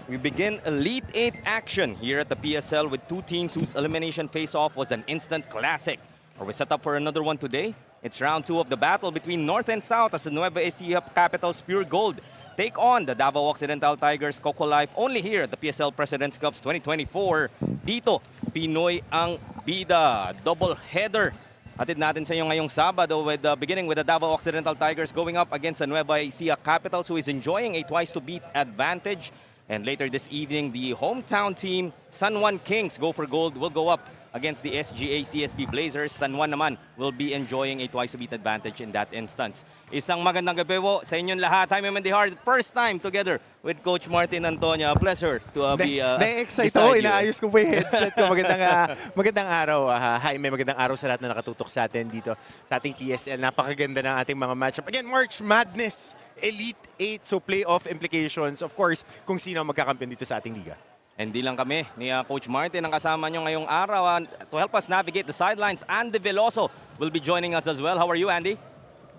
We begin Elite 8 action here at the PSL with two teams whose elimination face-off was an instant classic. Are we set up for another one today? It's round 2 of the battle between North and South as the Nueva Ecija Capitals Pure Gold take on the Davao Occidental Tigers Cocolife only here at the PSL President's Cups 2024. Dito, Pinoy ang bida. Double header. Atid natin sa inyo ngayong Sabado with beginning with the Davao Occidental Tigers going up against the Nueva Ecija Capitals who is enjoying a twice-to-beat advantage. And later this evening, the hometown team, San Juan Kings, go for gold, will go up against the SGA CSB Blazers. San Juan naman will be enjoying a twice-to-beat advantage in that instance. Isang magandang gabi po sa inyong lahat. Jaime Mendihar, first time together with Coach Martin Antonio. A pleasure to be Na-excite ako, inaayos ko po yung headset ko. Magandang araw, Jaime. Magandang araw sa lahat na nakatutok sa atin dito sa ating PSL. Napakaganda ng ating mga matchup. Again, March Madness, Elite 8, so playoff implications. Of course, kung sino ang magkakampiyon dito sa ating liga. Hindi lang kami ni Coach Martin ang kasama nyo ngayong araw to help us navigate the sidelines. Andy Veloso will be joining us as well. How are you, Andy?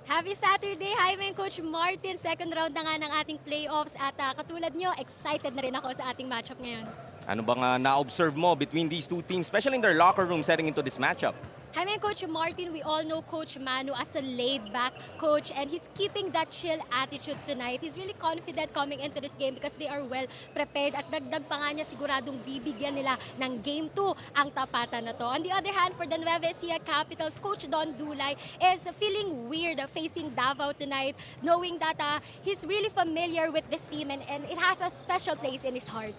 Happy Saturday! Hi, my Coach Martin. Second round na nga ng ating playoffs at katulad nyo, excited na rin ako sa ating matchup ngayon. Ano bang na-observe mo between these two teams, especially in their locker room setting into this matchup? Hi, my Coach Martin. We all know Coach Manu as a laid-back coach and he's keeping that chill attitude tonight. He's really confident coming into this game because they are well prepared at dagdag pa nga niya siguradong bibigyan nila ng Game 2 ang tapatan na to. On the other hand, for the Nueva Ecija Capitals, Coach Don Dulay is feeling weird facing Davao tonight, knowing that he's really familiar with this team and it has a special place in his heart.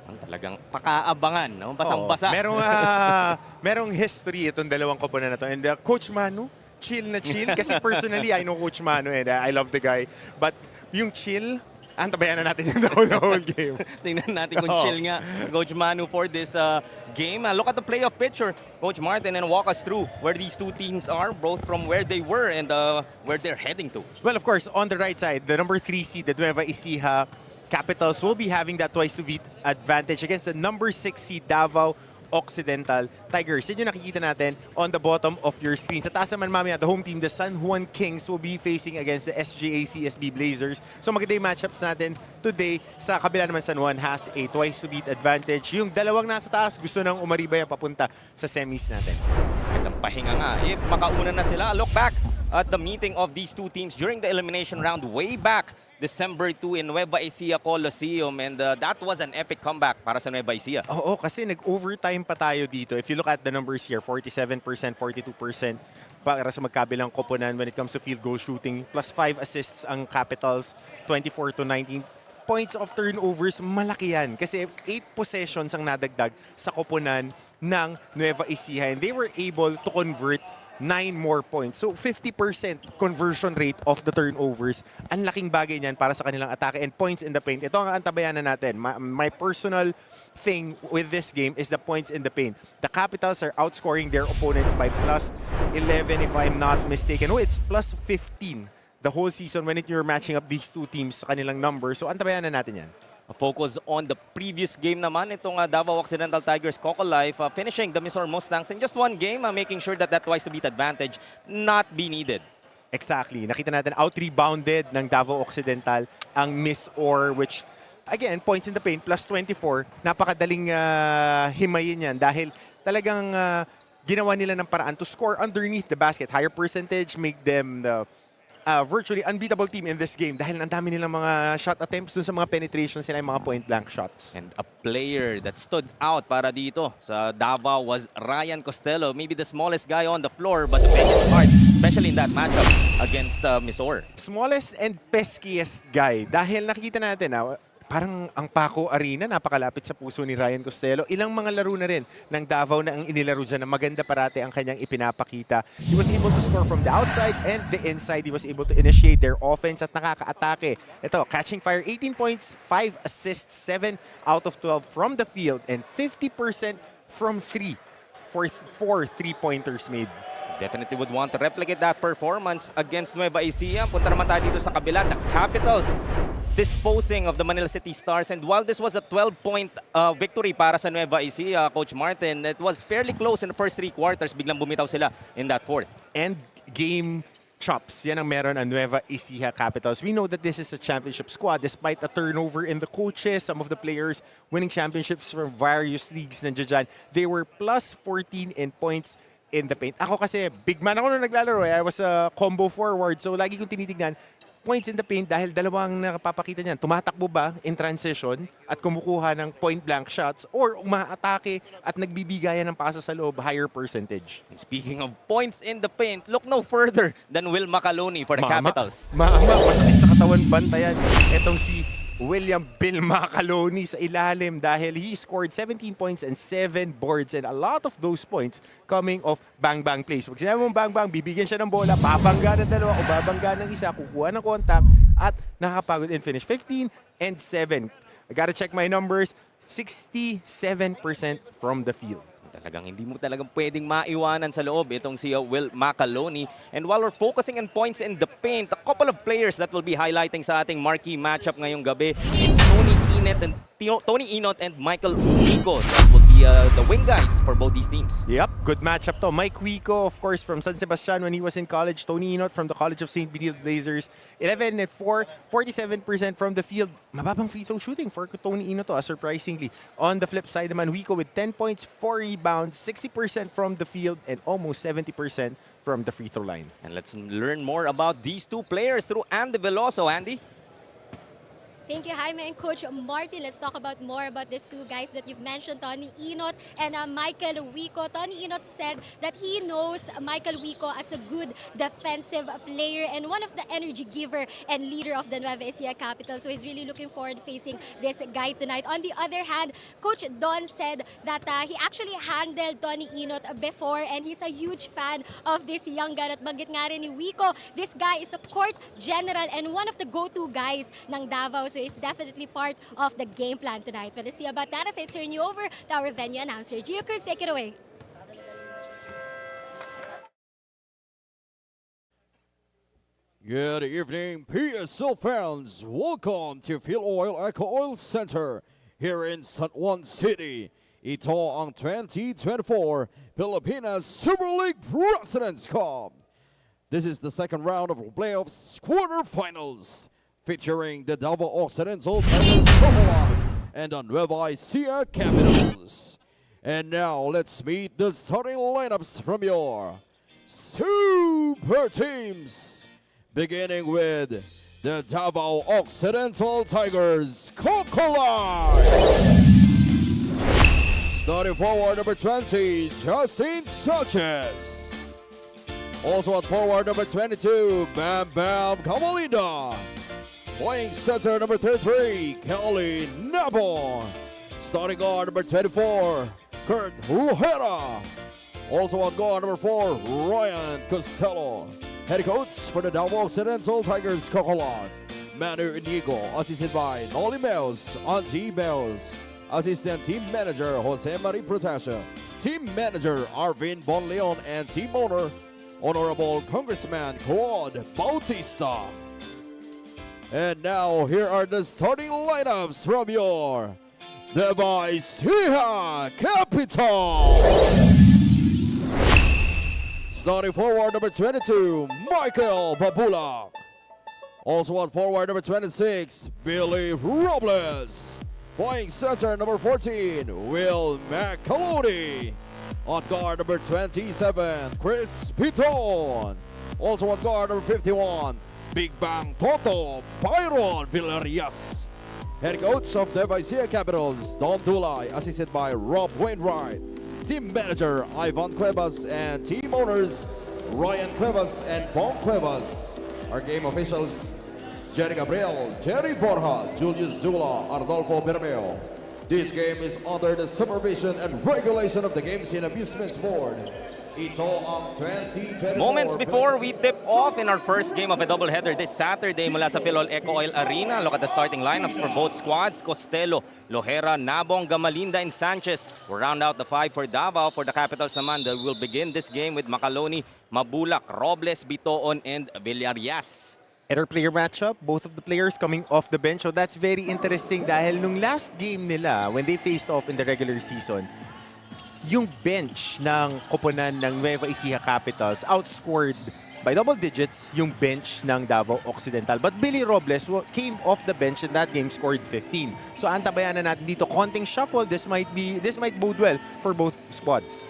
Ang talagang pakaabangan, no? Basang-basa. Merong history itong dalawang koponan na to. And Coach Manu, chill na chill. Kasi personally, I know Coach Manu and I love the guy. But yung chill, antabayan na natin yung the whole game. Tingnan natin kung chill nga Coach Manu for this game. Look at the playoff picture, Coach Martin, and walk us through where these two teams are, both from where they were and where they're heading to. Well, of course, on the right side, the number 3 seed, the Nueva Ecija Capitals will be having that twice-to-beat advantage against the number 6 seed Davao Occidental Tigers. Yun yung nakikita natin on the bottom of your screen. Sa taas naman mamaya, the home team, the San Juan Kings, will be facing against the SGA CSB Blazers. So maganda yung matchups natin today. Sa kabila naman, San Juan has a twice-to-beat advantage. Yung dalawang nasa taas, gusto nang umaribay ang papunta sa semis natin. Magandang pahinga nga. If makauna na sila, look back at the meeting of these two teams during the elimination round way back December 2 in Nueva Ecija Coliseum, and that was an epic comeback para sa Nueva Ecija. Oo, kasi nag-overtime pa tayo dito. If you look at the numbers here, 47%, 42% para sa magkabilang koponan when it comes to field goal shooting. Plus 5 assists ang Capitals, 24-19. Points of turnovers, malaki yan. Kasi 8 possessions ang nadagdag sa koponan ng Nueva Ecija, and they were able to convert 9 more points. So 50% conversion rate of the turnovers. Ang laking bagay niyan para sa kanilang atake and points in the paint. Ito ang antabayanan natin. My personal thing with this game is the points in the paint. The Capitals are outscoring their opponents by plus 11 if I'm not mistaken. No, it's plus 15 the whole season when you're matching up these two teams sa kanilang numbers. So antabayanan natin yan. Focus on the previous game naman, itong Davao Occidental Tigers Cocolife finishing the Mysore Mustangs in just one game, making sure that twice-to-beat advantage not be needed. Exactly. Nakita natin out-rebounded ng Davao Occidental ang Mysore, which again, points in the paint plus 24. Napakadaling himayin yan dahil talagang ginawa nila ng paraan to score underneath the basket. Higher percentage, make them the virtually unbeatable team in this game dahil ang dami nilang mga shot attempts dun sa mga penetrations nila, yung mga point-blank shots. And a player that stood out para dito sa Davao was Ryan Costello. Maybe the smallest guy on the floor but the biggest part, especially in that matchup against Mysore. Smallest and peskiest guy dahil nakikita natin parang ang Paco Arena, napakalapit sa puso ni Ryan Costello. Ilang mga laro na rin ng Davao na ang inilaro dyan na maganda parate ang kanyang ipinapakita. He was able to score from the outside and the inside. He was able to initiate their offense at nakaka-atake. Ito, catching fire, 18 points, 5 assists, 7 out of 12 from the field, and 50% from 3 for 4 3-pointers made. Definitely would want to replicate that performance against Nueva Ecija. Punta naman tayo dito sa kabila, the Capitals disposing of the Manila City Stars. And while this was a 12-point victory para sa Nueva Ecija, Coach Martin, it was fairly close in the first 3 quarters. Biglang bumitaw sila in that fourth. And game chops. Yan ang meron ang Nueva Ecija Capitals. We know that this is a championship squad despite a turnover in the coaches, some of the players winning championships from various leagues nandiyan dyan. They were plus 14 in points in the paint. Ako kasi, big man ako nung naglalaro. I was a combo forward. So lagi kong tinitignan, points in the paint dahil dalawang nakapapakita niyan. Tumatakbo ba in transition at kumukuha ng point-blank shots or umaatake at nagbibigayan ng pasa sa loob, higher percentage. And speaking of points in the paint, look no further than Will Macaloni for the Capitals. Masakit sa katawan bantayan. Etong si William Bill Macaloni sa ilalim dahil he scored 17 points and 7 boards and a lot of those points coming off bang-bang plays. Pag sinabi mong bang-bang, bibigyan siya ng bola, babangga ng dalawa o babangga ng isa, kukuha ng contact at nakakapagod and finish 15 and 7. I gotta check my numbers, 67% from the field. Talagang hindi mo talagang pwedeng maiwanan sa loob itong si Will Macaloni. And while we're focusing on points in the paint, a couple of players that will be highlighting sa ating marquee matchup ngayong gabi, it's Tony Inot and Michael Wico. That will be the wing guys for both these teams. Yep, good matchup to. Mike Wico, of course, from San Sebastian when he was in college. Tony Inot from the College of St. Benilde Blazers. 11 and 4, 47% from the field. Mababang free throw shooting for Tony Inot, surprisingly. On the flip side naman, Wico with 10 points, 4 rebounds, 60% from the field, and almost 70% from the free throw line. And let's learn more about these two players through Andy Veloso. Andy? Thank you, Jaime and Coach Martin. Let's talk about more about these two guys that you've mentioned, Tony Inot and Michael Wico. Tony Inot said that he knows Michael Wico as a good defensive player and one of the energy giver and leader of the Nueva Ecija Capitals. So he's really looking forward to facing this guy tonight. On the other hand, Coach Don said that he actually handled Tony Inot before and he's a huge fan of this young guy. At banggit nga rin ni Wico, this guy is a court general and one of the go-to guys ng Davao. So is definitely part of the game plan tonight. But let's see about that as I turn you over to our venue announcer. Gio Cruz, take it away. Good evening, PSL fans. Welcome to Phil Oil Eco Oil Center here in San Juan City. Ito ang 2024 Pilipinas Super League President's Cup. This is the second round of playoffs quarterfinals, featuring the Davao Occidental Tigers Cocolife and the Nueva Ecija Capitals. And now let's meet the starting lineups from your super teams. Beginning with the Davao Occidental Tigers Cocolife. Starting forward number 20, Justin Sanchez. Also at forward number 22, Bam Bam Camalinda. Playing center number 33, Kelly Nabon. Starting guard number 24, Kurt Rujera. Also on guard number 4, Ryan Costello. Head coach for the Davao Occidental Tigers Cocolife, Manu Inigo, assisted by Noli Meos, Angie Meos. Assistant team manager Jose Marie Protasio. Team manager Arvin Bonleon and team owner Honorable Congressman Claude Bautista. And now, here are the starting lineups from your Nueva Ecija Capitals. Starting forward number 22, Michael Babula. Also at forward number 26, Billy Robles. Playing center number 14, Will McCalody. On guard number 27, Chris Piton. Also on guard number 51, Big Bang Toto, Byron Villarias. Head coach of the Nueva Ecija Capitals, Don Dulay, assisted by Rob Wainwright. Team manager, Ivan Cuevas, and team owners, Ryan Cuevas and Paul Cuevas. Our game officials, Jerry Gabriel, Jerry Borja, Julius Zula, Arnolfo Bermeo. This game is under the supervision and regulation of the Games and Amusements Board. Ito ang 2024. Moments before we tip off in our first game of a doubleheader this Saturday mula sa Philol Eco Oil Arena. Look at the starting lineups for both squads. Costello, Lohera, Nabong, Gamalinda, and Sanchez will round out the 5 for Davao. For the Capitals naman, they will begin this game with Macaloni, Mabulak, Robles, Bitoon, and Villarias. Better player matchup, both of the players coming off the bench. So that's very interesting dahil nung last game nila, when they faced off in the regular season, yung bench ng koponan ng Nueva Ecija Capitals outscored by double digits yung bench ng Davao Occidental. But Billy Robles came off the bench in that game, scored 15. So antabayan na natin dito, konting shuffle. This might bode well for both squads.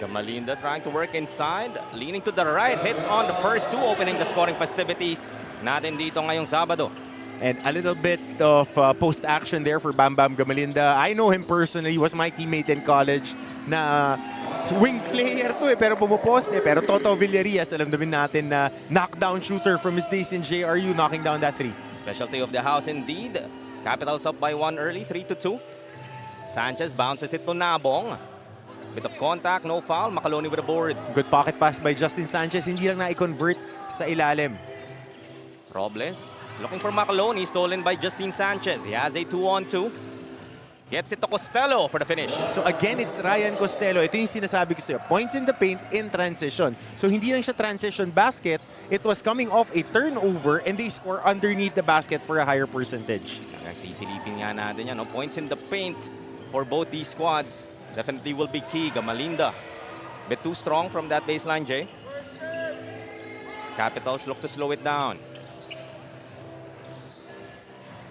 Gamalinda trying to work inside, leaning to the right, hits on the first two, opening the scoring festivities natin dito ngayong Sabado. And a little bit of post-action there for Bam Bam Gamalinda. I know him personally. He was my teammate in college na wing player to pero pumuposte. Pero Toto Villarias, alam namin natin na knockdown shooter from his days in JRU, knocking down that three. Specialty of the house indeed. Capitals up by one early, 3-2. Sanchez bounces it to Nabong. Bit of contact, no foul. Macaloni with a board. Good pocket pass by Justin Sanchez. Hindi lang na-convert sa ilalim. Robles looking for Macaloni, stolen by Justin Sanchez. He has a 2-on-2. Gets it to Costello for the finish. So again, it's Ryan Costello. Ito yung sinasabi ko sa'yo. Points in the paint in transition. So hindi lang siya transition basket. It was coming off a turnover and they score underneath the basket for a higher percentage. Sisilipin nga natin yan. No? Points in the paint for both these squads definitely will be key. Gamalinda, bit too strong from that baseline, Jay. Capitals look to slow it down.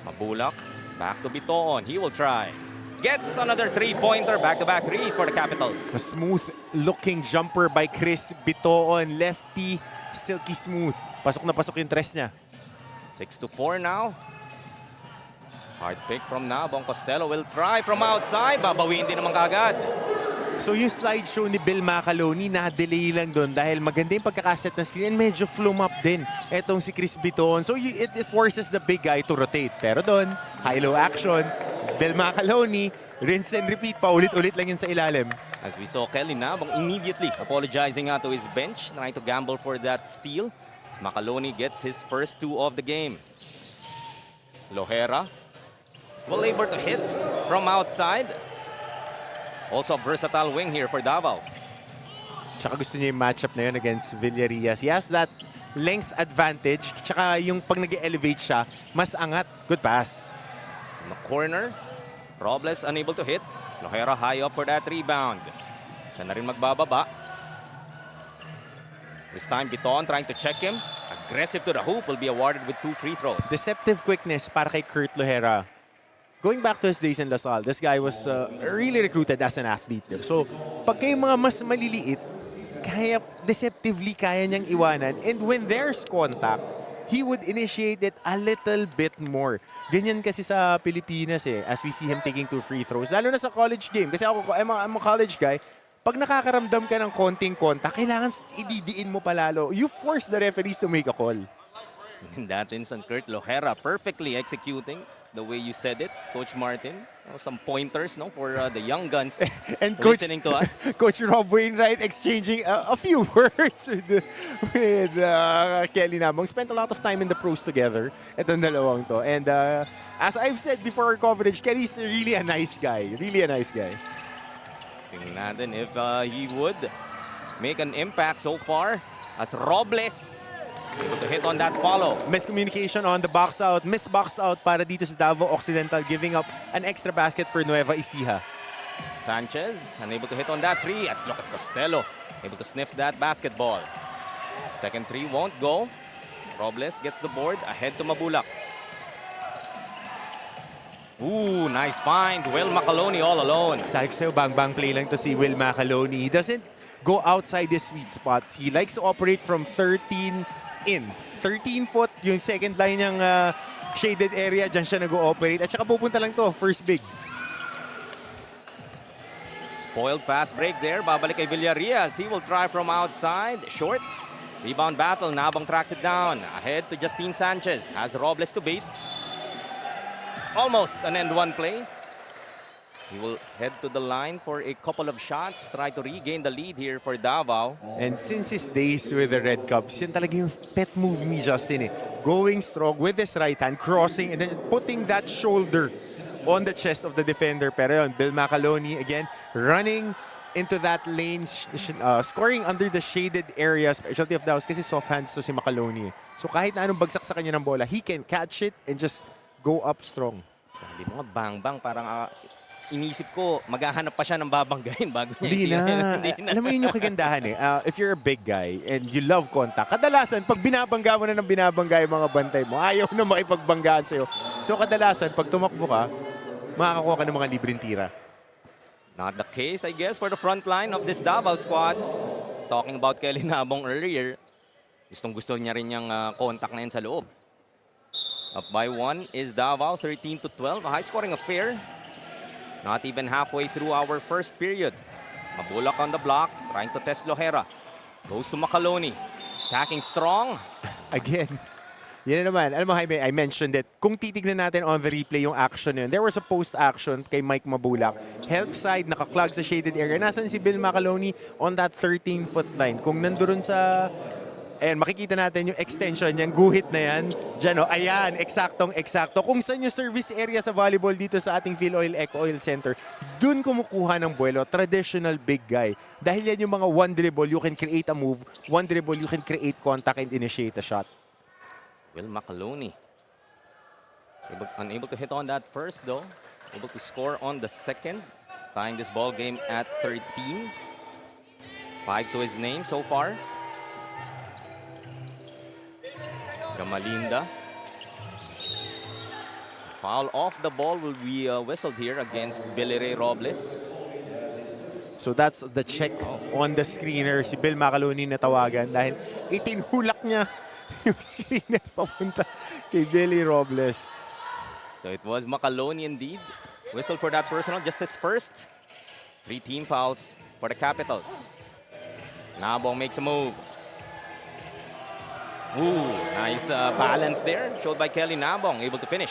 Mabulak, back to Bitoon. He will try. Gets another three-pointer. Back-to-back threes for the Capitals. A smooth-looking jumper by Chris Bitoon. Lefty, silky smooth. Pasok na pasok yung tres niya. 6-4 now. Hard pick from Nabong. Costello will try from outside. Babawiin din naman kagad. So yung slideshow ni Bill Macaloni, na-delay lang doon dahil maganda yung pagkakaset ng screen and medyo flum up din etong si Chris Biton. So it forces the big guy to rotate. Pero doon, high-low action. Bill Macaloni, rinse and repeat. Paulit-ulit lang yun sa ilalim. As we saw Kelly Nabong immediately apologizing to his bench, trying to gamble for that steal. Macaloni gets his first two of the game. Lohera well able to hit from outside. Also a versatile wing here for Davao. Tsaka gusto niya yung matchup na yun against Villarias. He has that length advantage. Tsaka yung pag nag-elevate siya, mas angat. Good pass. In the corner, Robles unable to hit. Lohera high up for that rebound. Siya na rin magbababa. This time, Biton trying to check him. Aggressive to the hoop, will be awarded with 2 free throws. Deceptive quickness para kay Kurt Lohera. Going back to his days in Lasal, this guy was really recruited as an athlete. So, pag kayo mga mas maliliit, deceptively kaya niyang iwanan. And when there's contact, he would initiate it a little bit more. Ganyan kasi sa Pilipinas as we see him taking 2 free throws. Lalo na sa college game. Kasi I'm a college guy. Pag nakakaramdam ka ng konting contact, kailangan ididiin mo palalo. You force the referees to make a call. In that instance, Kurt Lohera perfectly executing the way you said it, Coach Martin. Some pointers for the young guns and listening to us. Coach Rob Wainwright exchanging a few words with Kelly Nabong. Spent a lot of time in the pros together. Itong dalawang to. And as I've said before our coverage, Kelly's really a nice guy. Really a nice guy. Tingnan natin if he would make an impact so far as Robles able to hit on that follow. Miscommunication on the box out. Miss box out para dito sa Davao Occidental, giving up an extra basket for Nueva Ecija. Sanchez unable to hit on that three. At look at Costello, able to sniff that basketball. Second three won't go. Robles gets the board ahead to Mabulak. Ooh, nice find. Will Macaloni all alone. Sabi ko sa'yo, bang-bang play lang to si Will Macaloni. He doesn't go outside his sweet spots. He likes to operate from 13 in. 13 foot, yung second line niyang shaded area, dyan siya nag-ooperate. At saka pupunta lang to, first big. Spoiled fast break there. Babalik kay Villarias. He will try from outside. Short. Rebound battle. Nabong tracks it down. Ahead to Justine Sanchez. Has Robles to bait. Almost an end one play. He will head to the line for a couple of shots. Try to regain the lead here for Davao. And since his days with the Red Cubs, yan talaga yung pet move ni Justin Going strong with his right hand, crossing, and then putting that shoulder on the chest of the defender. Pero yun, Bill Macaloni, again, running into that lane, scoring under the shaded area. Specialty of the house kasi soft hands to si Macaloni. So kahit na anong bagsak sa kanya ng bola, he can catch it and just go up strong. Sabi mo nga, bang-bang, parang inisip ko, maghahanap pa siya ng babanggain bago niya Hindi na. Hindi na. Alam mo yun yung kagandahan eh. If you're a big guy and you love contact, kadalasan, pag binabangga mo na ng binabangga yung mga bantay mo, ayaw na makipagbanggaan sa'yo. So kadalasan, pag tumakbo ka, makakakuha ka ng mga libreng tira. Not the case, I guess, for the front line of this Davao squad. Talking about Kelly Nabong earlier, gusto niya rin yung contact na yun sa loob. Up by 1 is Davao, 13-12, a high-scoring affair. Not even halfway through our first period. Mabulak on the block, trying to test Lohera. Goes to Macaloni, attacking strong. Again, yan na naman. Alam mo, Jaime, I mentioned it. Kung titignan natin on the replay yung action yun, there was a post-action kay Mike Mabulak. Help side, nakaklag sa shaded area. Nasaan si Bill Macaloni on that 13-foot line? Kung nandoon sa... Ayan, makikita natin yung extension, yung guhit na yan. Diyan, oh, ayan, eksaktong-eksakto. Kung saan yung service area sa volleyball dito sa ating Phil Oil Eco Oil Center, dun kumukuha ng buwelo, traditional big guy. Dahil yan yung mga one dribble, you can create a move. One dribble, you can create contact and initiate a shot. Will Macaloni. Unable to hit on that first, though. Able to score on the second. Tying this ball game at 13. 5 to his name so far. Gamalinda. Foul off the ball will be whistled here against Billy Ray Robles. So that's the check on the screener. Si Bill Macaloni na tawagan dahil itinulak niya yung screener papunta kay Billy Robles. So it was Macaloni indeed. Whistle for that personal, just his first. 3 team fouls for the Capitals. Nabong makes a move. Ooh, nice balance there, showed by Kelly Nabong, able to finish.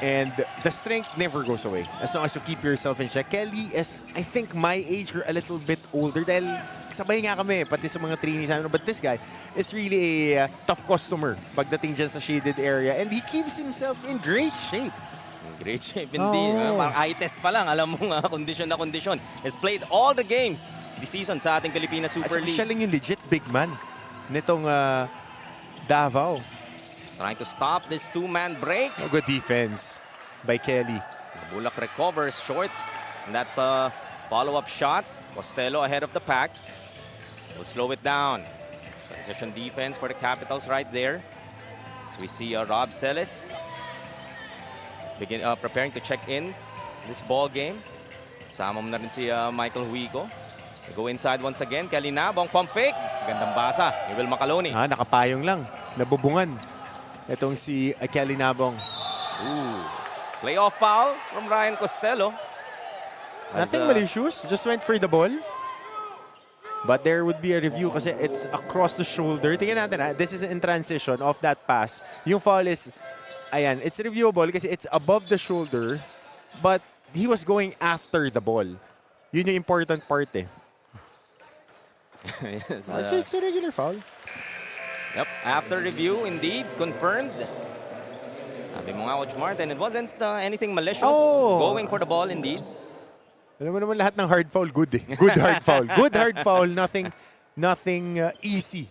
And the strength never goes away as long as you keep yourself in check. Kelly is, I think, my age or a little bit older dahil sabay nga kami, pati sa mga trainees namin. But this guy is really a tough customer pagdating dyan sa shaded area. And he keeps himself in great shape. In great shape indeed. Parang eye test pa lang, alam mo nga, kondisyon na kondisyon. Has played all the games this season sa ating Pilipinas Super League. Siya lang yung legit big man nitong Davao. Trying to stop this two-man break. A good defense by Kelly. Bulak recovers short. And that follow-up shot. Costello ahead of the pack. Will slow it down. Transition defense for the Capitals right there. So we see Rob Celis preparing to check in this ball game. Sama mo na rin si Michael Huico. They go inside once again. Kelly Nabong, pump fake. Gandang basa ni Will Macaloni. Nakapayong lang. Nabubungan. Itong si Kelly Nabong. Ooh. Playoff foul from Ryan Costello. Nothing malicious. Just went for the ball. But there would be a review kasi it's across the shoulder. Tingnan natin, this is in transition of that pass. Yung foul is, ayan, it's reviewable kasi it's above the shoulder. But he was going after the ball. Yun yung important part eh. Yes, It's a regular foul. Yep, after review, indeed, confirmed. Sabi mo nga, Coach Martin, it wasn't anything malicious. Going for the ball, indeed. Alam mo naman lahat ng hard foul, good eh. Good hard foul. Good hard foul, nothing easy.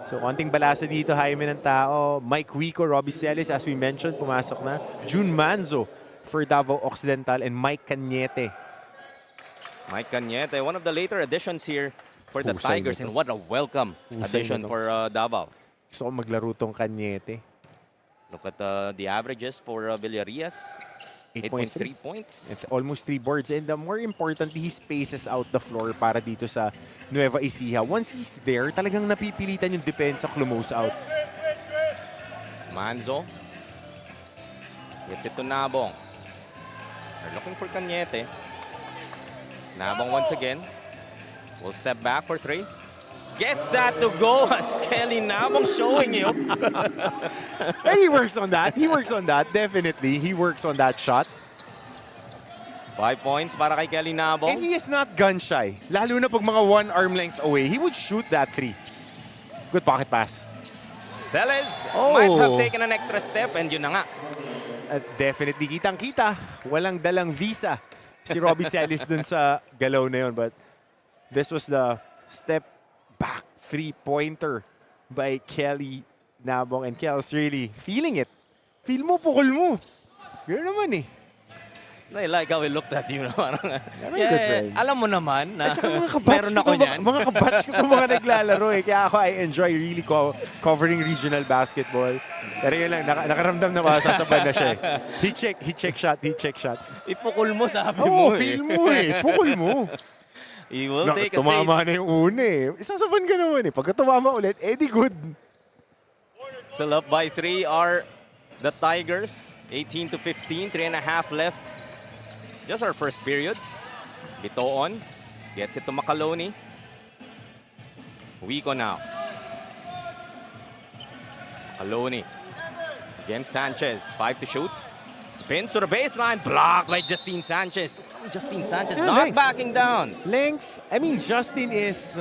So, konting balasa dito, Jaime ng tao. Mike Huico, Robbie Celis, as we mentioned, pumasok na. June Manzo for Davao Occidental and Mike Cañete. Mike Cañete, one of the later additions here for the Husay Tigers, nito. and what a welcome addition for Davao. Gusto ko maglaro tong Cañete. Look at the averages for Villarias. 8.3 points. It's almost 3 boards. And more importantly, he spaces out the floor para dito sa Nueva Ecija. Once he's there, talagang napipilitan yung depensa close out. It's Manzo. Gets it to Nabong. They're looking for Cañete. Nabong once again. Will step back for 3. Gets that to go as Kelly Nabong showing you. And he works on that. He works on that. Definitely. He works on that shot. 5 points para kay Kelly Nabong. And he is not gun shy. Lalo na pag mga 1 arm length away, he would shoot that 3. Good pocket pass. Celes might have taken an extra step, and yun na nga. Definitely kitang-kita. Walang dalang visa si Robbie Celis dun sa galaw na yun. But this was the step back 3-pointer by Kelly Nabong. And Kel's really feeling it. Feel mo, pukul mo. Gano'n naman eh. I like how he looked at you. Parang, my good friend. alam mo naman na At saka mga kabatch meron ko ako to, niyan. mga kabatch ko itong mga naglalaro eh. Kaya ako, I enjoy really covering regional basketball. Pero yun lang, nakaramdam na masasabay na siya eh. He check shot. Ipukul mo, sabi Oo, mo feel mo eh. Pukul mo. He will take a save. Tumama na yung una eh. Isasaban ka naman eh. Pagka tumama ulit, di good. Still up by 3 are the Tigers. 18 to 15, 3.5 left. Just our first period. Bitoon gets it to Macaloni. Wico now. Macaloni against Sanchez. 5 to shoot. Spins to the baseline. Blocked by Justine Sanchez. Justine Sanchez not backing down. Length. I mean, Justin is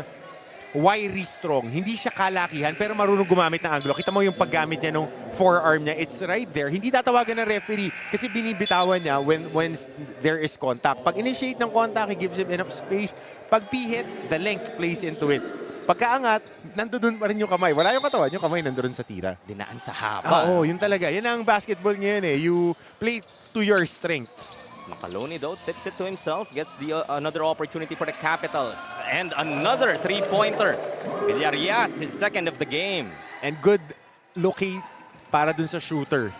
wiry strong. Hindi siya kalakihan pero marunong gumamit ng angulo. Kita mo yung paggamit niya ng forearm niya. It's right there. Hindi tatawagan ng referee kasi binibitawan niya when there is contact. Pag initiate ng contact, he gives him enough space. Pag pihit, the length plays into it. Pagkaangat, nandoon pa rin yung kamay. Wala yung katawan, yung kamay nandoon sa tira. Dinaan sa haba. Oo, yun talaga. Yan ang basketball ngayon eh. You play to your strengths. Macaloni though tips it to himself, gets the another opportunity for the Capitals. And another three-pointer. Villarias, his second of the game. And good looking para dun sa shooter.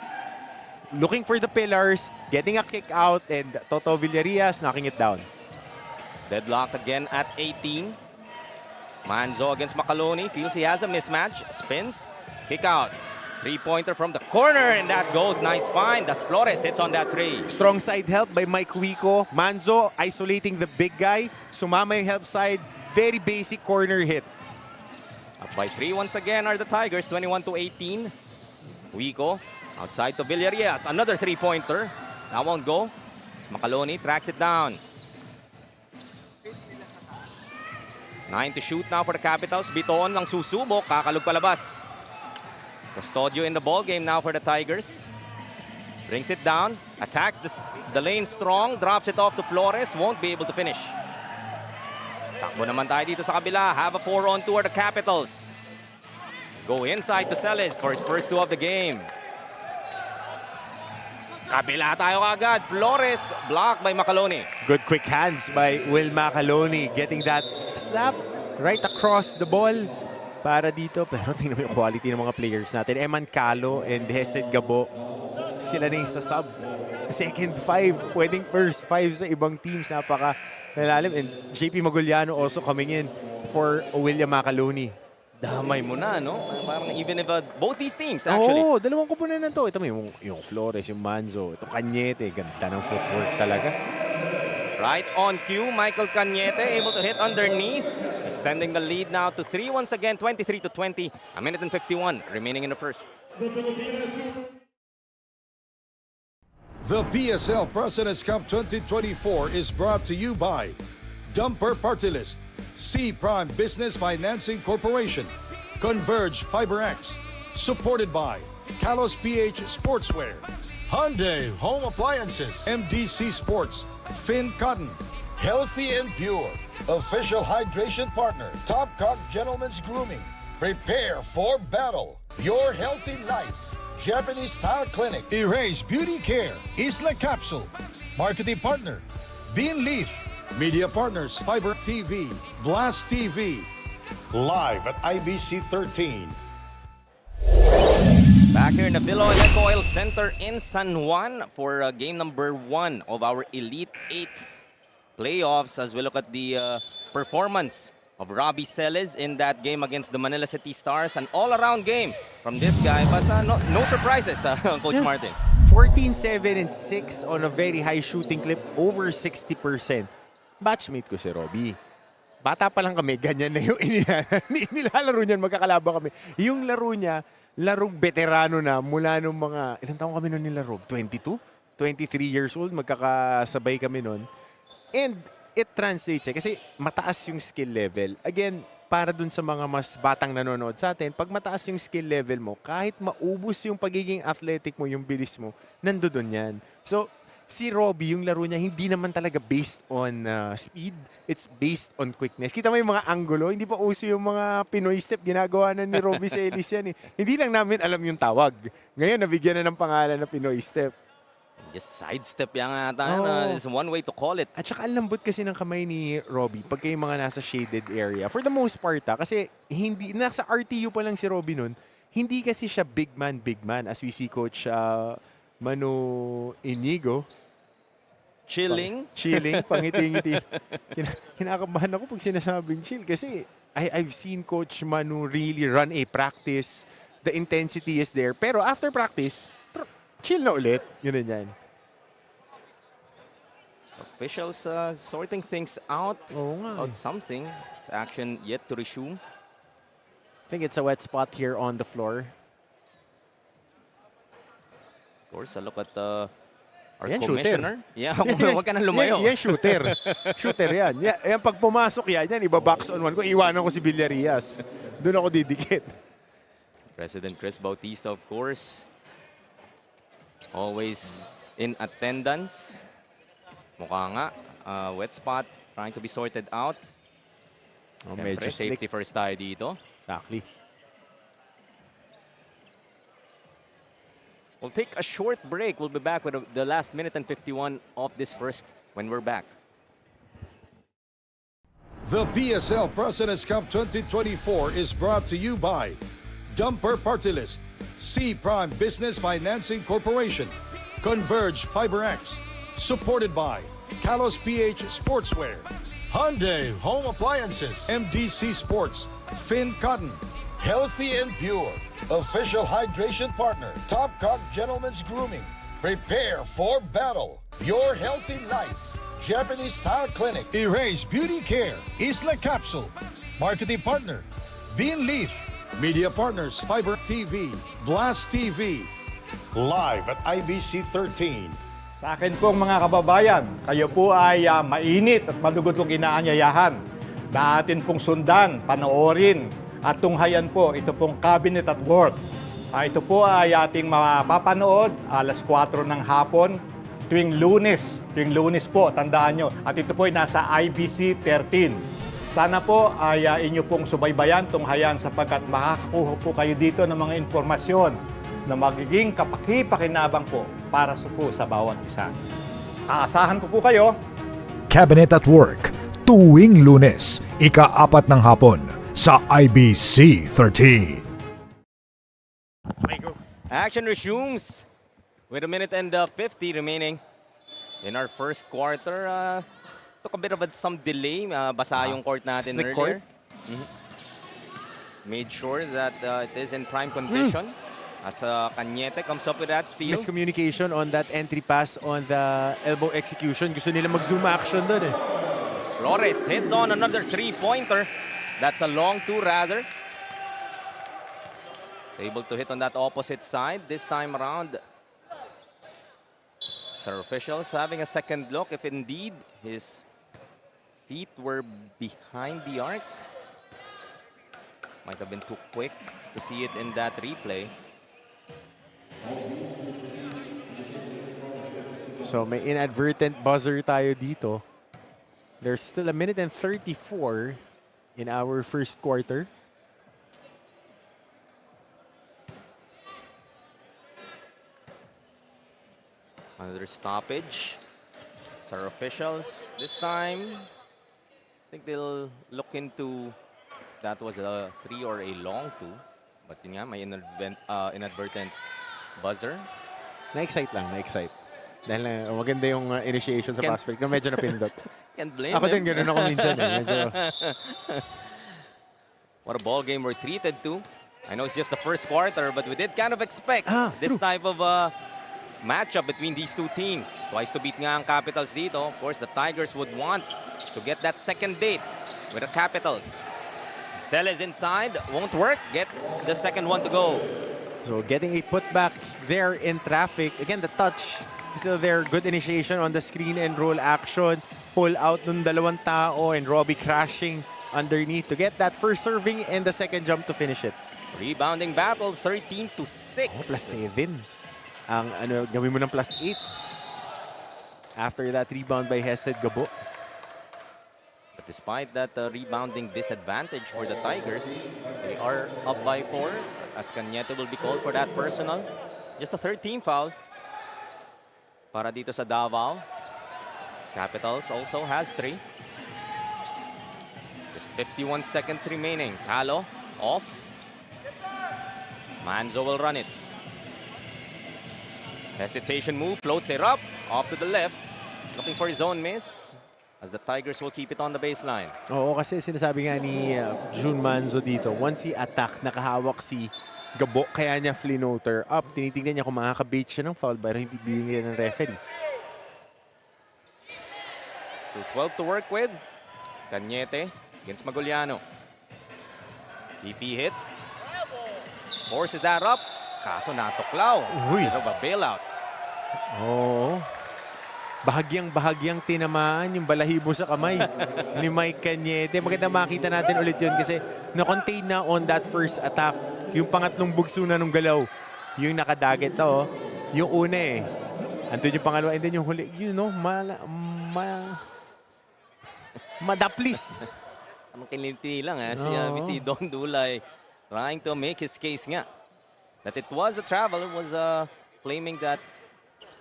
Looking for the pillars, getting a kick out, and Toto Villarias knocking it down. Deadlocked again at 18. Manzo against Macaloni, feels he has a mismatch, spins, kick out. Three-pointer from the corner, and that goes. Nice find. Das Flores hits on that three. Strong side help by Mike Wico. Manzo isolating the big guy. Sumama yung help side. Very basic corner hit. Up by 3 once again are the Tigers, 21 to 18. Wico outside to Villarias. Another three-pointer. That won't go. It's Macaloni tracks it down. 9 to shoot now for the Capitals. Bitoon lang susubok. Kakalog palabas. Custodio in the ball game now for the Tigers. Brings it down. Attacks the lane strong. Drops it off to Flores. Won't be able to finish. Takbo naman tayo dito sa kabila. Have a 4-on-2 are the Capitals. Go inside to Celis for his first 2 of the game. Kabila tayo agad. Flores blocked by Macaloni. Good quick hands by Will Macaloni. Getting that slap right across the ball para dito. Pero tingnan mo yung quality ng mga players natin. Eman Calo and Hesed Gabo. Sila na yung sa sub. Second 5. Pwedeng first 5 sa ibang teams. Napaka nalalim. And JP Maguliano also coming in for William Macaloni. Damay mo na, no? Parang even if both these teams, actually. Oo, dalawang kupunan na to. Ito mo yung Flores, yung Manzo. Ito Cañete. Ganda ng footwork talaga. Right on cue, Michael Cañete able to hit underneath. Extending the lead now to 3 once again, 23 to 20. A minute and 51 remaining in the first. The PSL President's Cup 2024 is brought to you by Dumper Party List, C Prime Business Financing Corporation, Converge FiberX, supported by Kalos PH Sportswear, Hyundai Home Appliances, MDC Sports, Finn Cotton, Healthy and Pure, official hydration partner, Top Cock Gentlemen's Grooming. Prepare for battle. Your healthy life. Japanese Style Clinic. Erase Beauty Care, Isla Capsule, marketing partner, Bean Leaf, media partners, Fiber TV, Blast TV. Live at IBC 13. Back here in the Bilo Electro Oil Center in San Juan for game number 1 of our Elite 8 playoffs as we look at the performance of Robbie Celis in that game against the Manila City Stars. An all-around game from this guy, but no surprises, Coach Martin. 14-7-6 on a very high shooting clip, over 60%. Batchmate ko si Robbie. Bata pa lang kami, ganyan na yung nilalaro niyan, magkakalaba kami. Yung laro niya, larong veterano na mula nung mga, ilang taong kami nun nilaro? 22? 23 years old, magkakasabay kami nun. And it translates kasi mataas yung skill level. Again, para dun sa mga mas batang nanonood sa atin, pag mataas yung skill level mo, kahit maubos yung pagiging athletic mo, yung bilis mo, nandoon yan. So, si Robbie, yung laro niya, hindi naman talaga based on speed. It's based on quickness. Kita mo yung mga angulo, hindi pa uso yung mga Pinoy step. Ginagawa na ni Robbie Celis yan eh. Hindi lang namin alam yung tawag. Ngayon, nabigyan na ng pangalan na Pinoy step. just sidestep yan ata. Oh. Is one way to call it. At saka ang lambot kasi ng kamay ni Robbie pag kayo mga nasa shaded area. For the most part, kasi hindi, nasa RTU pa lang si Robbie nun, hindi kasi siya big man. As we see Coach Manu Inigo. Chilling. Pangiti-ngiti. Kinakabahan ako pag sinasabing chill kasi I've seen Coach Manu really run a practice. The intensity is there. Pero after practice, chill na ulit. Yun na yan. Officials sorting things out. Oo nga. Out something. It's action yet to resume. I think it's a wet spot here on the floor. Of course, a look at our Yan, commissioner. Yeah, huwag ka nang lumayo. Yan, shooter. Shooter yan. Yan, pag pumasok yan, iba-box on one ko. Iwanan ko si Villarias. Doon ako didikit. President Chris Bautista, of course. Always in attendance. Mukha nga, wet spot. Trying to be sorted out. Medyo safety first tayo dito. Exactly. We'll take a short break. We'll be back with the last minute and 51 of this first when we're back. The PSL President's Cup 2024 is brought to you by Dumper Party List, C Prime Business Financing Corporation, Converge FiberX, supported by Kalos PH Sportswear, Hyundai Home Appliances. MDC Sports, Finn Cotton, Healthy and Pure. Official hydration partner. Top Cock Gentlemen's Grooming. Prepare for battle. Your healthy life. Japanese Style Clinic. Erase Beauty Care, Isla Capsule, Marketing Partner, Bean Leaf, Media Partners, Fiber TV, Blast TV. Live at IBC 13. Sa akin pong mga kababayan, kayo po ay mainit at malugod kong inaanyayahan na atin pong sundan, panoorin at tunghayan po ito pong Cabinet at Work. Ito po ay ating mapapanood alas 4 ng hapon tuwing Lunes po, tandaan nyo. At ito po ay nasa IBC 13. Sana po ay inyo pong subaybayan, tunghayan sapagkat makakakuha po kayo dito ng mga informasyon na magiging kapaki-pakinabang po para po sa bawat isa. Aasahan ko po kayo. Cabinet at Work, tuwing Lunes, ika-4 ng hapon sa IBC 13. Action resumes with a minute and 50 remaining in our first quarter. Took a bit of some delay. Basa yung court natin Slick earlier. court. Made sure that it is in prime condition. As Cañete comes up with that steal. Miscommunication on that entry pass on the elbow execution. Gusto nila mag-zoom action doon eh. Flores hits on another three-pointer. That's a long two rather. Able to hit on that opposite side this time around. So officials having a second look if indeed his feet were behind the arc. Might have been too quick to see it in that replay. So may inadvertent buzzer tayo dito. There's still a minute and 34 in our first quarter. Another stoppage. So our officials this time, I think they'll look into that was a 3 or a long 2. But yun nga, may inadvertent buzzer. Na-excite lang, na-excite. Dahil maganda yung initiation sa prospect na medyo napindot. Can't blame Ako din, him. ganun ako minsan. Medyo... What a ball game we're treated to. I know it's just the first quarter, but we did kind of expect this type of matchup between these two teams. Twice to beat nga ang Capitals dito. Of course, the Tigers would want to get that second date with the Capitals. Celes inside, won't work, gets the second one to go. So getting a putback there in traffic. Again, the touch is still there. Good initiation on the screen and roll action. Pull out nung dalawang tao and Robbie crashing underneath to get that first serving and the second jump to finish it. Rebounding battle, 13-6. Oh, +7. Ang gawin mo ng +8. After that rebound by Hesed Gabo. But despite that rebounding disadvantage for the Tigers, they are up by 4 as Cañete will be called for that personal. Just a third team foul. para dito sa Davao. Capitals also has 3. Just 51 seconds remaining. Calo off. Manzo will run it. Hesitation move, floats it up, off to the left. Looking for his own miss as the Tigers will keep it on the baseline. Oo, kasi sinasabi nga ni Jun Manzo dito, once he attack, nakahawak si Gabo, kaya niya flinoter up. Tinitingnan niya kung makakabait siya ng foul pero hindi binigyan ng referee. So 12 to work with. Cañete against Maguliano. DP hit. Forces that up. Kaso natuklaw. Uy. Bit of a bailout. Oo. Bahagyang-bahagyang tinamaan yung balahibo sa kamay ni Mike Cañete. Maganda makita natin ulit yun kasi na-contain na on that first attack. Yung pangatlong bugso na nung galaw. Yung nakadaget to. Yung una eh. Andun yung pangalawa and then yung huli. You know, madaplis. Ang kilinti lang si Don Dulay trying to make his case nga. That it was a travel. It was claiming that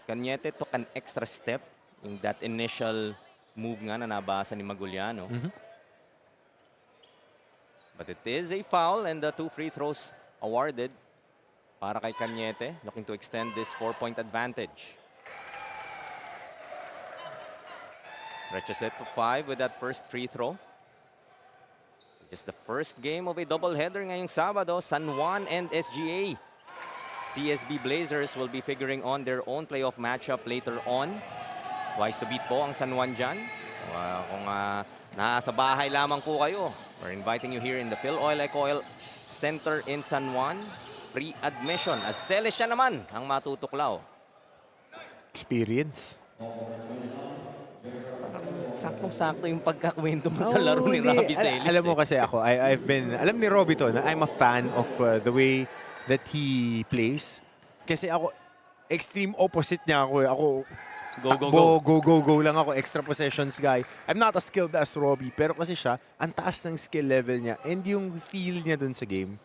Cañete took an extra step in that initial move nga na nabasa ni Maguliano. But it is a foul and the 2 free throws awarded para kay Cañete, looking to extend this 4-point advantage. Stretches it to 5 with that first free throw. So just the first game of a doubleheader ngayong Sabado, San Juan and SGA. CSB Blazers will be figuring on their own playoff matchup later on. Twice to beat po ang San Juan dyan. So kung nasa bahay lamang po kayo, we're inviting you here in the Phil Oil Eco Center in San Juan. Free admission. As Celestia naman ang matutuklaw. Experience. Saktong-sakto yung pagkakwento mo sa laro ni Robbie Celis. Alam mo kasi ako, alam ni Robbie to, na I'm a fan of the way that he plays. Kasi ako, extreme opposite niya ako. Ako, go lang ako. Extra possessions guy. I'm not as skilled as Robbie, pero kasi siya, ang taas ng skill level niya and yung feel niya dun sa game.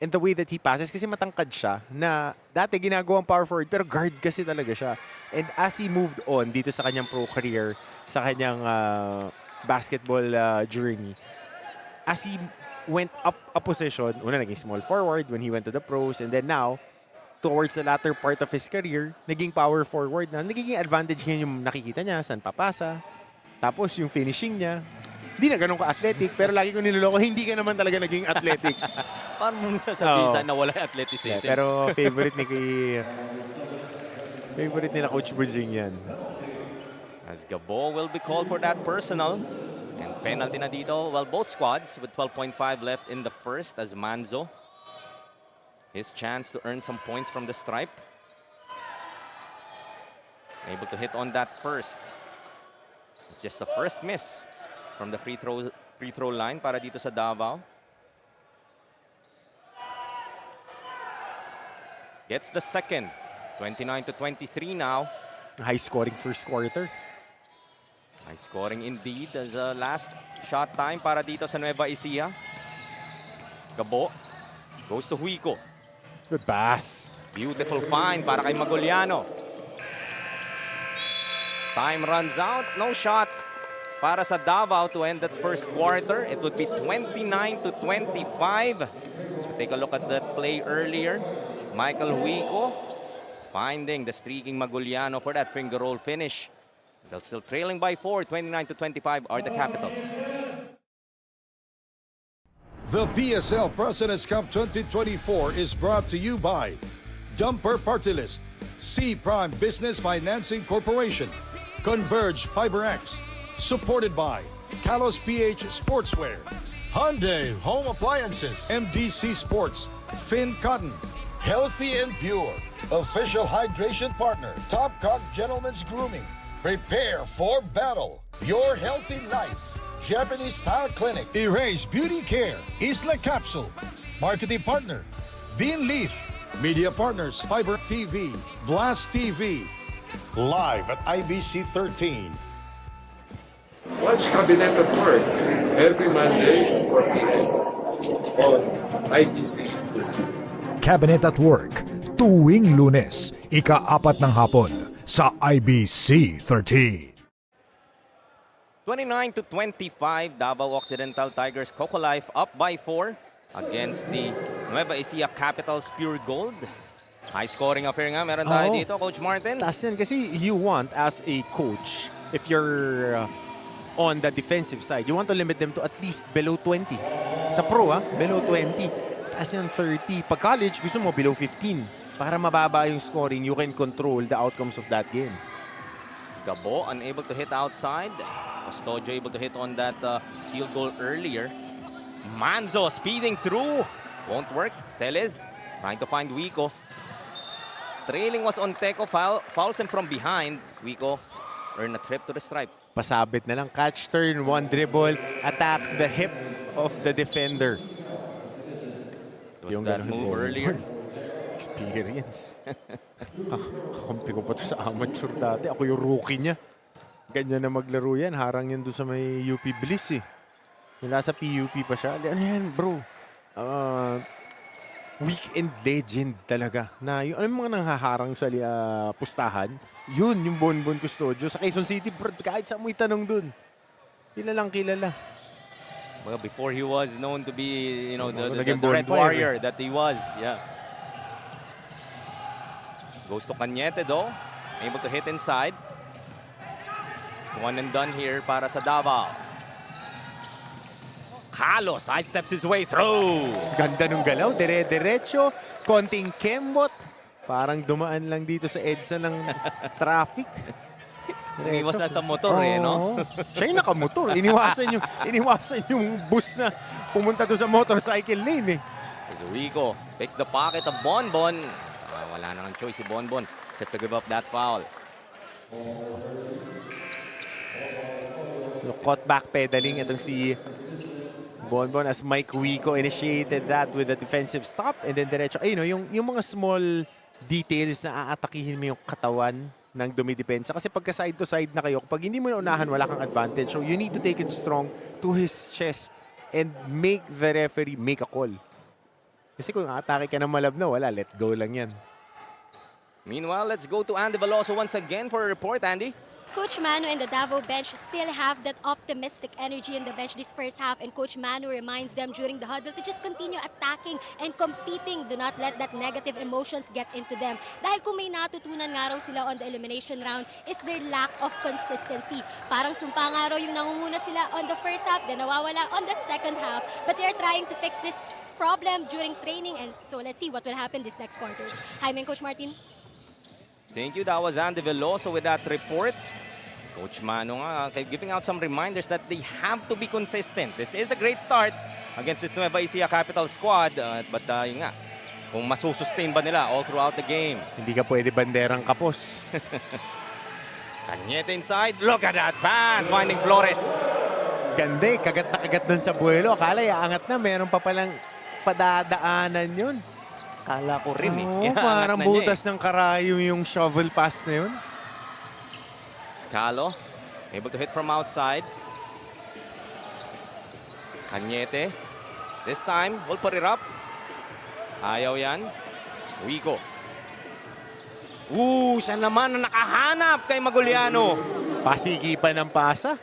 And the way that he passes, kasi matangkad siya, na dati ginagawang power forward, pero guard kasi talaga siya. And as he moved on dito sa kanyang pro career, sa kanyang basketball journey, as he went up a position, una naging small forward when he went to the pros, and then now, towards the latter part of his career, naging power forward na. Nagiging advantage niya yung nakikita niya, saan papasa. Tapos yung finishing niya, hindi na ganun ka-athletic, pero lagi ko niloloko, hindi ka naman talaga naging athletic. Paano mo sasabihin saan nawala yung athleticism? Yeah, pero favorite nila Coach Bujing yan. As Gabo will be called for that personal. And penalty na dito. Well, both squads with 12.5 left in the first as Manzo. His chance to earn some points from the stripe. Able to hit on that first. It's just the first miss from the free throw line para dito sa Davao. Gets the second. 29-23 now. High scoring first quarter. High scoring indeed as last shot time para dito sa Nueva Ecija. Gabo goes to Huico. Good pass. Beautiful find para kay Maguliano. Time runs out. No shot para sa Davao to end that first quarter. It would be 29-25. So take a look at that play earlier. Michael Huico finding the streaking Maguliano for that finger roll finish. They're still trailing by 4. 29-25 are the Capitals. The PSL President's Cup 2024 is brought to you by Dumper Party List, C Prime Business Financing Corporation, Converge FiberX, supported by Kalos PH Sportswear, Hyundai Home Appliances, MDC Sports, Finn Cotton, Healthy and Pure, official hydration partner, Top Cock Gentlemen's Grooming. Prepare for battle. Your healthy life. Japanese Style Clinic. Erase Beauty Care, Isla Capsule, marketing partner, Bean Leaf, media partners, Fiber TV, Blast TV, Live at IBC 13. Watch Cabinet at Work every Monday 4 p.m. on IBC. Cabinet at Work, tuwing Lunes, ika-4 ng hapon, sa IBC 13. 29-25, Davao Occidental Tigers Cocolife up by 4 against the Nueva Ecija Capitals Pure Gold. High scoring affair nga meron tayo Oo. dito, Coach Martin. Taas yan kasi you want as a coach, if you're on the defensive side, you want to limit them to at least below 20. Sa pro, below 20. Taas yan 30. Pag college, gusto mo below 15. Para mababa yung scoring, you can control the outcomes of that game. Gabo unable to hit outside. Custodio able to hit on that field goal earlier. Manzo speeding through. Won't work. Celes trying to find Wico. Trailing was on Teco. Fouls him from behind. Wico earn a trip to the stripe. Pasabit na lang. Catch, turn, one dribble, attack the hip of the defender. So was that move earlier? Experience. Kampi ko pa ito sa amateur dati. Ako yung rookie niya. Ganyan na maglaro yan. Harang yan doon sa may UP Bliss eh. Mula sa PUP pa siya. Ano yan bro? Weekend legend talaga. Na yung mga nanghaharang sa pustahan, yun yung Bonbon Custodio. Sa Quezon City, bro, kahit sa mo itanong dun. Kilalang kilala. Well, before he was known to be, you know, the Naging Red bonfire, Warrior that he was. Yeah. Goes to Cañete though. Able to hit inside. One and done here para sa Davao. Carlos sidesteps his way through. Ganda nung galaw. Dire-diretso. Konting kembot. Parang dumaan lang dito sa EDSA ng traffic. Iniwas na sa motor no? Siya yung nakamotor. Iniwasan yung bus na pumunta doon sa motorcycle lane eh. Rico picks the pocket of Bonbon. Wala nang choice si Bonbon. Set to give up that foul. Caught backpedaling itong si Bonbon as Mike Wico initiated that with a defensive stop and then diretso. Ayun, yung mga small details na aatakihin mo yung katawan ng dumidepensa. Kasi pagka side to side na kayo, pag hindi mo na unahan, wala kang advantage. So you need to take it strong to his chest and make the referee make a call. Kasi kung atake ka ng malabno, wala. Let go lang yan. Meanwhile, let's go to Andy Veloso once again for a report, Andy. Coach Manu and the Davao bench still have that optimistic energy in the bench this first half, and Coach Manu reminds them during the huddle to just continue attacking and competing. Do not let that negative emotions get into them. Dahil kung may natutunan nga raw sila on the elimination round is their lack of consistency. Parang sumpa nga raw yung nangunguna sila on the first half, then nawawala on the second half. But they're trying to fix this problem during training, and so let's see what will happen this next quarters. Hi, Coach Martin. Thank you. That was Andy Veloso with that report. Coach Mano nga giving out some reminders that they have to be consistent. This is a great start against this Nueva Ecija Capital squad. But yun nga, kung masusustain ba nila all throughout the game. Hindi ka pwede banderang kapos. Cañete inside. Look at that pass. Finding Flores. Ganda eh. Kagat na kagat dun sa buwelo. Akala aangat na. Meron pa palang padadaanan yun. Kala ko rin eh. Parang butas ng karayom yung shovel pass na yun. Scalo, able to hit from outside. Cañete. This time, will put it up. Ayaw yan. Wico. Siya naman na nakahanap kay Maguliano. Pasikipan ng pasa.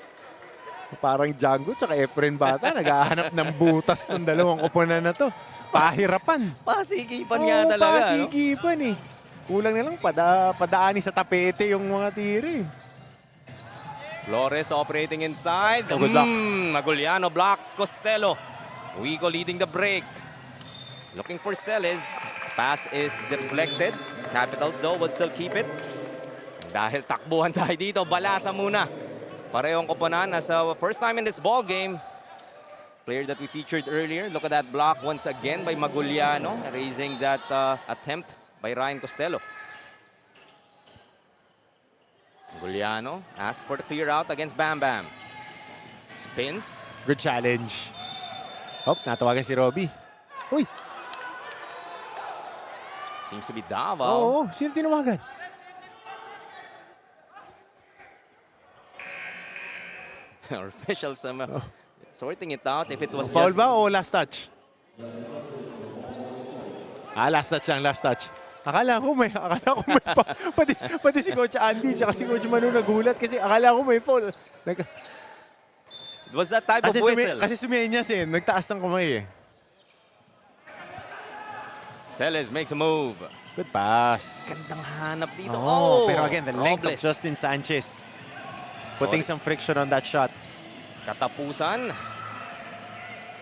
Parang Django tsaka Efren Bata. Naghahanap ng butas ng dalawang koponan na to. Pahirapan. Pasikipan nga talaga. Pasikipan eh. Kulang na lang padaani sa tapete yung mga tiri. Flores operating inside. Good luck. Maguliano blocks Costello. Wico leading the break. Looking for Celes. Pass is deflected. Capitals though would still keep it. Dahil takbuhan tayo dito, balasa muna. Parehong koponan as first time in this ball game. Player that we featured earlier. Look at that block once again by Maguliano. Raising that attempt by Ryan Costello. Maguliano asks for the clear out against Bam Bam. Spins. Good challenge. Natawagan si Robbie. Uy! Seems to be Davao. Oo, sino tinawagan? Our officials sorting it out if it was Foul just... ba o last touch? Last touch lang, last touch. Akala ko may pati si Coach Andy tsaka si Coach Manu nagulat kasi akala ko may foul. It was that type of whistle. Kasi sumenyas nagtaas ng kamay Celes makes a move. Good pass. Gandang hanap dito. Pero again, the length of Robles. Justin Sanchez. Putting some friction on that shot. Katapusan.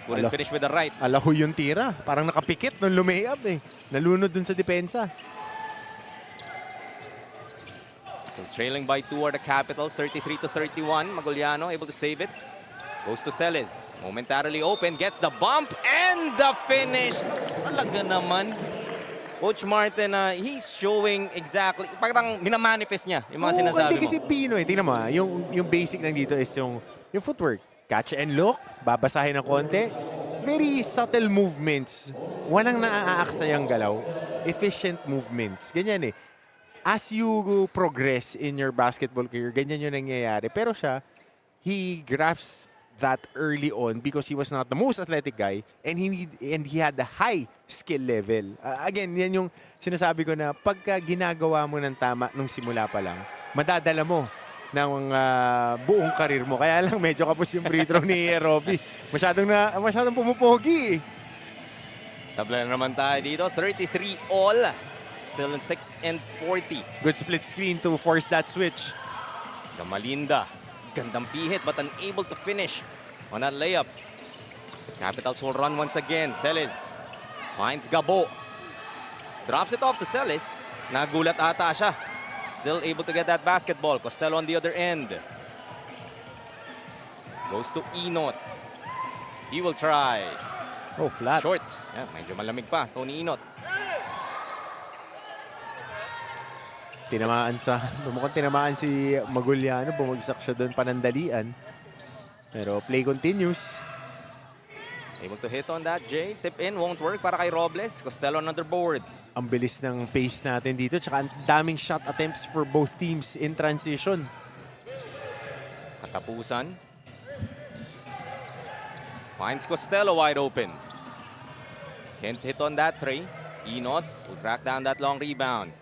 Couldn't finish with the right. Alaho yung tira. Parang nakapikit nung lumihap Nalunod dun sa depensa. So trailing by 2 are the Capitals, 33-31. Maguliano able to save it. Goes to Celes. Momentarily open, gets the bump and the finish. Talaga naman. Coach Martin, he's showing exactly, parang minamanifest niya yung mga sinasabi Hindi mo. kasi Pinoy. Tingnan mo yung basic lang dito is yung footwork. Catch and look, babasahin ng konti. Very subtle movements. Walang naaaksayang galaw. Efficient movements. Ganyan As you progress in your basketball career, ganyan yung nangyayari. Pero siya, he grasps that early on because he was not the most athletic guy and he had the high skill level. Again, yan yung sinasabi ko na pagka ginagawa mo ng tama nung simula pa lang, madadala mo ng buong karir mo. Kaya lang medyo kapos yung free throw ni Robbie. Masyadong pumupogi Tabla na naman tayo dito. 33 all. Still in 6 and 40. Good split screen to force that switch. Gamalinda. Gandang pihit but unable to finish on that layup. Capitals will run once again. Celes finds Gabo. Drops it off to Celes. Nagulat ata siya. Still able to get that basketball. Costello on the other end. Goes to Inot. He will try. Oh, flat. Short. Yeah, medyo malamig pa. Tony Inot. Mukhang tinamaan si Maguliano. Bumagsak siya doon panandalian. Pero play continues. Able to hit on that, Jay. Tip in, won't work para kay Robles. Costello on the board. Ang bilis ng pace natin dito. Tsaka ang daming shot attempts for both teams in transition. Katapusan. Finds Costello wide open. Can't hit on that three. Inot will track down that long rebound.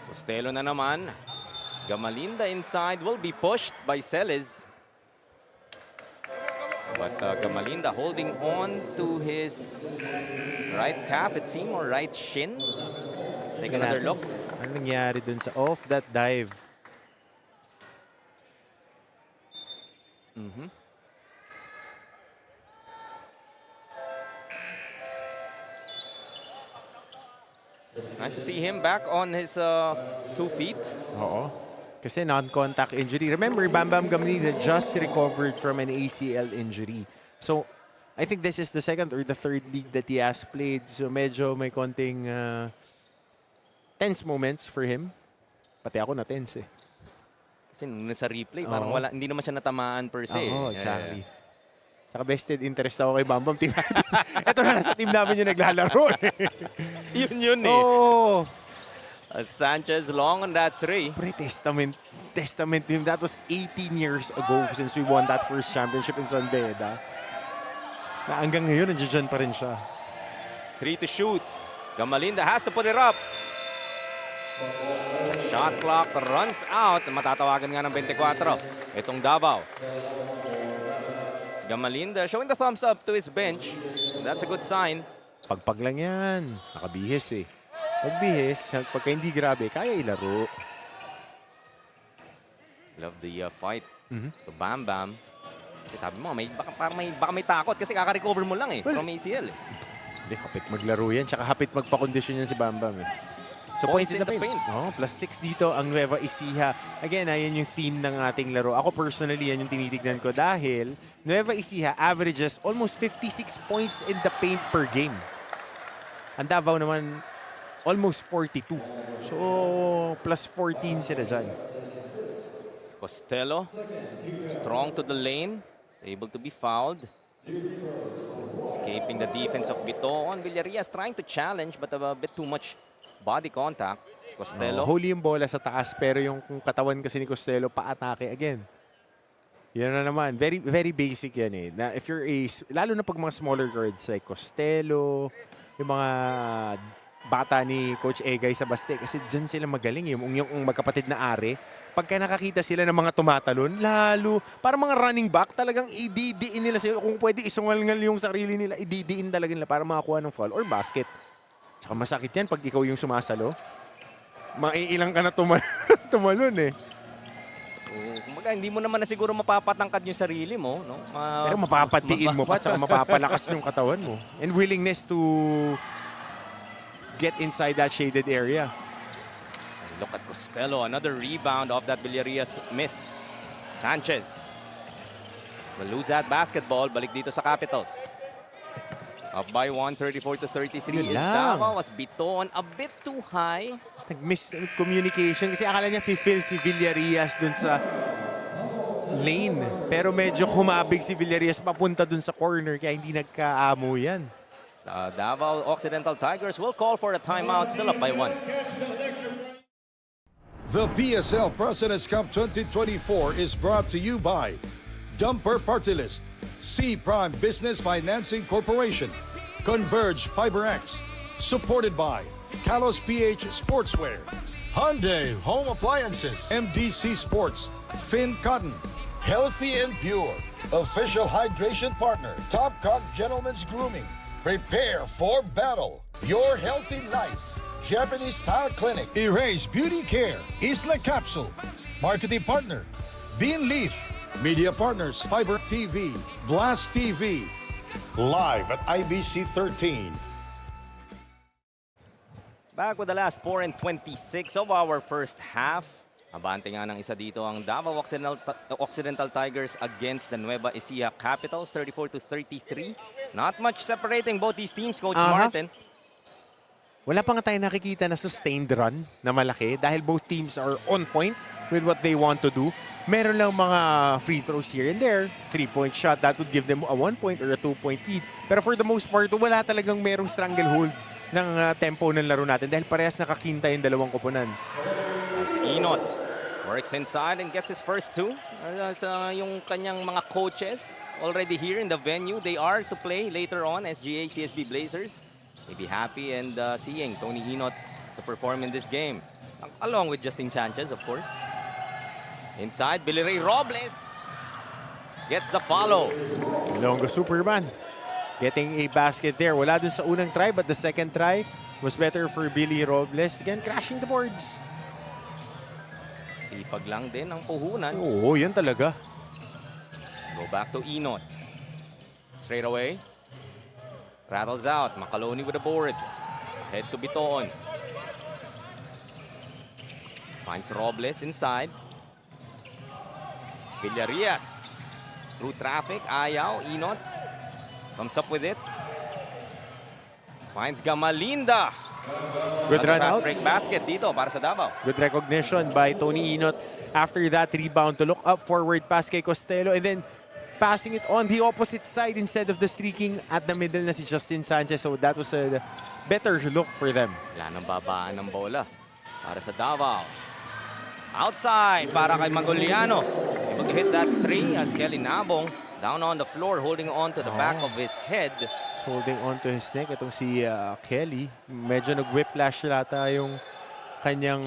Costello na naman. Gamalinda inside will be pushed by Celes. But Gamalinda holding on to his right calf, it seems, or right shin. Take another look. Ano nangyari dun sa off that dive? Nice to see him back on his 2 feet. Oo. Kasi non-contact injury. Remember, Bam Bam Gamalinda just recovered from an ACL injury. So, I think this is the second or the third league that he has played. So, medyo may konting tense moments for him. Pati ako na-tense Kasi nung sa replay, parang wala, hindi naman siya natamaan per se. Oo, exactly. Saka vested interest ako kay Bam Bam. Ito na nasa team namin yung naglalaro Yun Oh! Sanchez long on that three. Pre, testament him. That was 18 years ago since we won that first championship in San Beda. Na hanggang ngayon, nandiyan pa rin siya. 3 to shoot. Gamalinda has to put it up. Shot clock runs out. Matatawagan nga ng 24. Itong Davao. Si Gamalinda showing the thumbs up to his bench. That's a good sign. Pagpag lang yan. Nakabihis Pagbihis, pagka hindi grabe, kaya ilaro. Love the fight. To Bam Bam. Kasi sabi mo, baka may takot kasi kaka-recover mo lang from ACL. Hindi, hapit maglaro yan. Tsaka hapit magpa-condition yan si Bam Bam So points in the paint. Oh, +6 dito ang Nueva Ecija. Again, yan yung theme ng ating laro. Ako personally, yan yung tinitignan ko dahil Nueva Ecija averages almost 56 points in the paint per game. Ang Davao naman, almost 42. So, +14 sila dyan. Costello, strong to the lane. Is able to be fouled. Escaping the defense of Bitoon. Villarias trying to challenge but a bit too much body contact. Costello. Huli yung bola sa taas pero yung katawan kasi ni Costello pa-atake again. Yan na naman. Very, very basic yan eh. Na if you're lalo na pag mga smaller guards like Costello, yung mga bata ni Coach Egay sa Baste, kasi dyan sila magaling eh. Yung magkapatid na Are, pagka nakakita sila ng mga tumatalon, lalo, para mga running back, talagang ididiin nila sila. Kung pwede isungal-ngal yung sarili nila, ididiin talaga nila para makakuha ng foul or basket. Tsaka masakit yan pag ikaw yung sumasalo. Maiilang ka na tumalon eh. Kumbaga, hindi mo naman na siguro mapapatangkad yung sarili mo, no? Pero mapapatiin mo pa, tsaka mapapalakas yung katawan mo. And willingness to get inside that shaded area. Look at Costello, another rebound of that Villarias miss. Sanchez will lose that basketball. Balik dito sa Capitals. Up by 1, 34-33 is Davao. Was Biton a bit too high. Nag-miss communication kasi akala niya feel si Villarias dun sa lane. Pero medyo kumabig si Villarias papunta dun sa corner kaya hindi nagkaamo yan. The Davao Occidental Tigers will call for a timeout, still up by 1. The PSL President's Cup 2024 is brought to you by Dumper Party List, C Prime Business Financing Corporation, Converge FiberX, supported by Kalos PH Sportswear, Hyundai Home Appliances, MDC Sports, Finn Cotton, Healthy and Pure, official hydration partner, Top Cock Gentlemen's Grooming. Prepare for battle. Your healthy life. Japanese Style Clinic. Erase Beauty Care. Isla Capsule. Marketing partner, Bean Leaf. Media partners, Fiber TV, Blast TV. Live at IBC 13. Back with the last 4 and 26 of our first half. Abante nga ng isa dito ang Davao Occidental Tigers against the Nueva Ecija Capitals, 34-33. Not much separating both these teams, Coach Martin. Wala pa nga tayo nakikita na sustained run na malaki dahil both teams are on point with what they want to do. Meron lang mga free throws here and there, 3-point shot, that would give them a 1-point or a 2-point lead. Pero for the most part, wala talagang merong stranglehold ng tempo ng laro natin dahil parehas nakakinta yung dalawang koponan. As Inot works inside and gets his first two. Yung kanyang mga coaches already here in the venue. They are to play later on, SGA, CSB Blazers. They'll be happy and seeing Tony Inot to perform in this game. Along with Justin Sanchez, of course. Inside, Billy Ray Robles gets the follow. Ilonggo Superman getting a basket there. Wala dun sa unang try, but the second try was better for Billy Robles. Again, crashing the boards. Sipag lang din ang puhunan. Oo, yan talaga. Go back to Inot. Straight away. Rattles out. Macaloni with the board. Head to Biton. Finds Robles inside. Villarias. Through traffic. Ayaw. Inot. Comes up with it. Finds Gamalinda. Good run out. Break basket dito para sa Davao. Good recognition by Tony Inot. After that rebound to look up, forward pass kay Costello, and then passing it on the opposite side instead of the streaking at the middle na si Justin Sanchez. So that was a better look for them. Wala nang babaan ng bola para sa Davao. Outside para kay Magoliano. Mag-hit that three as Kelly Nabong down on the floor holding on to the back of his head. Holding on to his neck. Itong si Kelly. Medyo nag-whiplash lata yung kanyang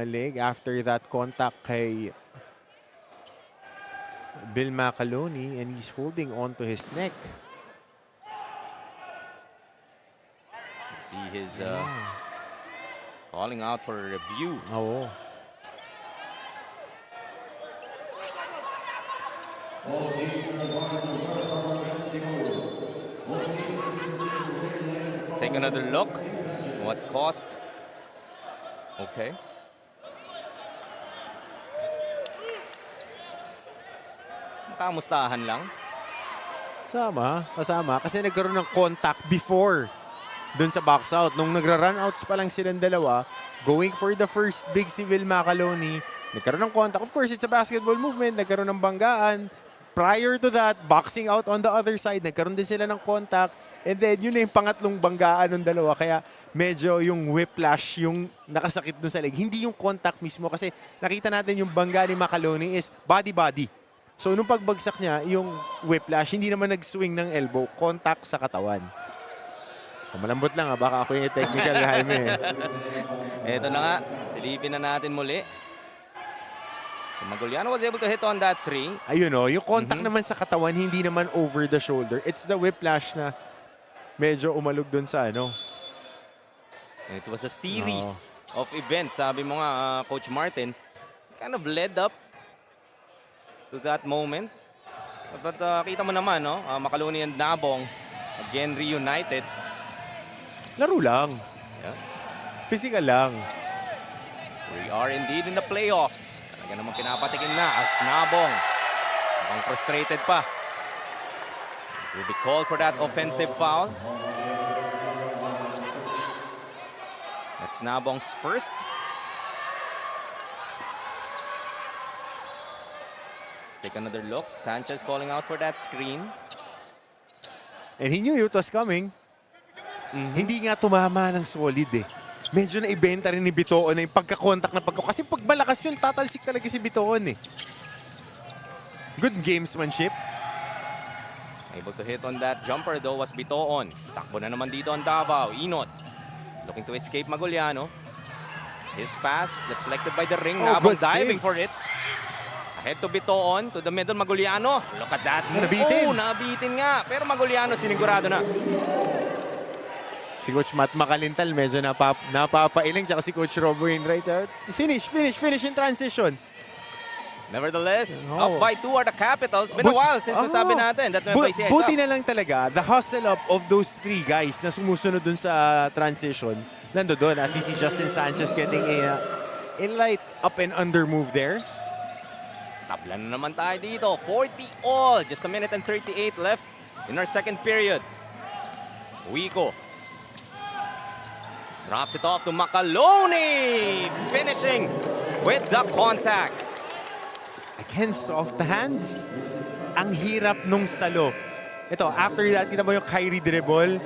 leg after that contact kay Bill Macaloni, and he's holding on to his neck. See his calling out for a review. Oo. Take another look. What cost? Okay. Kamustahan lang. Kasama. Kasi nagkaroon ng contact before dun sa box out. Nung nagra-run outs pa lang silang dalawa, going for the first big civil Macaloni, nagkaroon ng contact. Of course, it's a basketball movement. Nagkaroon ng banggaan. Prior to that, boxing out on the other side, nagkaroon din sila ng contact. And then, yun na yung pangatlong banggaan ng dalawa. Kaya medyo yung whiplash, yung nakasakit dun sa leg. Hindi yung contact mismo kasi nakita natin yung bangga ni Macaloni is body-body. So nung pagbagsak niya, yung whiplash, hindi naman nag-swing ng elbow, contact sa katawan. Malambot lang baka ako yung technical, Jaime. Ito na nga, silipin na natin muli. So Maguliano was able to hit on that 3. Ayun yung contact naman sa katawan, hindi naman over the shoulder. It's the whiplash na medyo umalog dun sa ano. It was a series of events, sabi mo nga, Coach Martin. Kind of led up to that moment. But kita mo naman, Makaloni and Nabong again reunited. Laro lang. Yeah. Physical lang. We are indeed in the playoffs. Talaga naman pinapatikin na as Nabong. Mukhang frustrated pa. Will be called for that offensive foul. That's Nabong's first. Take another look. Sanchez calling out for that screen. And he knew it was coming. Hindi nga tumama ng solid Medyo na-ibenta rin ni Bitoon na yung pagka-contact na kasi pag malakas yun, tatalsik talaga si Bitoon Good gamesmanship. Able to hit on that jumper though was Bitoon. Takbo na naman dito ang Davao. Inot. Looking to escape Maguliano. His pass deflected by the ring. Nabong good diving save. for it. Ahead to Bitoon. To the middle Maguliano. Look at that. Nabitin. Nabitin nga. Pero Maguliano sinigurado na. Si Coach Matt Makalintal medyo napapailing. Tsaka si Coach Robo Wainwright. Finish in transition. Nevertheless, up by 2 are the Capitals. Been a while since nasabi natin that Nueva Ecija is Buti up. na lang talaga, the hustle up of those 3 guys na sumusunod dun sa transition, nando doon as we see Justin Sanchez getting a light up and under move there. Tabla na naman tayo dito. 40 all. Just a minute and 38 left in our second period. Wico. Drops it off to Makaloni. Finishing with the contact. Again, soft hands. Ang hirap nung salo. Ito, after that, kita mo yung Kyrie dribble.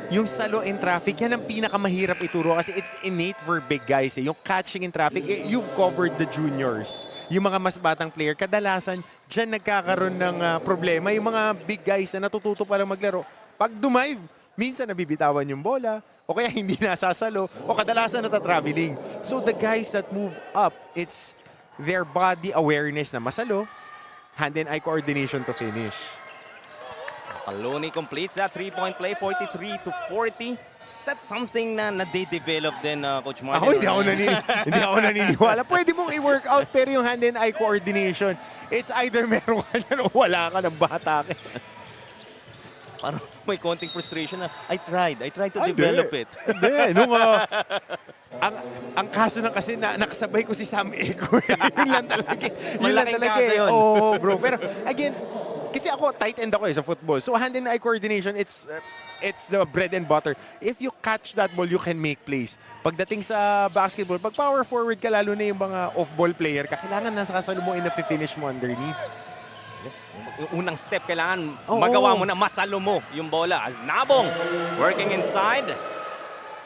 Yung salo in traffic, yan ang pinakamahirap ituro kasi it's innate for big guys. Yung catching in traffic, you've covered the juniors. Yung mga mas batang player, kadalasan, dyan nagkakaroon ng problema. Yung mga big guys na natututo pa lang maglaro, pag dumive, minsan nabibitawan yung bola, o kaya hindi nasasalo, o kadalasan nata-traveling. So the guys that move up, it's their body awareness na masalo, hand and eye coordination to finish. Makaloni completes that 3-point play, 43-40. Is that something na nade-develop din, Coach Martin? Ako, hindi ako naniniwala. Pwede mong i-workout, pero yung hand and eye coordination, it's either meron ka yan o wala ka ng bata. Parang may konting frustration na, I tried to develop it. Hindi. Ang kaso na kasi nakasabay ko si Sam Eko. Yun lang talaga. Malaking kaso yun. Oo, bro. Pero again, kasi ako, tight end ako sa football. So hand and eye coordination, it's the bread and butter. If you catch that ball, you can make plays. Pagdating sa basketball, pag power forward ka, lalo na yung mga off-ball player ka, kailangan nasa kasalo mo finish mo underneath. Yes, yung unang step, kailangan magawa mo na, masalo mo yung bola. As Nabong working inside.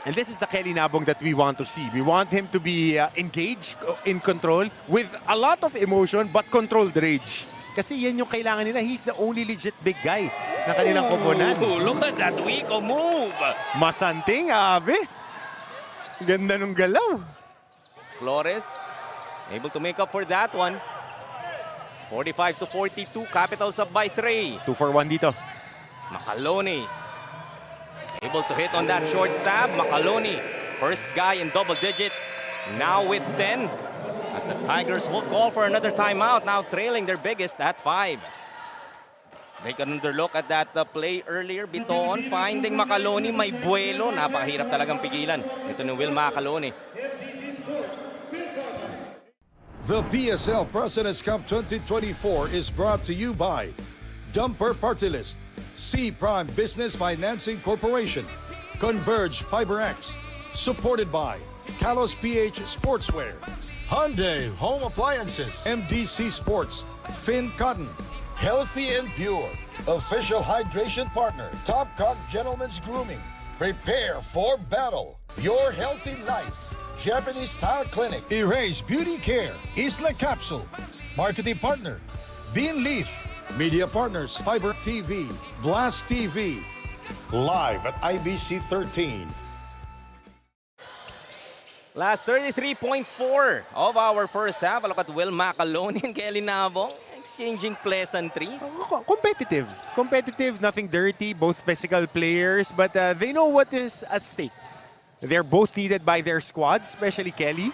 And this is the Kelly Nabong that we want to see. We want him to be engaged, in control, with a lot of emotion, but controlled rage. Kasi yan yung kailangan nila. He's the only legit big guy na kanilang koponan. Look at that Wico move. Masanting, abe. Ganda nung galaw. Flores able to make up for that one. 45-42, Capitals up by 3. 2 for 1 dito. Makaloni able to hit on that short stab. Makaloni, first guy in double digits, now with 10. As the Tigers will call for another timeout, now trailing their biggest at 5. Take another look at that play earlier. Bitoon finding Makaloni, may buwelo. Napakahirap talagang pigilan. Ito ni Will Makaloni. The PSL President's Cup 2024 is brought to you by Dumper Party List, C Prime Business Financing Corporation, Converge FiberX, supported by Kalos PH Sportswear, Hyundai Home Appliances. MDC Sports, Finn Cotton, Healthy and Pure. Official hydration partner. Top Cock Gentlemen's Grooming. Prepare for battle. Your healthy life. Japanese Style Clinic. Erase Beauty Care, Isla Capsule, marketing partner, Bean Leaf. Media partners, Fiber TV, Blast TV. Live at IBC 13. Last 33.4 of our first half. Look at Will Macalone and Kelly Nabong exchanging pleasantries. Competitive. Competitive, nothing dirty. Both physical players, but they know what is at stake. They're both needed by their squads, especially Kelly.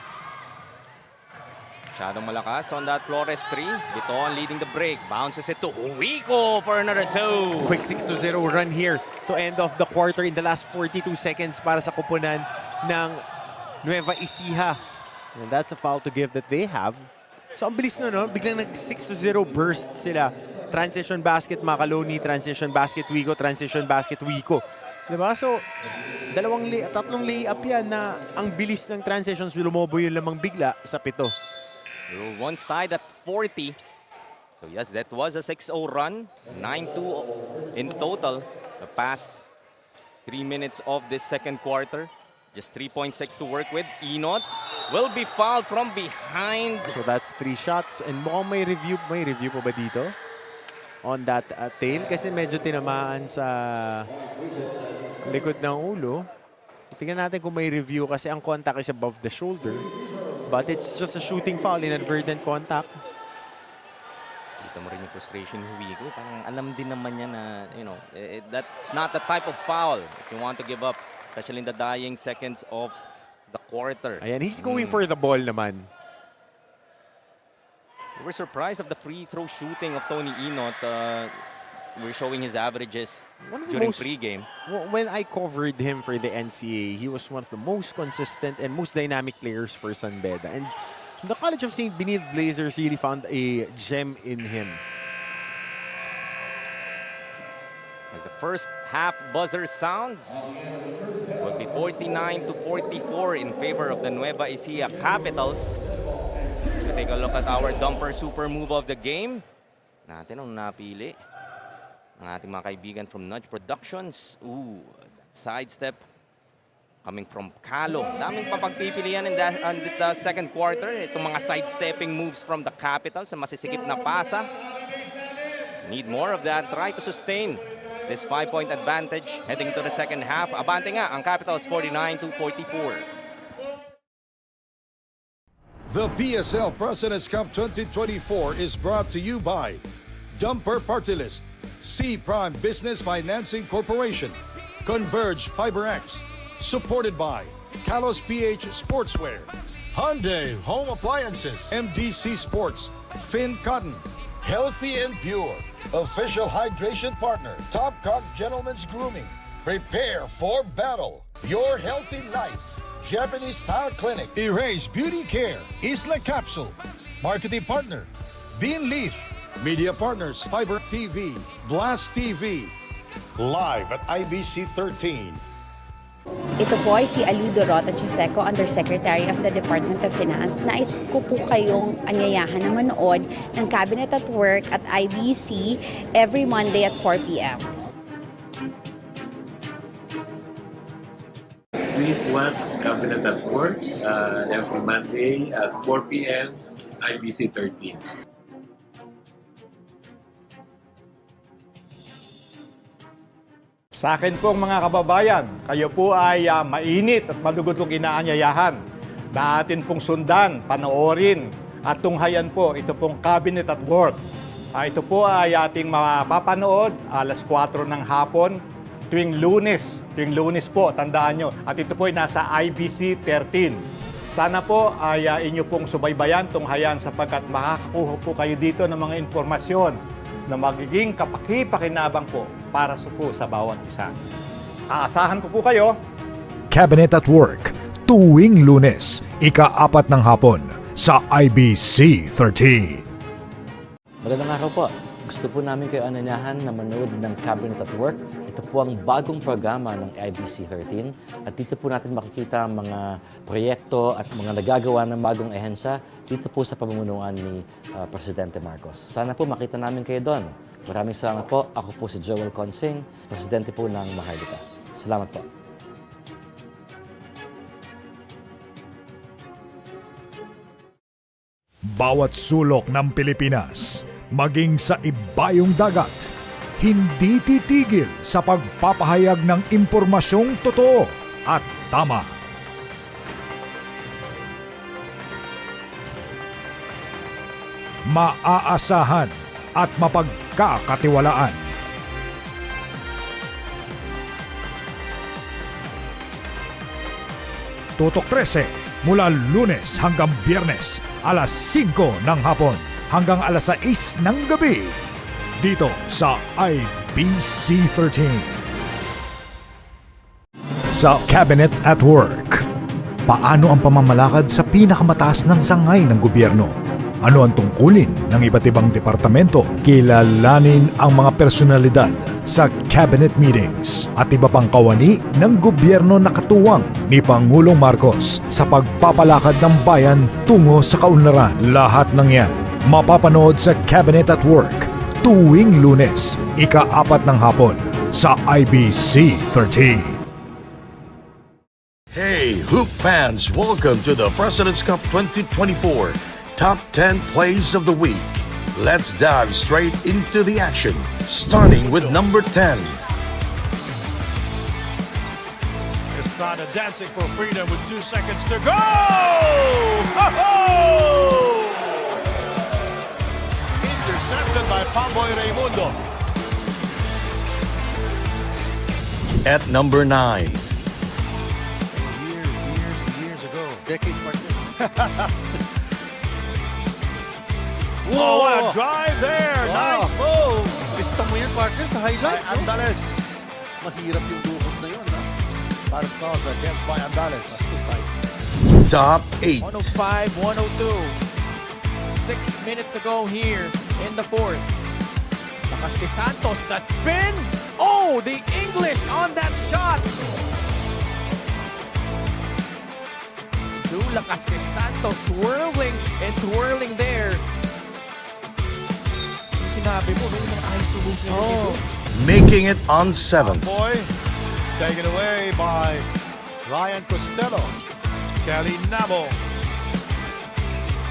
Masyadong malakas on that Flores 3. Biton leading the break. Bounces it to Uwico for another 2. Quick 6-0 run here to end off the quarter in the last 42 seconds para sa kupunan ng Nueva Ecija. And that's a foul to give that they have. So ang bilis na, no? Biglang nag 6-0 burst sila. Transition basket Macalone, transition basket Wico, transition basket Wico. Diba? So, tatlong layup yan na ang bilis ng transitions, lumobo yun lamang bigla sa 7. We were once tied at 40. So yes, that was a 6-0 run. 9-2 in total. The past 3 minutes of this second quarter. Just 3.6 to work with. Enot will be fouled from behind. So that's 3 shots. And mukhang may review pa ba dito? On that tail. Kasi medyo tinamaan sa likod ng ulo. Tingnan natin kung may review kasi ang contact is above the shoulder. But it's just a shooting foul, inadvertent contact. Kita mo rin yung frustration ni Huigo. Parang alam din naman niya na, you know, that's not the type of foul if you want to give up, especially in the dying seconds of the quarter. Ayan, he's going for the ball naman. We were surprised of the free throw shooting of Tony Enot. We're showing his averages during pregame. When I covered him for the NCAA, he was one of the most consistent and most dynamic players for San Beda. And the College of St. Benilde Blazers really found a gem in him. As the first half buzzer sounds, it will be 49-44 in favor of the Nueva Ecija Capitals. So we take a look at our dumper super move of the game. Natin ang napili ang ating mga kaibigan from Nudge Productions. Ooh, sidestep coming from Calo. Daming papagpipilian in the second quarter. Itong mga sidestepping moves from the Capitals sa masisikip na pasa. Need more of that. Try to sustain this 5-point advantage heading to the second half. Abante nga ang Capitals 49-44. The PSL President's Cup 2024 is brought to you by Dumper Party List, C Prime Business Financing Corporation, Converge FiberX, supported by Kalos PH Sportswear, Hyundai Home Appliances. MDC Sports, Finn Cotton, Healthy and Pure. Official hydration partner. Top Cock Gentlemen's Grooming. Prepare for battle. Your healthy life. Japanese Style Clinic. Erase Beauty Care, Isla Capsule, marketing partner, Bean Leaf, media partners, Fiber TV, Blast TV. Live at IBC 13. Ito po ay si Alido Rota Chuseco, Undersecretary of the Department of Finance. Nais ko po kayong anyayahan na manood ng Cabinet at Work at IBC every Monday at 4 p.m. Please watch Cabinet at Work every Monday at 4 p.m. IBC 13. Sa akin pong mga kababayan, kayo po ay mainit at malugod kong inaanyayahan na atin pong sundan, panoorin at tunghayan po ito pong Cabinet at Work. Ito po ay ating mapapanood alas 4 ng hapon tuwing Lunes po, tandaan nyo. At ito po ay nasa IBC 13. Sana po ay inyo pong subaybayan, tunghayan sapagkat makakakuha po kayo dito ng mga informasyon na magiging kapaki-pakinabang po para po sa bawat isa. Aasahan ko po kayo. Cabinet at Work, tuwing Lunes, ika-4 ng hapon sa IBC 13. Magandang araw po. Gusto po namin kayo ananyahan na manood ng Cabinet at Work. Ito po ang bagong programa ng IBC 13 at dito po natin makikita ang mga proyekto at mga nagagawa ng bagong ehensya dito po sa pamumunuan ni Presidente Marcos. Sana po makita namin kayo doon. Maraming salamat po. Ako po si Joel Consing, Presidente po ng Maharlika. Salamat po. Bawat sulok ng Pilipinas, maging sa ibayong dagat, hindi titigil sa pagpapahayag ng impormasyong totoo at tama. Maaasahan at mapagkakatiwalaan. Tutok 13 mula Lunes hanggang Biyernes, alas 5 ng hapon hanggang alas 6 ng gabi. Dito sa IBC 13. Sa Cabinet at Work. Paano ang pamamalakad sa pinakamataas ng sangay ng gobyerno? Ano ang tungkulin ng iba't ibang departamento? Kilalanin ang mga personalidad sa cabinet meetings at iba pang kawani ng gobyerno na katuwang ni Pangulong Marcos sa pagpapalakad ng bayan tungo sa kaunlaran. Lahat ng yan mapapanood sa Cabinet at Work tuwing Lunes, ika-4 ng hapon sa IBC 13. Hey, Hoop fans, welcome to the President's Cup 2024 Top 10 Plays of the Week. Let's dive straight into the action, starting with number 10. Estrada dancing for freedom with 2 seconds to go! Ho-ho! Intercepted by Pamboy Raimundo. At number 9. Years ago. Decades Whoa, what a drive there! Nice move! Gusto mo yan, partner, sa highlight. By Andales. Mahirap yung dukot na yun, ha? Marcosa against by Andales. Top 8. 105, 102. 6 minutes ago here in the fourth. Lakas ni Santos, the spin! Oh, the English on that shot! Lakas ni Santos swirling and twirling there. Sinabi mo, may mga eye solution. Making it on 7th. Boy, taken away by Ryan Costello. Kelly Nabo.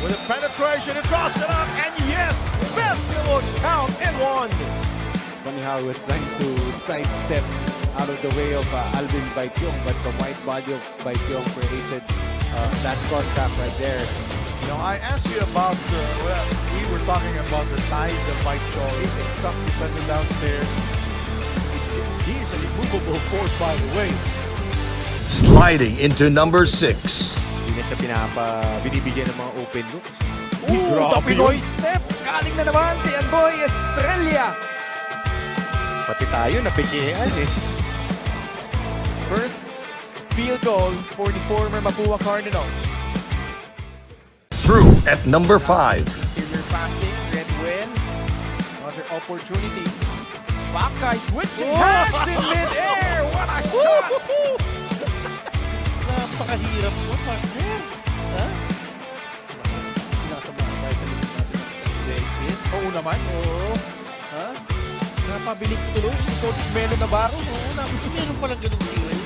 With a penetration, across it up, and yes, basketball count in one. Funny how he was trying to sidestep out of the way of Alvin Baityong, but the wide body of Baityong created that contact right there. You know, I asked you about, we were talking about the size of Baityong. He's a tough defender downstairs. He's an immovable force, by the way. Sliding into number 6. Hindi na siya binibigyan ng mga open looks. Ooh, the Pinoy step! Galing na naman kay Andoy Estrella. Pati tayo, napikihan eh. First field goal for the former Mapua Cardinal. Through at number 5. Interior passing, Red Win. Another opportunity. Bakay switching hands in mid-air. What a shot! Napakahirap mo, partner. Ha? Sinasamahan tayo sa likod natin sa exit. Oo naman. Oo. Ha? Napabilik tuloy si Coach Melo Navarro. Oo, meron palang ganun tira.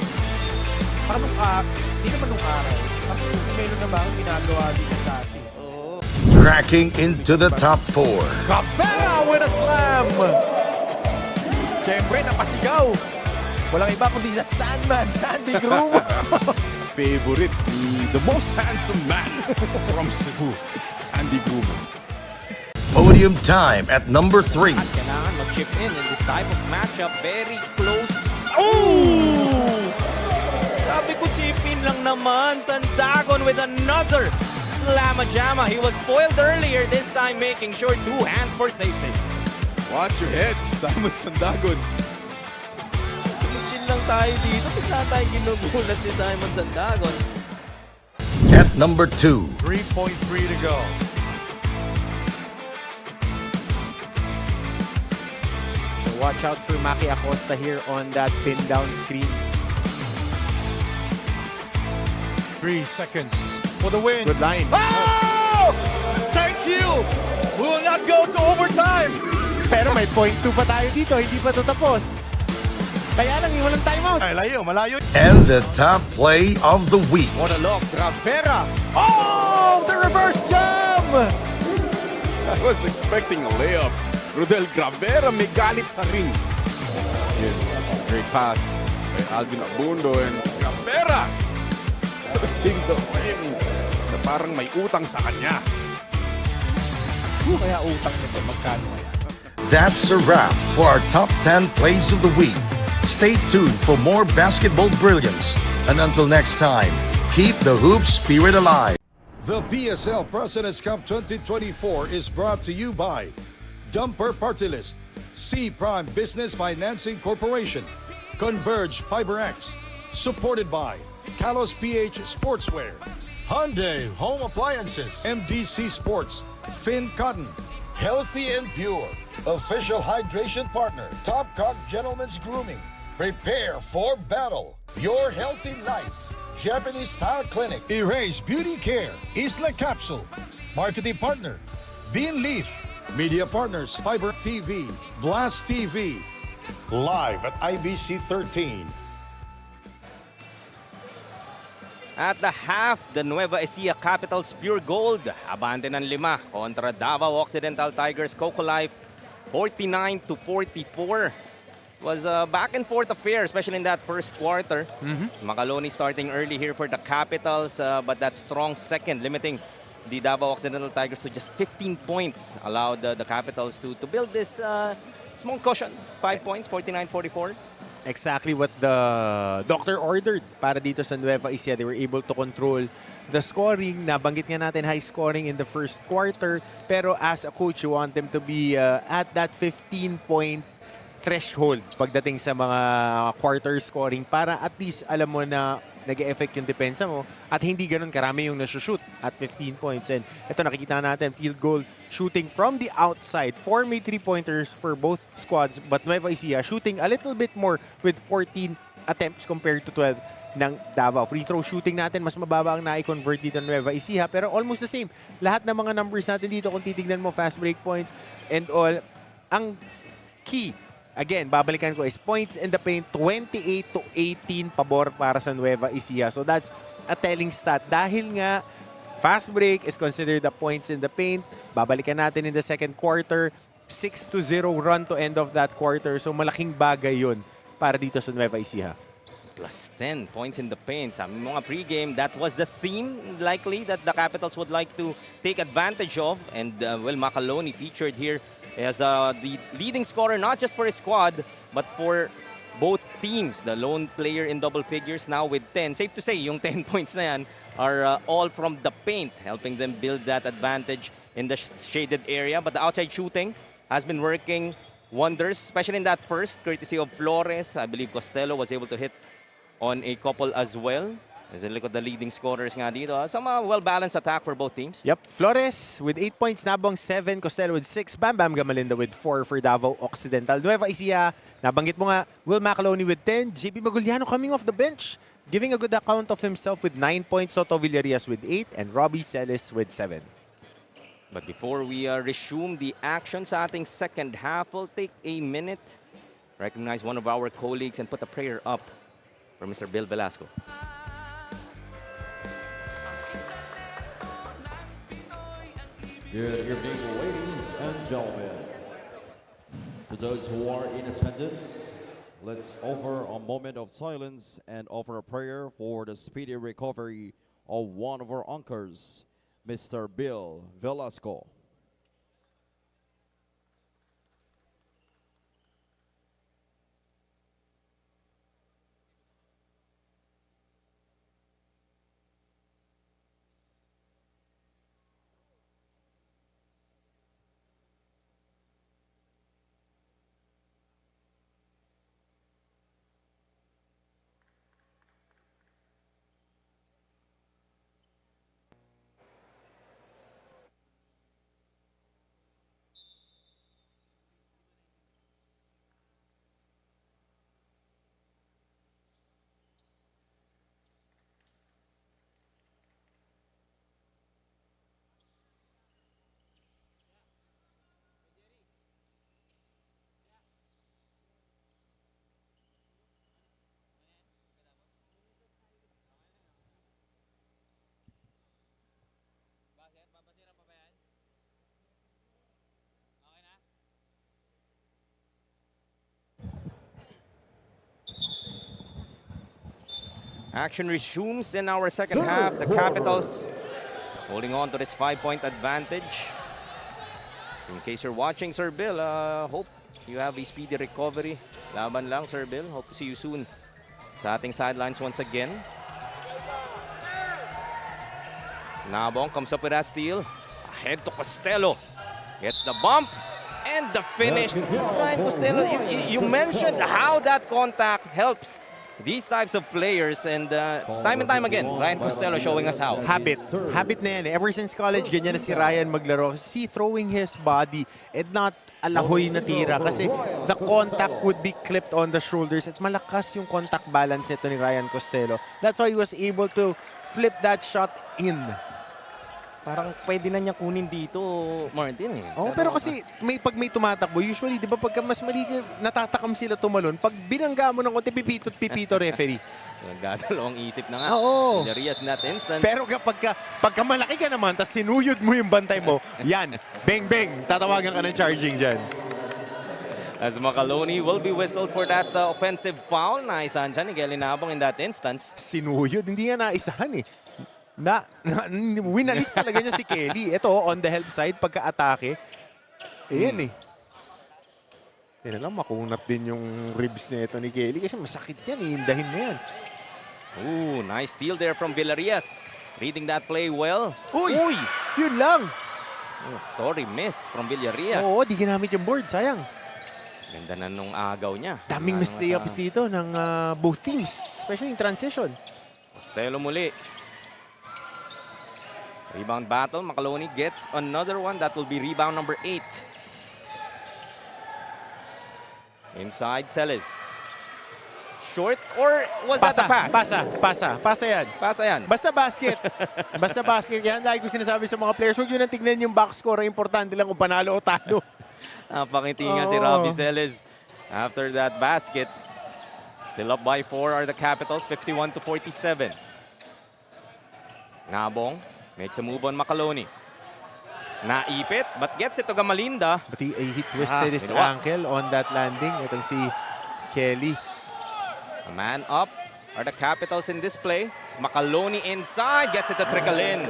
Parang hindi naman nung araw. Ang Melo Navarro ginagawa din ng dati. Oo. Cracking into the top 4. Capera with a slam! Siyempre, napasigaw. Walang iba kundi sa Sandman, Sandy Grumo. Favorite, the most handsome man from Cebu, Sandy Grumo. Podium time at number 3. At kailangan mag-chip in this type of matchup. Very close. Oh! Sabi ko chip in lang naman. Sandagon with another slamma-jamma. He was spoiled earlier, this time making sure 2 hands for safety. Watch your head, Simon Sandagon. Chill lang tayo dito. Bigla tayo ginugulat ni Simon Sandagon. At number 2. 3.3 to go. So watch out for Maki Acosta here on that pin down screen. 3 seconds for the win. Good line. Oh! Thank you! We will not go to overtime. Pero may point 2 pa tayo dito, hindi pa ito tapos. Kaya lang, iwan ng timeout. Ay, malayo. And the top play of the week. What a look, Gravera. Oh, the reverse jam! I was expecting a layup. Rodel Gravera may galit sa ring. Yun, great pass by Alvin Abundo and Gravera. Putting the ring na parang may utang sa kanya. Kaya utang nito, magkano kaya? That's a wrap for our top 10 plays of the week. Stay tuned for more basketball brilliance. And until next time, keep the hoop spirit alive. The PSL President's Cup 2024 is brought to you by Dumper Party List, C Prime Business Financing Corporation, Converge FiberX, supported by Kalos PH Sportswear, Hyundai Home Appliances, MDC Sports, Finn Cotton, Healthy and Pure, official hydration partner, Top Cock Gentlemen's Grooming. Prepare for battle. Your healthy life. Japanese Style Clinic. Erase Beauty Care, Isla Capsule, marketing partner, Bean Leaf, media partners, Fiber TV, Blast TV, Live at IBC 13. At the half, the Nueva Ecija Capitals Pure Gold, abante ng 5 kontra Davao Occidental Tigers Cocolife, 49-44. Was a back and forth affair, especially in that first quarter. Macaloni starting early here for the Capitals, but that strong second limiting the Davao Occidental Tigers to just 15 points allowed the Capitals to build this small cushion. 5 points, 49-44. Exactly what the doctor ordered para dito sa Nueva Ecija. They were able to control the scoring. Nabanggit nga natin high scoring in the first quarter. Pero as a coach, you want them to be at that 15-point threshold pagdating sa mga quarter scoring para at least alam mo na nag-e-effect yung depensa mo at hindi ganun karami yung nasushoot at 15 points. And ito nakikita natin, field goal shooting from the outside. 4 may 3-pointers for both squads, but Nueva Ecija shooting a little bit more with 14 attempts compared to 12 ng Davao. Free throw shooting natin, mas mababa ang na-convert dito ng Nueva Ecija, pero almost the same. Lahat ng mga numbers natin dito, kung titignan mo, fast break points and all, ang key, again, babalikan ko is points in the paint, 28-18 pabor para sa Nueva Ecija. So that's a telling stat. Dahil nga, fast break is considered the points in the paint. Babalikan natin in the second quarter, 6-0 run to end of that quarter. So malaking bagay yun para dito sa Nueva Ecija. Plus 10 points in the paint. Sabi mo nga pregame, that was the theme likely that the Capitals would like to take advantage of. And well, Macaloni featured here as the leading scorer, not just for his squad, but for both teams. The lone player in double figures now with 10. Safe to say, yung 10 points na yan are all from the paint, helping them build that advantage in the shaded area. But the outside shooting has been working wonders, especially in that first, courtesy of Flores. I believe Costello was able to hit on a couple as well. As I look at the leading scorers nga dito, some well-balanced attack for both teams. Yep, Flores with 8 points, Nabong 7, Costello with 6, Bam Bam Gamalinda with 4 for Davao Occidental. Nueva Ecija, nabanggit mo nga, Will Macaloni with 10, JP Maguliano coming off the bench, giving a good account of himself with 9 points, Soto Villarias with 8, and Robbie Celis with 7. But before we resume the action sa ating second half, we'll take a minute, recognize one of our colleagues, and put a prayer up for Mr. Bill Velasco. Good evening, ladies and gentlemen. To those who are in attendance, let's offer a moment of silence and offer a prayer for the speedy recovery of one of our anchors, Mr. Bill Velasco. Action resumes in our second half. The Capitals holding on to this 5-point advantage. In case you're watching, Sir Bill, hope you have a speedy recovery. Laban lang, Sir Bill. Hope to see you soon sa ating sidelines once again. Nabong comes up with that steal. Ahead to Costello. Gets the bump and the finish. Ryan Costello, you mentioned how that contact helps these types of players, and time again, Ryan Costello showing us how. Habit na yan eh. Ever since college, ganyan na si Ryan maglaro. See, throwing his body and not alahoy na tira kasi the contact would be clipped on the shoulders at malakas yung contact balance nito ni Ryan Costello. That's why he was able to flip that shot in. Parang pwede na niya kunin dito, Martin eh. Oh, pero kasi pag may tumatakbo, usually, di ba, pagka mas mali, natatakam sila tumalon. Pag binangga mo ng konti, pipito referee. Nagdadalawang isip na nga. Oo. Villarreal in that instance. Pero pagka malaki ka naman, tapos sinuyod mo yung bantay mo, yan, bang, tatawagan ka ng charging dyan. As Macaloni will be whistled for that offensive foul. Naisahan dyan ni Kelly Nabong in that instance. Sinuyod, hindi nga naisahan eh. Winalis talaga niya si Kelly. Ito, on the help side, pagka-atake. Ayan eh. Yan lang, makunat din yung ribs na ito ni Kelly kasi masakit yan, iindahin na yan. Ooh, nice steal there from Villarreal. Reading that play well. Uy! Yun lang. Oh, sorry, miss from Villarreal. Oo, di ginamit yung board, sayang. Ganda na nung agaw niya. Daming miss layups dito ng both teams, especially in transition. Costello muli. Rebound battle. Macaloni gets another one. That will be rebound number 8. Inside, Celes. Short or was that a pass? Pasa yan. Pasa yan. Basta basket. Basta basket. Yan, lagi ko sinasabi sa mga players, huwag nyo nang tignan yung box score. Importante lang kung panalo o talo. Napakiti nga si Robbie Celes after that basket. Still up by 4 are the Capitals, 51-47. Nabong makes a move on Macaloni. Naipit, but gets it to Gamalinda. But he twisted his ankle on that landing. Itong si Kelly. A man up are the Capitals in this play. It's Macaloni inside, gets it to trickle in.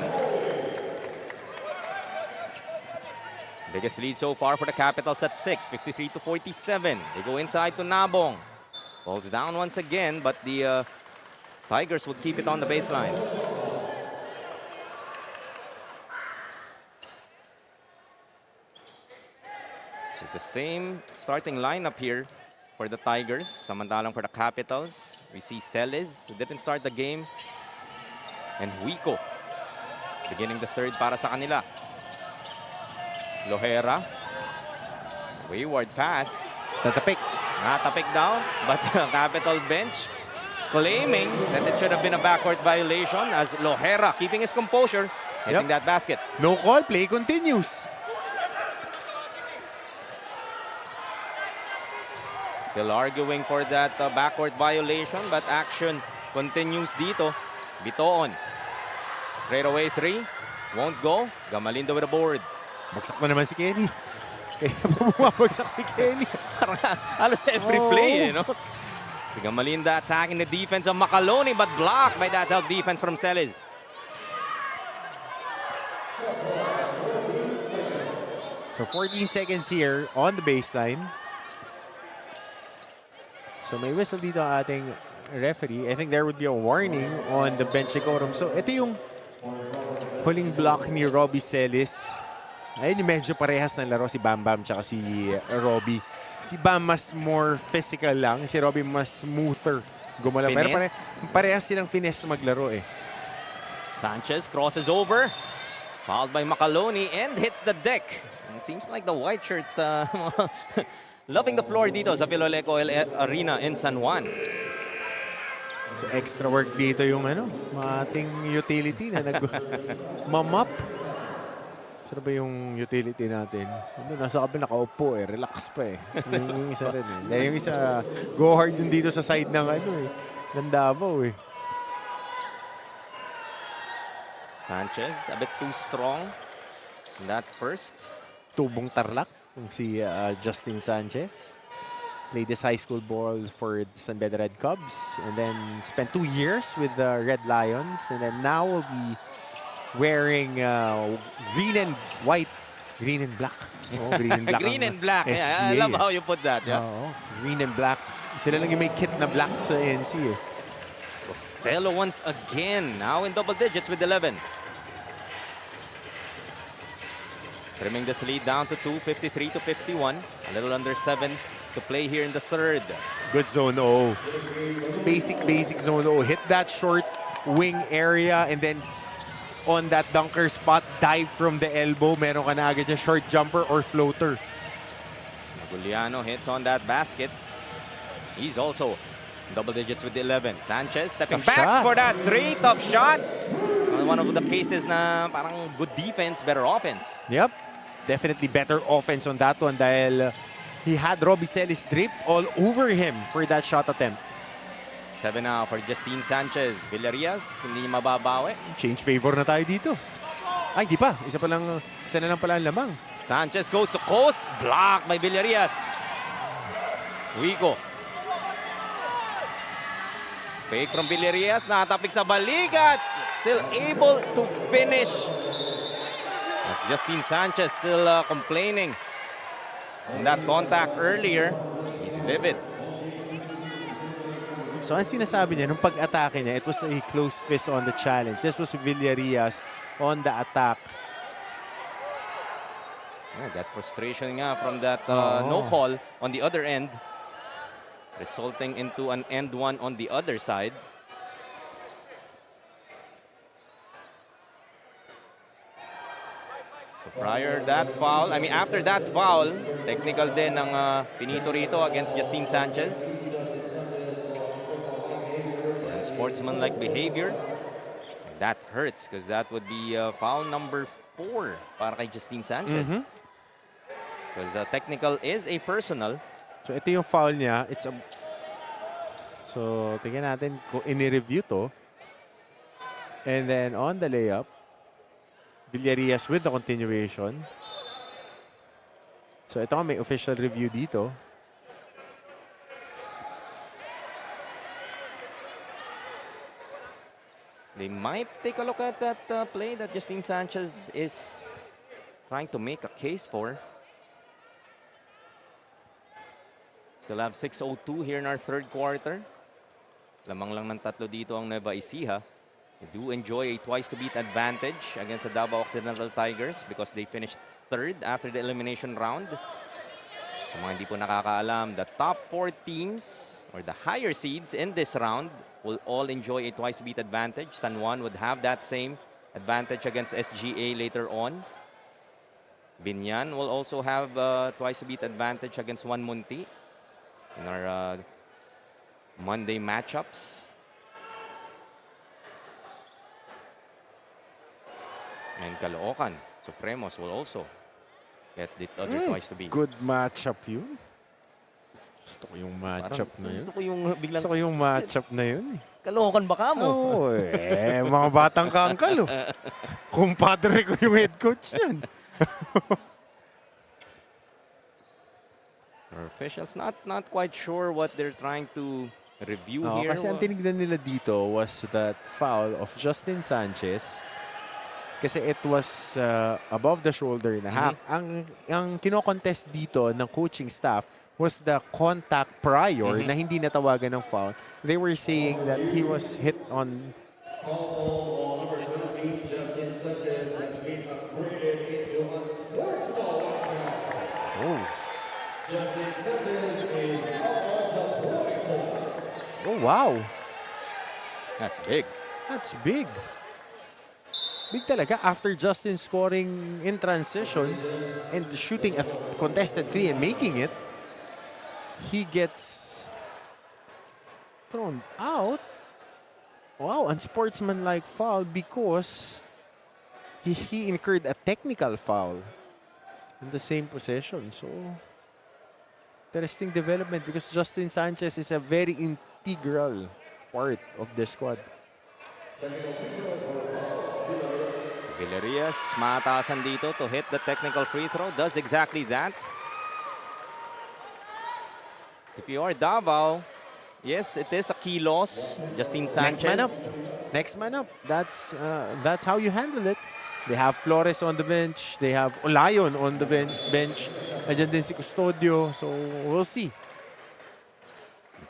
Biggest lead so far for the Capitals at 6, 53-47. They go inside to Nabong. Falls down once again, but the Tigers would keep it on the baseline. It's the same starting lineup here for the Tigers. Samantalang for the Capitals, we see Celes, who didn't start the game, and Huico beginning the third para sa kanila. Lohera, wayward pass. Tatapik. Natapik down, but the Capital bench claiming that it should have been a backcourt violation as Lohera keeping his composure, hitting that basket. No call, play continues. Still arguing for that backcourt violation, but action continues dito. Bitoon. Straight away 3. Won't go. Gamalinda with a board. Bagsak na naman si Kenny. Kaya bumabagsak si Kenny. Parang halos every play, no? Si Gamalinda attacking the defense of Macaloni, but blocked by that help defense from Celes. So 14 seconds here on the baseline. So may whistle dito ang ating referee. I think there would be a warning on the bench decorum. So ito yung huling block ni Robbie Celes. Ay, medyo parehas ng laro si Bam Bam tsaka si Robbie. Si Bam mas more physical lang. Si Robbie mas smoother gumalaw. Pero parehas silang finesse maglaro eh. Sanchez crosses over. Fouled by Macaloni and hits the deck. It seems like the white shirts loving the floor dito sa Piloleco Arena in San Juan. So extra work dito yung ating utility na nag-mamap. Saan ba yung utility natin? Nasa kabi nakaupo eh. Relax pa eh. Yung isa rin eh. Dahil yung isa, go hard yung dito sa side ng ng Davao eh. Sanchez, a bit too strong in that first. Tubong tarlak, si Justin Sanchez. Played his high school ball for the San Beda Red Cubs and then spent 2 years with the Red Lions and then now will be wearing green and white, green and black. Oh, green and black. Green and black. Yeah, I love how you put that. Yeah. Green and black. Sila lang yung may kit na black sa ANC. Costello once again, now in double digits with 11. Trimming this lead down to 2, 53 to 51. A little under 7 to play here in the third. Good zone O. It's basic zone O. Hit that short wing area and then on that dunker spot, dive from the elbow. Meron ka na agad yung short jumper or floater. Guliano hits on that basket. He's also double digits with 11. Sanchez stepping back for that 3. Tough shot. One of the cases na parang good defense, better offense. Yep. Definitely better offense on that one dahil he had Robbie Celis draped all over him for that shot attempt. 7 now for Justine Sanchez. Villarias, hindi mababawi. Change favor na tayo dito. Ay, di pa. Isa na lang pala ang lamang. Sanchez goes to coast. Blocked by Villarias. Wico. Fake from Villarias. Nakatapik sa balikat. Still able to finish. As Justine Sanchez still complaining. In that contact earlier, he's livid. So ang sinasabi niya, nung pag-atake niya, it was a close fist on the challenge. This was Villarias on the attack. Yeah, that frustration nga from that no call on the other end, resulting into an end one on the other side. So prior that foul, after that foul, technical din ang pinito rito against Justine Sanchez. Sportsman-like behavior. That hurts because that would be foul number 4 para kay Justine Sanchez. Because technical is a personal. So ito yung foul niya. So tingnan natin kung ini-review to. And then on the layup, Villarias with the continuation. So ito may official review dito. They might take a look at that play that Justine Sanchez is trying to make a case for. Still have 6:02 here in our third quarter. Lamang lang ng 3 dito ang Nueva Ecija. They do enjoy a twice-to-beat advantage against the Davao Occidental Tigers because they finished 3rd after the elimination round. Sa mga hindi po nakakaalam, the top 4 teams or the higher seeds in this round will all enjoy a twice-to-beat advantage. San Juan would have that same advantage against SGA later on. Binyan will also have twice-to-beat advantage against Juan Munti in our Monday matchups. And Caloocan, Supremos will also get the other twice-to-beat. Good matchup yun. Gusto ko yung matchup na yun. Gusto ko yung matchup na yun. Caloocan baka mo. Oo, mga batang kangkal. Kumpadre ko yung head coach yan. Our officials not quite sure what they're trying to review here. Kasi ang tinignan nila dito was that foul of Justine Sanchez. Kasi it was above the shoulder na hack. Ang kino-contest dito ng coaching staff was the contact prior na hindi natawagan ng foul. They were saying that he was hit on... Number 20, Justine Sanchez has been upgraded into unsportsmanlike. Justine Sanchez is out of the protocol. Oh, wow. That's big. That's big. Big talaga after Justin scoring in transition and shooting a contested 3 and making it. He gets thrown out. Wow, unsportsmanlike foul because he incurred a technical foul in the same possession. So, interesting development because Justine Sanchez is a very integral part of the squad. Villarias, mataasan dito to hit the technical free throw. Does exactly that. TPR Davao. Yes, it is a key loss. Justin Sanchez. Next man up. Next man up. That's how you handle it. They have Flores on the bench. They have Olayon on the bench. Andyan din si Custodio. So, we'll see.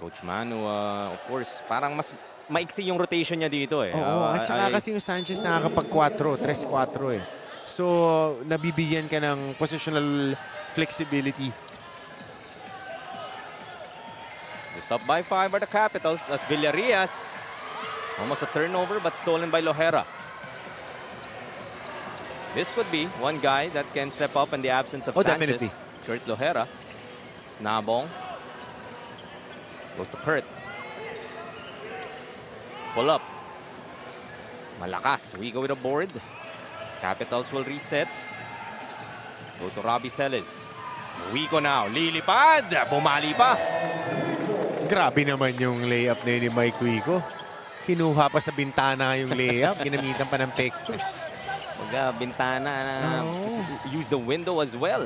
Coach Manu, of course, parang mas maiksi yung rotation niya dito eh. Oo, at saka kasi yung Sanchez nakakapag 4, 3-4 eh. So, nabibigyan ka ng positional flexibility. The stop by 5 are the Capitals as Villarias. Almost a turnover but stolen by Lohera. This could be one guy that can step up in the absence of Sanchez. Definitely. Kurt Lohera. Snabong. Goes to Kurt. Pull up. Malakas. We go with a board. Capitals will reset. Go to Robbie Celis. Wico now. Lilipad. Bumali pa. Grabe naman yung layup na yun ni Mike Wico. Kinuha pa sa bintana yung layup. Ginamitan pa ng pectus. Bintana use the window as well.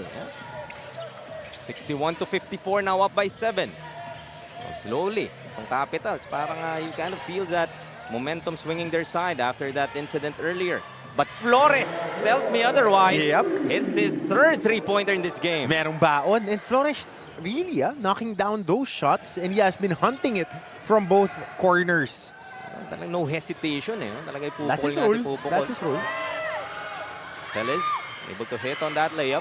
61-54 now up by 7. So slowly, ang Capitals, parang you kind of feel that momentum swinging their side after that incident earlier. But Flores tells me otherwise. Yep. It's his third three-pointer in this game. Merong baon. And Flores really knocking down those shots. And he has been hunting it from both corners. Talagang no hesitation eh. Talagang That's his role. That's his role. Celis able to hit on that layup.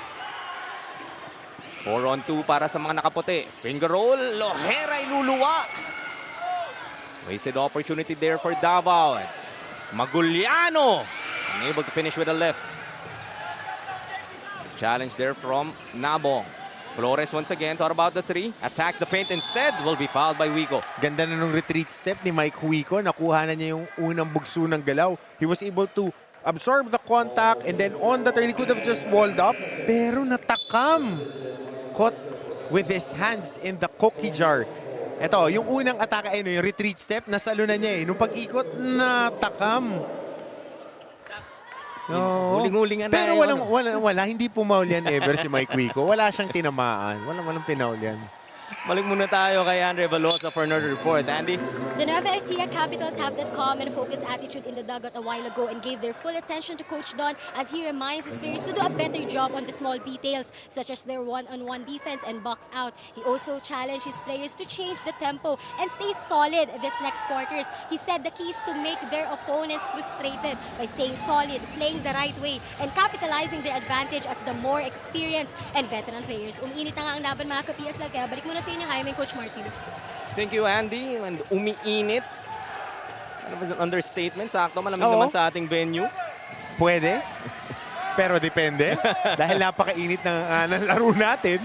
4-on-2 para sa mga nakaputi. Finger roll. Lohera iluluwa. Wasted opportunity there for Davao. Maguliano unable to finish with a left. This challenge there from Nabong. Flores once again thought about the three. Attacks the paint instead. Will be fouled by Wico. Ganda na nung retreat step ni Mike Wico. Nakuha na niya yung unang bugso ng galaw. He was able to absorb the contact and then on the turn, he could have just walled up. Pero natakam. Caught with his hands in the cookie jar. Ito, yung unang atake, yung retreat step, nasalo na niya eh. Nung pag-ikot, natakam. No. Huling-huling Pero wala, hindi pumaul yan ever si Mike Wico. Wala siyang tinamaan. Walang pinaul yan. Balik muna tayo kay Andre Velosa for another report. Andy? The Nueva Ecija Capitals have that calm and focused attitude in the dugout a while ago and gave their full attention to Coach Don as he reminds his players to do a better job on the small details such as their one-on-one defense and box out. He also challenged his players to change the tempo and stay solid this next quarters. He said the key is to make their opponents frustrated by staying solid, playing the right way, and capitalizing their advantage as the more experienced and veteran players. Umiinit na nga ang laban mga ka-PSL kaya balik muna sa inyo, Jaime, Coach Martin. Thank you, Andy. And umiinit. Ano ba yung understatement? Sakto, malamig naman sa ating venue. Pwede. Pero depende. Dahil napakainit ng laro natin.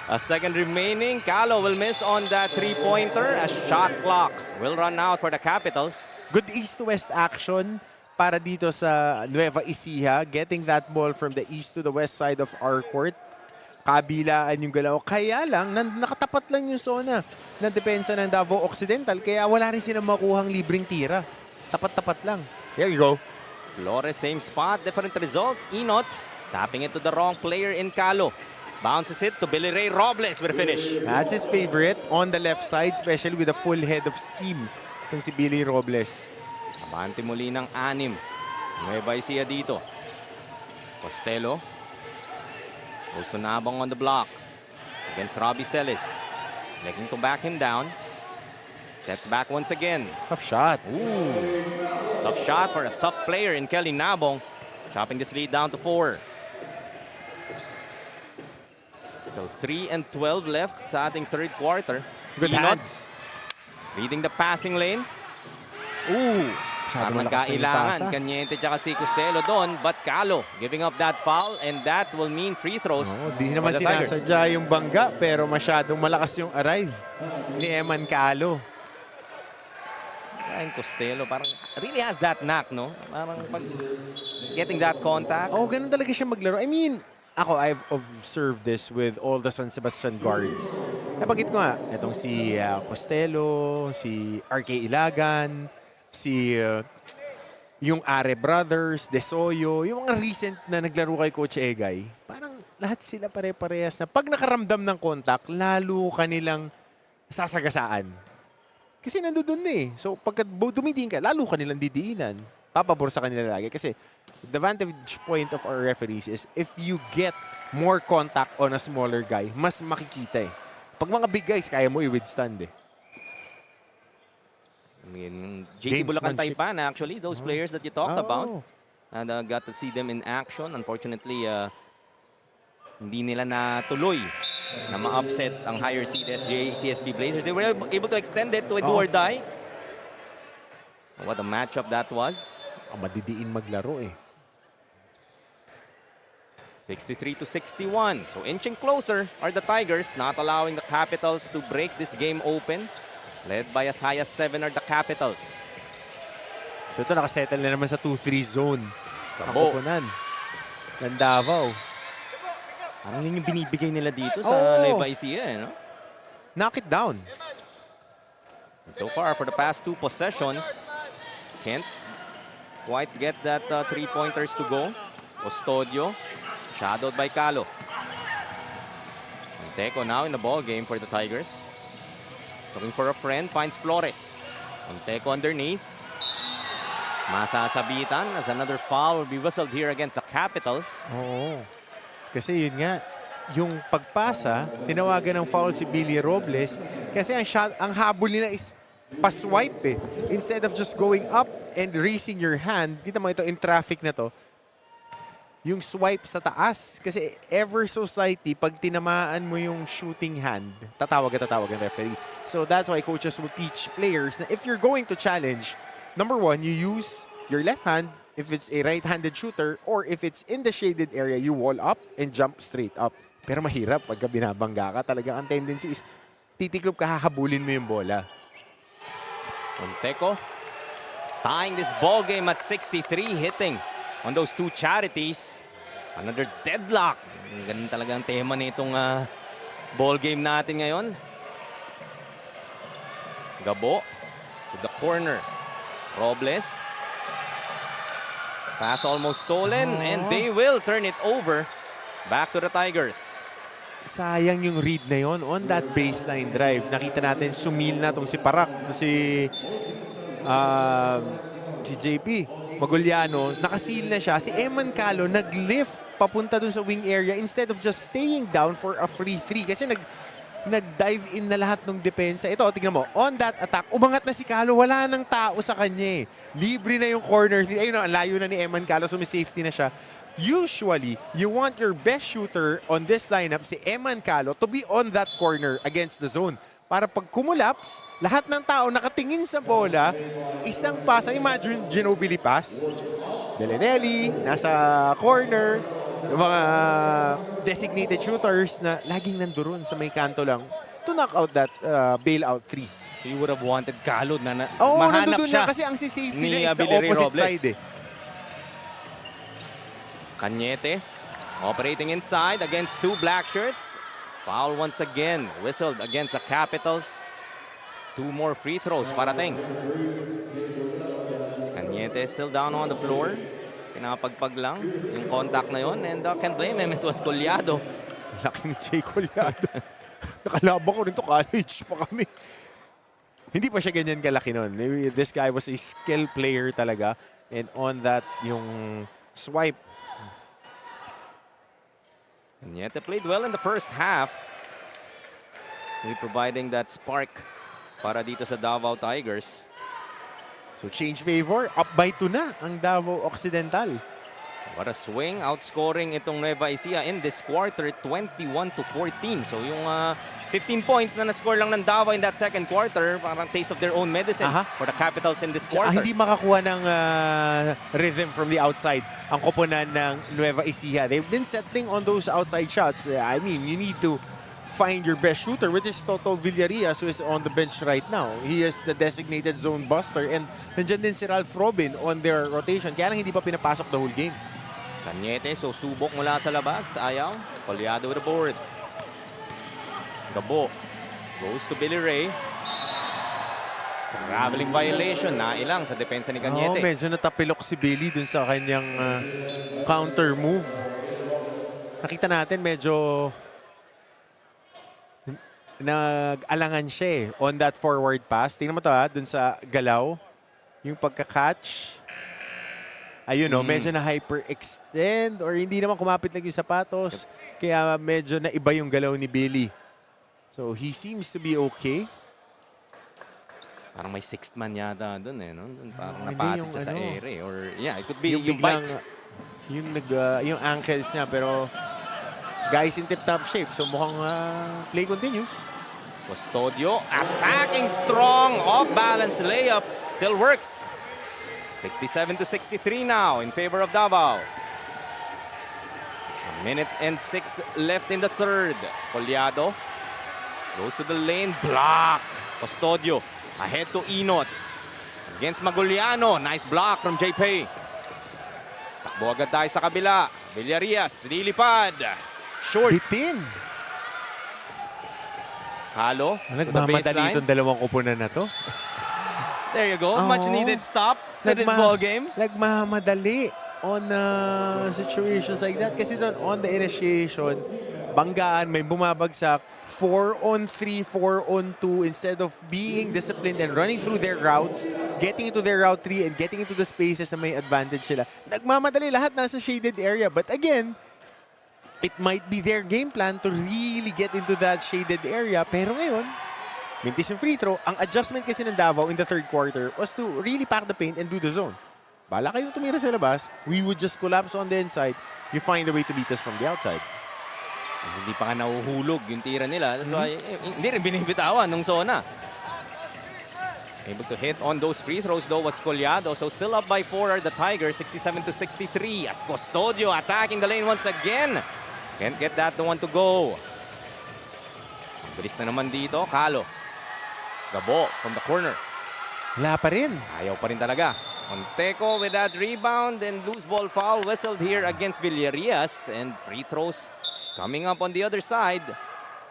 A second remaining. Calo will miss on that three-pointer. A shot clock will run out for the Capitals. Good east-to-west action para dito sa Nueva Ecija. Getting that ball from the east to the west side of our court. Kabilaan yung galaw. Kaya lang, nakatapat lang yung zona ng depensa ng Davao Occidental. Kaya wala rin silang makuhang libreng tira. Tapat-tapat lang. Here you go. Flores, same spot, different result. Inot, tapping it to the wrong player in Calo. Bounces it to Billy Ray Robles with a finish. That's his favorite on the left side, especially with a full head of steam. Itong si Billy Robles. Abante muli ng 6. Nueva Ecija dito. Costello. Goes to Nabong on the block. Against Robbie Celis. Looking to back him down. Steps back once again. Tough shot. Ooh. Tough shot for a tough player in Kelly Nabong. Chopping this lead down to 4. So 3 and 12 left sa ating third quarter. Good hands. Leading the passing lane. Ooh. Parang nagkailangan. Kanyente tsaka si Costello doon. But Calo giving up that foul and that will mean free throws. Di naman sinasadya yung bangga pero masyadong malakas yung arrive ni Eman Calo. Yung Costello parang really has that knack, no? Parang pag getting that contact. Ganun talaga siya maglaro. I mean, I've observed this with all the San Sebastian guards. Napagit ko nga, itong si Costello, si RK Ilagan, si yung Are Brothers, Desoyo, yung mga recent na naglaro kay Coach Egay, parang lahat sila pare-parehas na pag nakaramdam ng contact, lalo kanilang sasagasaan. Kasi nandoon na eh. So pagka dumidiin ka, lalo kanilang didiinan. Papabor sa kanila lagi. Kasi the vantage point of our referees is if you get more contact on a smaller guy, mas makikita eh. Pag mga big guys, kaya mo i-withstand eh. I mean, JT Bulacan Taipan, actually, those players that you talked about. And got to see them in action. Unfortunately, hindi nila natuloy na ma-upset ang higher seed CSB Blazers. They were able to extend it to a do or die. What a matchup that was. Madidiin maglaro eh. 63-61. So inching closer are the Tigers, not allowing the Capitals to break this game open. Led by as high as 7 are the Capitals. So ito nakasettle na naman sa 2-3 zone. Tabo. Ang kupunan ng Davao. Parang yun yung binibigay nila dito sa Nueva Ecija, eh, no? Knock it down. And so far, for the past 2 possessions, can't quite get that 3-pointers to go. Custodio, shadowed by Calo. Monteco now in the ball game for the Tigers. Looking for a friend, finds Flores. Monteco underneath. Masasabitan as another foul will be whistled here against the Capitals. Oo. Kasi yun nga, yung pagpasa, tinawagan ng foul si Billy Robles kasi ang habol nila is pa-swipe eh. Instead of just going up and raising your hand, kita mo ito in traffic na to, yung swipe sa taas. Kasi ever so slightly, pag tinamaan mo yung shooting hand, tatawag ang referee. So that's why coaches will teach players na if you're going to challenge, number 1, you use your left hand if it's a right-handed shooter, or if it's in the shaded area, you wall up and jump straight up. Pero mahirap pagka binabangga ka. Talagang ang tendency is titiklop ka, hahabulin mo yung bola. Monteco tying this ball game at 63, hitting on those 2 charities. Another deadlock. Ganun talaga ang tema nitong ball game natin ngayon. Gabo to the corner. Robles. Pass almost stolen, and they will turn it over. Back to the Tigers. Sayang yung read na yon on that baseline drive. Nakita natin, sumil na itong si Parak, si JP Maguliano. Nakasil na siya. Si Eman Calo nag-lift papunta dun sa wing area instead of just staying down for a free 3. Kasi nag-dive in na lahat ng depensa. Ito, tingnan mo, on that attack, umangat na si Calo, wala nang tao sa kanya eh. Libre na yung corner. Ayun, ang layo na ni Eman Calo, so may safety na siya. Usually, you want your best shooter on this lineup, si Eman Calo, to be on that corner against the zone. Para pag kumulaps, lahat ng tao nakatingin sa bola, isang pasa, imagine Ginobili pass, Belinelli, nasa corner, yung mga designated shooters na laging nandoon sa may kanto lang to knock out that bailout 3. So you would have wanted Calo na Oo, mahanap nandoon siya na kasi ang si-safety ni na is the Billy opposite Robles. side eh. Cañete operating inside against 2 black shirts. Foul once again. Whistled against the Capitals. 2 more free throws parating. Cañete still down on the floor. Pinapagpag lang yung contact na yon, and can't blame him. It was Collado. Laki ni Jay Collado. Nakalabang ko rin to, college pa kami. Hindi pa siya ganyan kalaki nun. This guy was a skill player talaga. And on that, yung swipe. Cañete played well in the first half. Really providing that spark para dito sa Davao Tigers. So change favor, up by 2 na ang Davao Occidental. What a swing, outscoring itong Nueva Ecija in this quarter, 21-14. So yung 15 points na na-score lang ng Davao in that second quarter, parang taste of their own medicine for the Capitals in this quarter. Hindi makakuha ng rhythm from the outside ang koponan ng Nueva Ecija. They've been settling on those outside shots. I mean, you need to find your best shooter, which is Toto Villarias, who is on the bench right now. He is the designated zone buster, and nandiyan din si Ralph Robin on their rotation. Kaya lang hindi pa pinapasok the whole game. Cañete, so subok mula sa labas. Ayaw. Collado with the board. Gabo goes to Billy Ray. Traveling violation. Nailang sa depensa ni Cañete. Medyo natapilok si Billy dun sa kanyang counter move. nakita natin medyo nag-alangan siya on that forward pass. Tingnan mo to dun sa galaw. Yung pagka-catch. Ayun medyo na hyper-extend or hindi naman kumapit lang yung sapatos. Kaya medyo na iba yung galaw ni Billy. So he seems to be okay. Parang may sixth man yata doon no? Parang Hindi, napatid yung siya sa ano. ere. Or yeah, it could be yung biglang, bite. yung ankles niya pero guys in tip-top shape. So mukhang play continues. Custodio attacking strong. Off-balance layup. Still works. 67-63 now in favor of Davao. 1:06 left in the third. Collado goes to the lane. Blocked. Custodio ahead to Inot. Against Maguliano. Nice block from JP. Takbo agad tayo sa kabila. Villarias lilipad. Short. Bitin. Halo to the Nagmamadali baseline. itong dalawang kupunan na to. There you go. Much Oo. needed stop to this ball game. Nagmamadali on situations like that. Kasi doon, on the initiation, banggaan, may bumabagsak. 4-on-3, 4-on-2. Instead of being disciplined and running through their routes, getting into their route 3 and getting into the spaces na may advantage sila. Nagmamadali lahat nasa shaded area. But again, it might be their game plan to really get into that shaded area. Pero ngayon, mintis yung free throw. Ang adjustment kasi ng Davao in the third quarter was to really pack the paint and do the zone. Bala kayong tumira sa labas, we would just collapse on the inside. You find a way to beat us from the outside. Hindi pa nga nahuhulog yung tira nila. So, hindi rin binibitawan nung zona. Able to hit on those free throws though was Collado. So still up by 4 are the Tigers, 67-63. As Custodio attacking the lane once again. Can't get that the one to go. Bilis na naman dito. Calo. Gabo from the corner. Wala pa rin. Ayaw pa rin talaga. Monteco with that rebound and loose ball foul whistled here against Villarias. And free throws coming up on the other side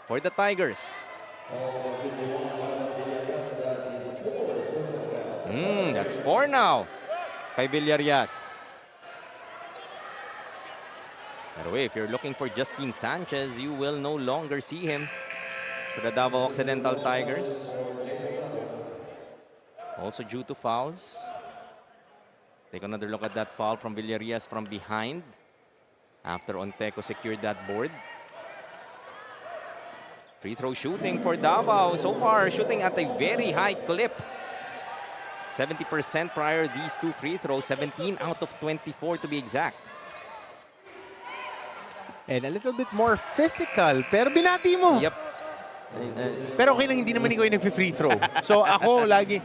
for the Tigers. That's 4 now kay Villarias. By the way, if you're looking for Justin Sanchez, you will no longer see him for the Davao Occidental Tigers. Also due to fouls. Take another look at that foul from Villarias from behind after Onteco secured that board. Free throw shooting for Davao. So far, shooting at a very high clip. 70% prior these two free throws. 17 out of 24 to be exact. And a little bit more physical. Pero binati mo. Yep. Pero okay lang, hindi naman ikaw yung nag-free throw. So ako, lagi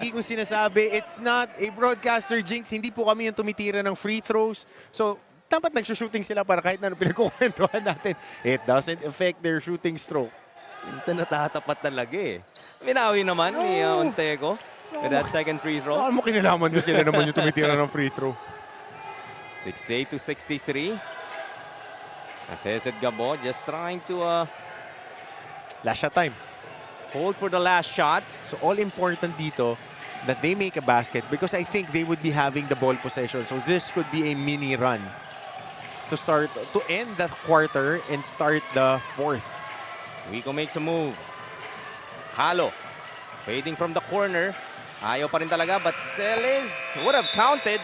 kong sinasabi, it's not a broadcaster jinx. Hindi po kami yung tumitira ng free throws. So, dapat nagsushooting sila para kahit na ano pinagkukwentuhan natin. It doesn't affect their shooting stroke. Minsan natatapat talaga eh. Minawi naman ni Onteco with that second free throw. Ano mo kinalaman doon sila naman yung tumitira ng free throw? 68-63. Nasesed Gabo just trying to last shot time. Hold for the last shot. So all important dito that they make a basket because I think they would be having the ball possession. So this could be a mini run to end the quarter and start the fourth. Wico makes a move. Halo. Fading from the corner. Ayaw pa rin talaga but Celis would have counted.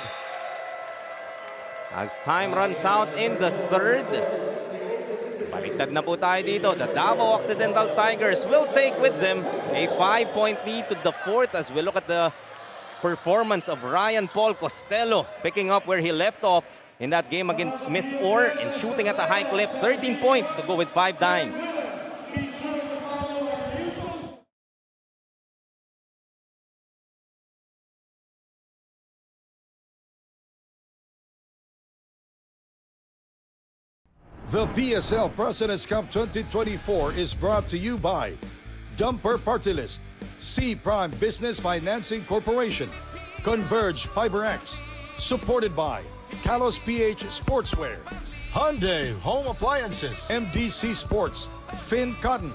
As time runs out in the third. Baliktad na po tayo dito. The Davao Occidental Tigers will take with them a 5-point lead to the fourth as we look at the performance of Ryan Paul Costello picking up where he left off in that game against Miss Orr and shooting at a high clip. 13 points to go with 5 dimes. The PSL President's Cup 2024 is brought to you by Dumper Party List, C Prime Business Financing Corporation, Converge FiberX, supported by Kalos PH Sportswear, Hyundai Home Appliances, MDC Sports, Finn Cotton,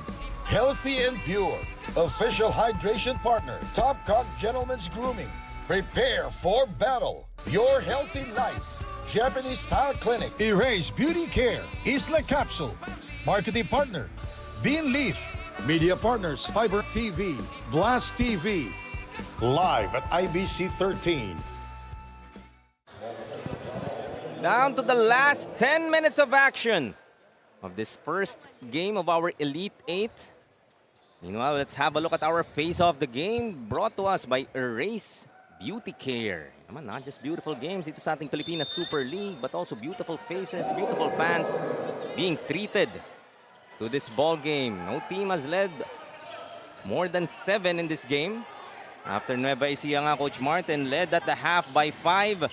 Healthy and Pure, official hydration partner, Top Cock Gentlemen's Grooming. Prepare for battle. Your healthy life. Japanese Style Clinic. Erase Beauty Care. Isla Capsule. Marketing partner, Bean Leaf. Media partners, Fiber TV, Blast TV. Live at IBC 13. Down to the last 10 minutes of action of this first game of our Elite 8. Meanwhile, let's have a look at our face of the game brought to us by Erase Beauty Care. Naman, not just beautiful games dito sa ating Pilipinas Super League, but also beautiful faces, beautiful fans being treated to this ball game. No team has led more than 7 in this game. After Nueva Ecija nga, Coach Martin led at the half by 5.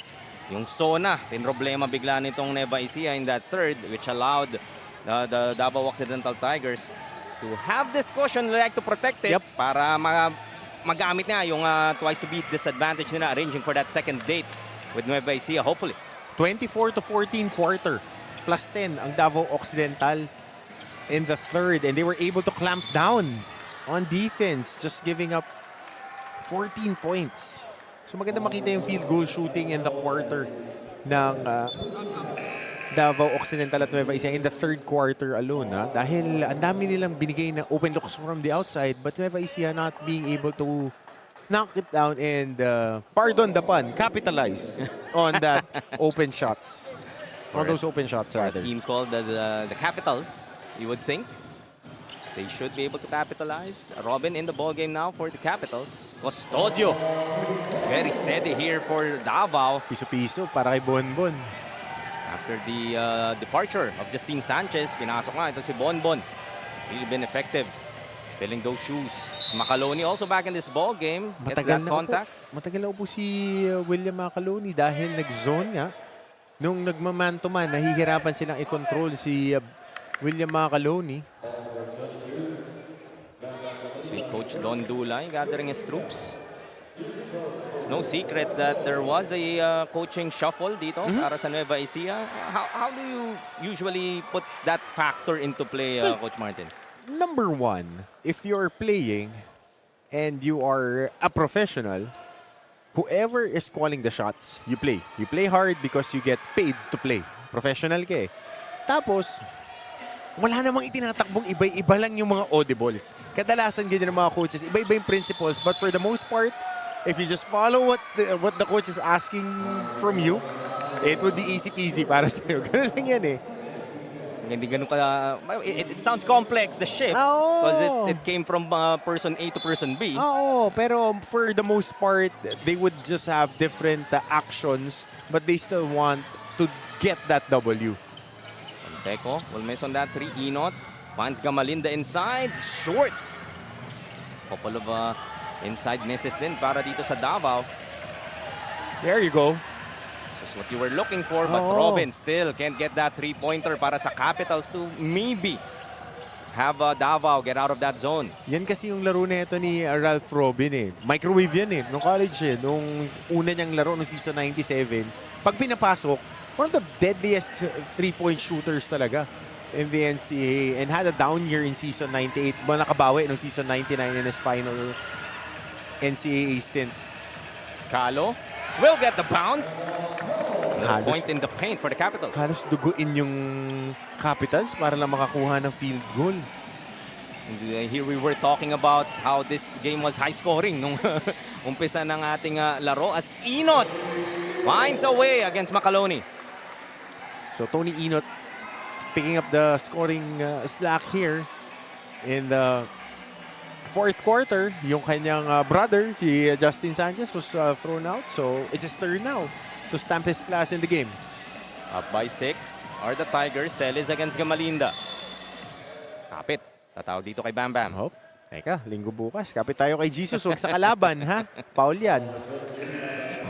Yung Sona, pinroblema bigla nitong Nueva Ecija in that third, which allowed the Davao Occidental Tigers to have this caution, like to protect it para magamit niya yung twice to beat disadvantage nila, arranging for that second date with Nueva Ecija, hopefully. 24-14 quarter, plus 10 ang Davao Occidental in the third, and they were able to clamp down on defense, just giving up 14 points. So maganda makita yung field goal shooting in the quarter ng Davao Occidental at Nueva Ecija in the third quarter alone. Dahil ang dami nilang binigay na open looks from the outside, but Nueva Ecija not being able to knock it down and, pardon the pun, capitalize on that open shots. On those open shots, rather. A team called the Capitals, you would think. They should be able to capitalize. Robin in the ball game now for the Capitals. Custodio. Very steady here for Davao. Piso-piso para kay Bonbon. After the departure of Justine Sanchez, pinasok nga ito si Bonbon. Really been effective filling those shoes. Macaloni also back in this ball game. Gets that contact. Matagal na po si William Macaloni dahil nag-zone nga. Nung nagmaman-to-man, nahihirapan silang i-control si William Macaloni. Si Coach Don Dulay gathering his troops. It's no secret that there was a coaching shuffle dito para sa Nueva Ecija. How do you usually put that factor into play, Coach Martin? Number one, if you're playing and you are a professional, whoever is calling the shots, you play. You play hard because you get paid to play. Professional ka eh. Tapos, wala namang itinatakbong iba-iba lang yung mga audibles. Kadalasan ganyan ng mga coaches, iba-iba yung principles. But for the most part, if you just follow what the coach is asking from you, it would be easy-peasy para sa'yo. Ganun lang yan eh. Hindi ganun ka... It sounds complex, the shift. Because it came from person A to person B. Oo, pero for the most part, they would just have different actions, but they still want to get that W. Teco will miss on that 3. Inot finds Gamalinda inside. Short. Couple of inside misses din para dito sa Davao. There you go. That's what you were looking for, but Robin still can't get that 3-pointer para sa Capitals to maybe have Davao get out of that zone. Yan kasi yung laro na ito ni Ralph Robin eh. Microwave yan eh. Nung college eh. Nung una niyang laro noong season 97. Pag pinapasok, one of the deadliest 3-point shooters talaga in the NCAA, and had a down year in season 98. Nakabawi noong season 99 in his final NCAA stint. Scalo will get the bounce. Another point in the paint for the Capitals. Halos duguin yung Capitals para lang makakuha ng field goal. And here we were talking about how this game was high scoring nung umpisa ng ating laro as Inot finds a way against Macaloni. So Tony Inot picking up the scoring slack here in the fourth quarter. Yung kanyang brother, si Justin Sanchez, was thrown out. So it's his turn now to stamp his class in the game. Up by 6 are the Tigers. Celis against Gamalinda. Kapit. Tatawag dito kay Bam Bam. Hope. Teka, linggo bukas. Kapit tayo kay Jesus. Huwag sa kalaban, ha? Paul yan.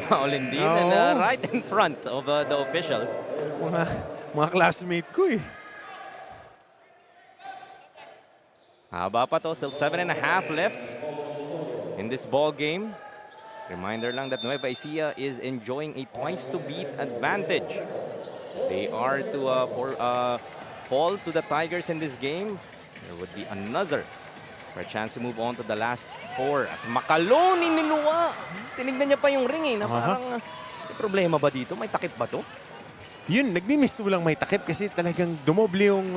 Paul indeed. And right in front of the official. Mga classmate ko eh. Haba pa to. Still 7.5 left in this ball game. Reminder lang that Nueva Ecija is enjoying a twice-to-beat advantage. They are to fall to the Tigers in this game. There would be another for a chance to move on to the last 4. As Macaloni niluwa. Tinignan niya pa yung ring eh. Na parang, may problema ba dito? May takip ba to? Yun, nagmimiss lang may takip kasi talagang dumoble yung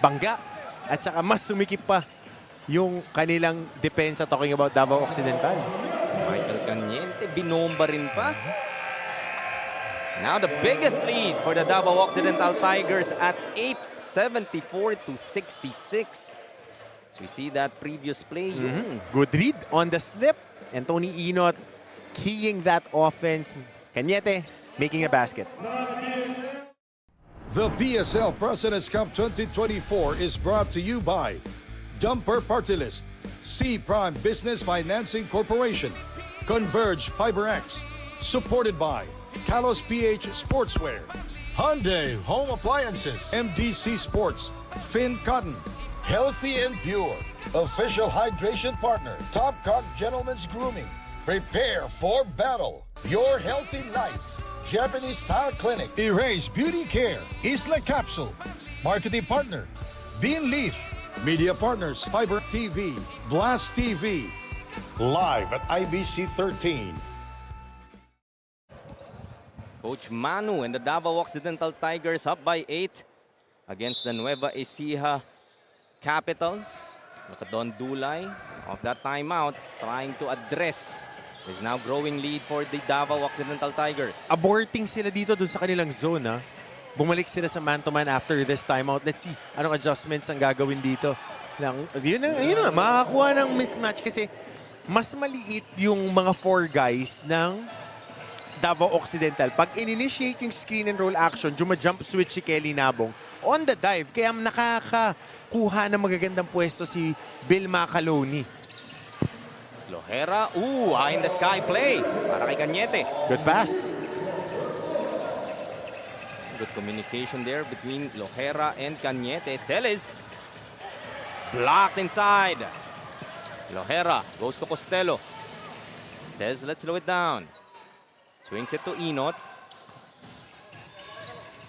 bangga. At saka mas sumikip pa yung kanilang depensa talking about Davao Occidental. Michael Caniente, binomba rin pa. Now the biggest lead for the Davao Occidental Tigers at 8, 74-66. So we see that previous play. Good read on the slip. And Tony Inot keying that offense. Cañete making a basket. The PSL President's Cup 2024 is brought to you by Dumper Party List, C Prime Business Financing Corporation, Converge FiberX, supported by Kalos PH Sportswear, Hyundai Home Appliances, MDC Sports, Finn Cotton, Healthy and Pure, official hydration partner, Top Cock Gentlemen's Grooming. Prepare for battle. Your healthy life. Japanese Style Clinic. Erase Beauty Care, Isla Capsule, marketing partner, Bean Leaf, media partners, Fiber TV, Blast TV, Live at IBC 13. Coach Manu and the Davao Occidental Tigers up by 8 against the Nueva Ecija Capitals. Look at Don Dulay of that timeout trying to address his now growing lead for the Davao Occidental Tigers. Aborting sila dito dun sa kanilang zone. Bumalik sila sa man-to-man after this timeout. Let's see anong adjustments ang gagawin dito. Yun na, makakakuha ng mismatch kasi mas maliit yung mga 4 guys ng Davao Occidental. Pag in-initiate yung screen and roll action, jump switch si Kelly Nabong on the dive. Kaya nakakakuha ng magagandang pwesto si Bill Macaloni. Lohera, high in the sky play para kay Cañete. Good pass. Good communication there between Lohera and Cañete. Celes blocked inside. Lohera goes to Costello. Says, let's slow it down. Swings it to Inot.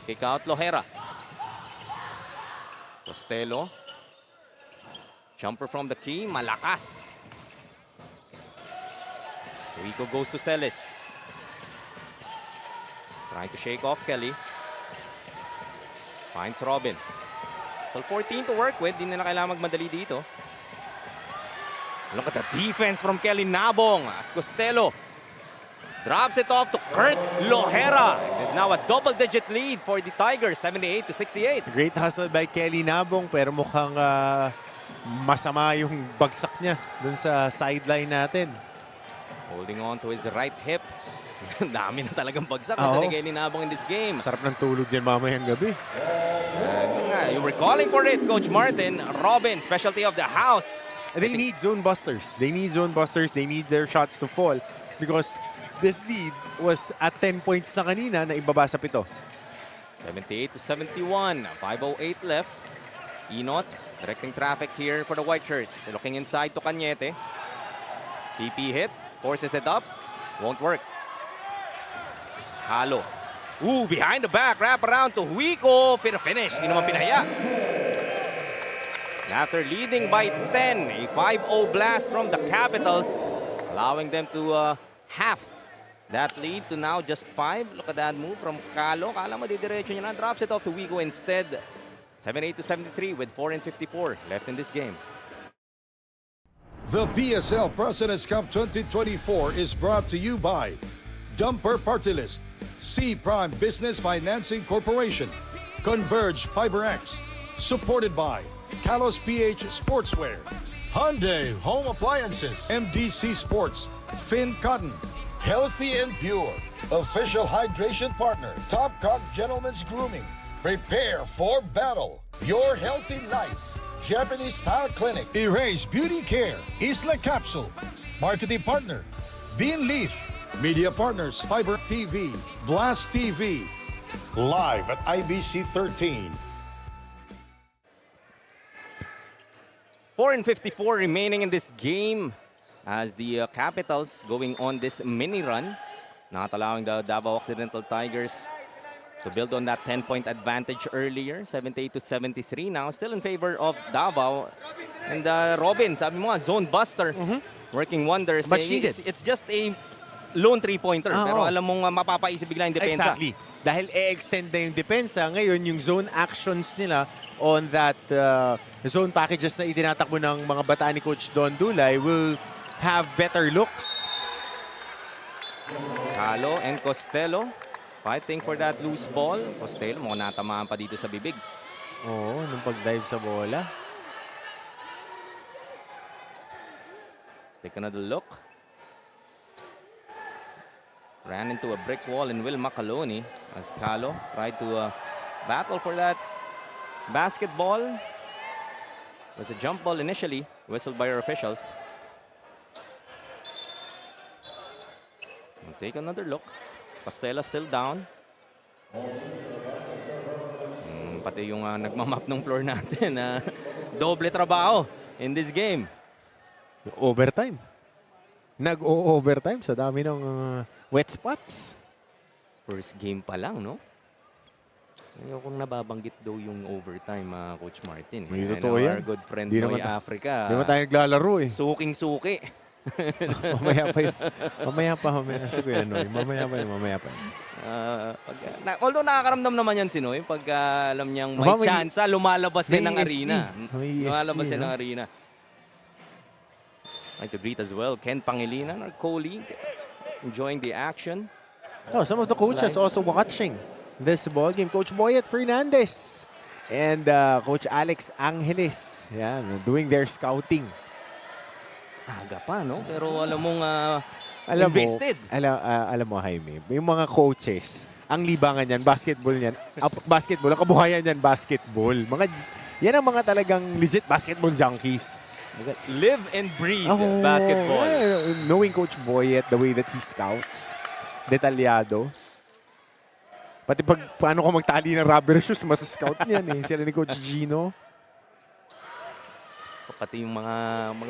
Kick out Lohera. Costello. Jumper from the key. Malakas. Rico goes to Celes. Trying to shake off Kelly. Finds Robin. So 14 to work with. Di na kailangan magmadali dito. Look at the defense from Kelly Nabong as Costello drops it off to Kurt Lohera. It's now a double-digit lead for the Tigers, 78-68. Great hustle by Kelly Nabong pero mukhang masama yung bagsak niya dun sa sideline natin. Holding on to his right hip. Dami na talagang bagsak na ni Kelly Nabong in this game. Sarap ng tulog din mamayang gabi. You were calling for it, Coach Martin. Robin, specialty of the house. They need zone busters. They need zone busters. They need their shots to fall because this lead was at 10 points na kanina na ibaba sa 7. 78-71. 5:08 left. Inot directing traffic here for the white shirts. Looking inside to Cañete. TP hit. Forces it up. Won't work. Halo. Behind the back. Wrap around to Huico. Finish. Hindi naman pinaya. After leading by 10, a 5-0 blast from the Capitals, allowing them to half that lead to now just 5. Look at that move from Calo. Kala mo didiretso niya na. Drops it off to Huico instead. 78-73 with 4:54 left in this game. The PSL President's Cup 2024 is brought to you by Dumper Party List, C Prime Business Financing Corporation, Converge FiberX, supported by Kalos PH Sportswear, Hyundai Home Appliances, MDC Sports, Finn Cotton, Healthy and Pure, official hydration partner, Top Cock Gentlemen's Grooming. Prepare for battle. Your healthy life. Japanese Style Clinic. Erase Beauty Care, Isla Capsule, marketing partner, Bean Leaf, media partners, Fiber TV, Blast TV, Live at IBC 13. 4:54 remaining in this game as the Capitals going on this mini run, not allowing the Davao Occidental Tigers to build on that 10-point advantage earlier, 78-73. Now still in favor of Davao. And Robin, sabi mo, zone buster, working wonders. Much needed. It's just a lone 3-pointer, pero alam mong mapapaisip bigla yung depensa. Exactly. dahil e-extend na yung depensa, ngayon yung zone actions nila on that zone packages na itinatakbo ng mga bataan ni Coach Don Dulay will have better looks. Calo and Costello fighting for that loose ball. Costello mukhang natamaan pa dito sa bibig. Oo, nung pag-dive sa bola. Take another look. Ran into a brick wall in Will Macaloni as Calo tried to battle for that basketball. It was a jump ball initially, whistled by our officials. We'll take another look. Costello still down. Pati yung nagmamap ng floor natin. Doble trabaho in this game. Overtime. Nag-o-overtime sa dami ng wet spots. First game pa lang, no? Ngayon kung nababanggit daw yung overtime, Coach Martin. May totoo yan. Our good friend Di Noy naman Africa. Di naman tayo naglalaro eh. Suking-suki. Mamaya pa yun. Mamaya pa. Si Kuya Noy. Mamaya pa. Although nakakaramdam naman yan si Noy, pag alam niyang may chance, lumalabas yan ng arena. Lumalabas yan ng arena. I'd like to greet as well Ken Pangilinan, our colleague, enjoying the action. Oh, some of the coaches also watching this ball game. Coach Boyet Fernandez and Coach Alex Angeles. Yan, doing their scouting. Aga pa, no? Pero alam mong invested. Alam mo, Jaime, yung mga coaches, ang libangan yan, basketball yan. Basketball, ang kabuhayan yan, basketball. Yan ang mga talagang legit basketball junkies. Live and breathe basketball. Knowing Coach Boyet, the way that he scouts, detalyado. Pati paano ko magtali ng rubber shoes, mas-scout niyan eh. Sila ni Coach Gino. Pati yung mga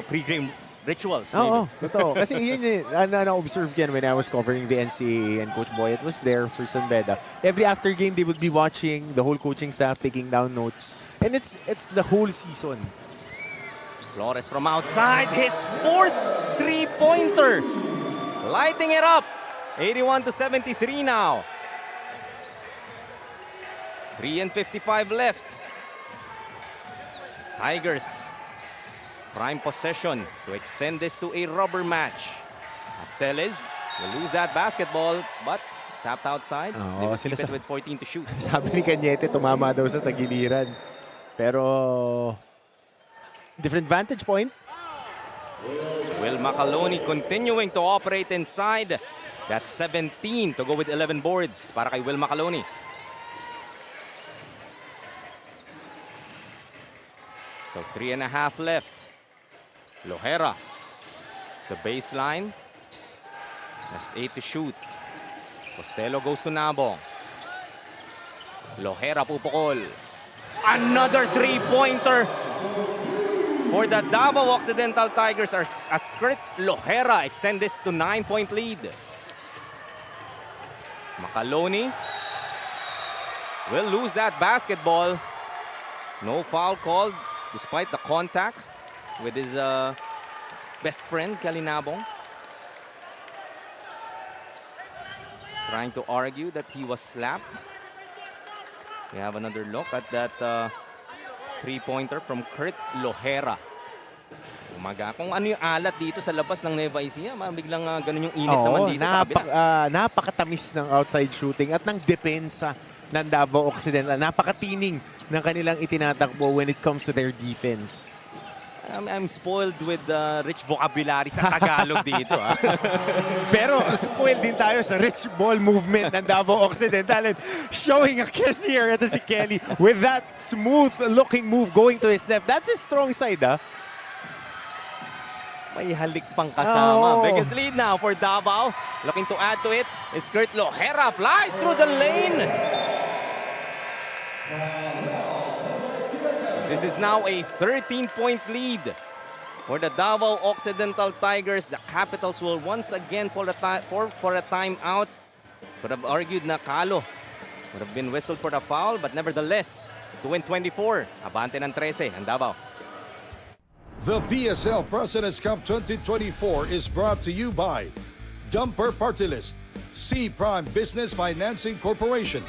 pre-game rituals. Oo, totoo. Kasi yun na-observe yan when I was covering the NCAA and Coach Boyet was there for San Beda. Every after game, they would be watching, the whole coaching staff taking down notes. And it's the whole season. Flores from outside, his fourth three-pointer. Lighting it up. 81-73 now. 3:55 left. Tigers, prime possession to extend this to a rubber match. Aceles will lose that basketball, but tapped outside. They will keep it with 14 to shoot. Sabi ni Cañete, tumama daw sa tagiliran. Pero different vantage point. Will Macaloni continuing to operate inside. That's 17 to go with 11 boards para kay Will Macaloni. So 3.5 left. Lohera, the baseline. Just 8 to shoot. Costello goes to Nabong. Lohera pupukol. Another three-pointer for the Davao Occidental Tigers as Kurt Lohera extend this to 9-point lead. Macaloni will lose that basketball. No foul called despite the contact with his best friend, Kalinabong. Trying to argue that he was slapped. We have another look at that three-pointer from Kurt Lohera. Umaga. Kung ano yung alat dito sa labas ng Nueva Ecija, biglang ganun yung init naman dito sa kabila. Napakatamis ng outside shooting at ng depensa ng Davao Occidental. Napakatining ng kanilang itinatakbo when it comes to their defense. I'm spoiled with rich vocabulary sa Tagalog dito. Pero spoiled din tayo sa rich ball movement ng Davao Occidental. And showing a kiss here at si Kelly with that smooth-looking move going to his left. That's his strong side, May halik pang kasama. Biggest lead now for Davao. Looking to add to it is Kurt Lohera. Flies through the lane. This is now a 13-point lead for the Davao Occidental Tigers. The Capitals will once again for a timeout. Could have argued na Calo would have been whistled for the foul, but nevertheless, to win 24, abante ng 13 ang Davao. The PSL Presidents Cup 2024 is brought to you by Dumper Party List, C Prime Business Financing Corporation,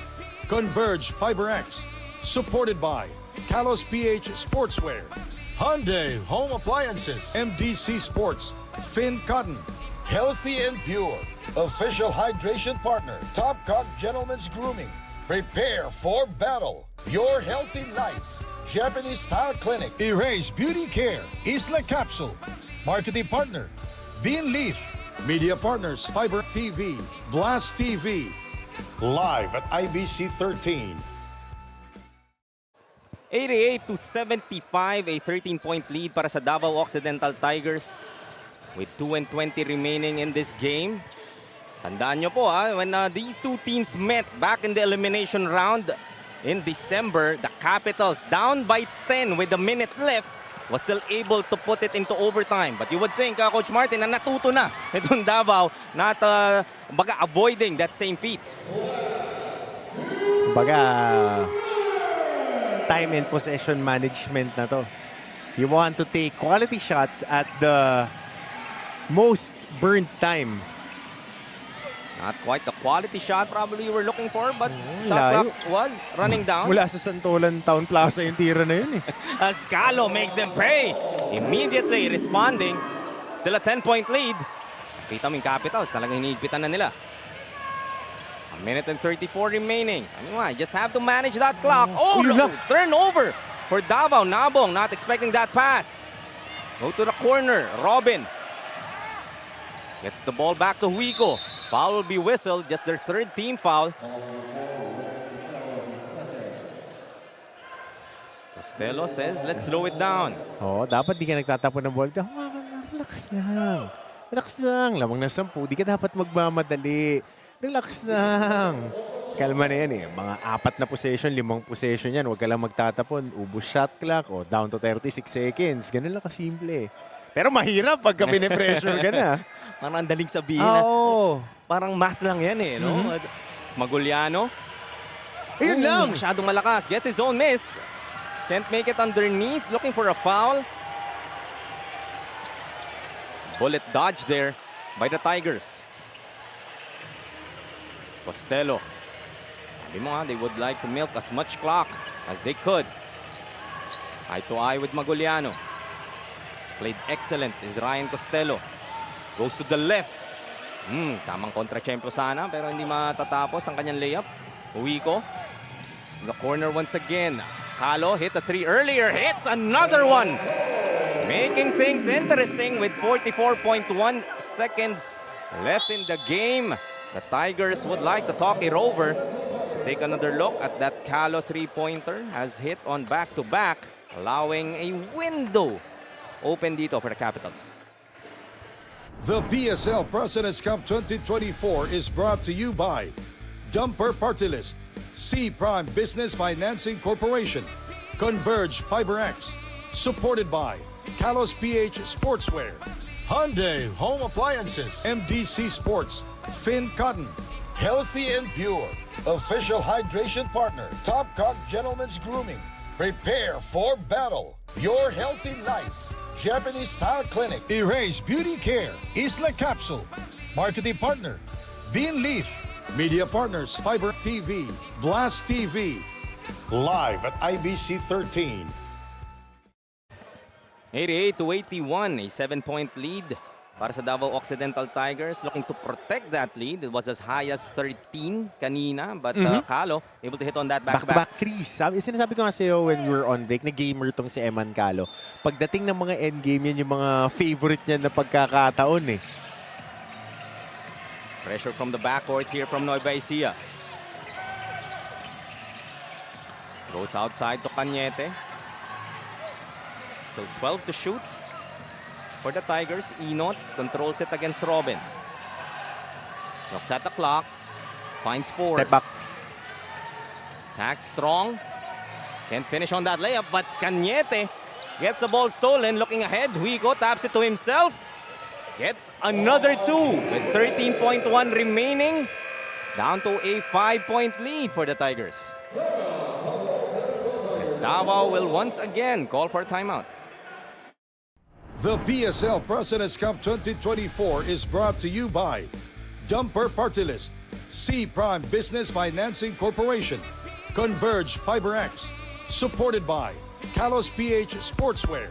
Converge FiberX, supported by Kalos PH Sportswear, Hyundai Home Appliances, MDC Sports, Finn Cotton, Healthy and Pure, official hydration partner, Top Cock Gentlemen's Grooming. Prepare for battle. Your healthy life. Japanese Style Clinic. Erase Beauty Care, Isla Capsule, marketing partner, Bean Leaf, media partners, Fiber TV, Blast TV, Live at IBC 13. 88-75, a 13-point lead para sa Davao Occidental Tigers with 2:20 remaining in this game. Tandaan nyo po when these two teams met back in the elimination round in December, the Capitals down by 10 with a minute left was still able to put it into overtime. But you would think, Coach Martin, na natuto na itong Davao, not avoiding that same feat. Baga, time and possession management na to. You want to take quality shots at the most burned time. Not quite the quality shot probably you were looking for, but shot clock was running down. Mula sa Santolan Town Plaza yung tira na yun eh. As Calo makes them pay. Immediately responding. Still a 10-point lead. Kita mo yung Capitals, talagang hinihigpitan na nila. A minute and 34 remaining. I mean, just have to manage that clock. Oh, no! Turnover for Davao. Nabong not expecting that pass. Go to the corner. Robin gets the ball back to Huico. Foul will be whistled, just their third team foul. Costello says, let's slow it down. Oh, dapat di ka nagtatapon ng ball. Relax lang. Relax lang. Lamang na 10. Di ka dapat magmamadali. Relax lang. Kalma na yan eh. Mga 4 na possession, 5 possession yan. Huwag ka lang magtatapon. Ubus shot clock o down to 36 seconds. Ganun lang kasimple. Pero mahirap pagka pinipressure ka na. Parang ang daling sabihin Oo. parang math lang yan eh, no? Maguliano. Ayun lang. Masyadong malakas. Gets his own miss. Can't make it underneath. Looking for a foul. Bullet dodge there by the Tigers. Costello. Sabi mo they would like to milk as much clock as they could. Eye to eye with Maguliano. Played excellent is Ryan Costello. Goes to the left. Tamang kontra-tiyempo sana pero hindi matatapos ang kanyang layup. Huico. In the corner once again. Calo hit a 3 earlier. Hits another one. Making things interesting with 44.1 seconds left in the game. The Tigers would like to talk it over. Take another look at that Calo 3-pointer. Has hit on back-to-back, allowing a window open dito for the Capitals. The PSL President's Cup 2024 is brought to you by Dumper Party List, C Prime Business Financing Corporation, Converge FiberX, supported by Kalos PH Sportswear, Hyundai Home Appliances, MDC Sports, Finn Cotton, Healthy and Pure, official hydration partner, Top Cock Gentlemen's Grooming. Prepare for battle. Your healthy life. Japanese Style Clinic. Erase Beauty Care, Isla Capsule, marketing partner, Bean Leaf, media partners, Fiber TV, Blast TV, Live at IBC 13. 88-81, a 7-point lead para sa Davao Occidental Tigers. Looking to protect that lead. It was as high as 13 kanina, but Calo able to hit on that back-to-back. Back-to-back threes. Sinasabi ko nga sa'yo when we were on break, na gamer tong si Eman Calo. Pagdating ng mga endgame, yan yung mga favorite niya na pagkakataon eh. Pressure from the backcourt here from Nueva Ecija. Goes outside to Cañete. So 12 to shoot for the Tigers. Inot controls it against Robin. Looks at the clock. Finds 4. Step back. Tags strong. Can't finish on that layup, but Cañete gets the ball stolen. Looking ahead, Huico taps it to himself. Gets another 2 with 13.1 remaining. Down to a 5-point lead for the Tigers. As Davao will once again call for a timeout. The PSL President's Cup 2024 is brought to you by Dumper Party List, C Prime Business Financing Corporation, Converge FiberX, supported by Kalos PH Sportswear,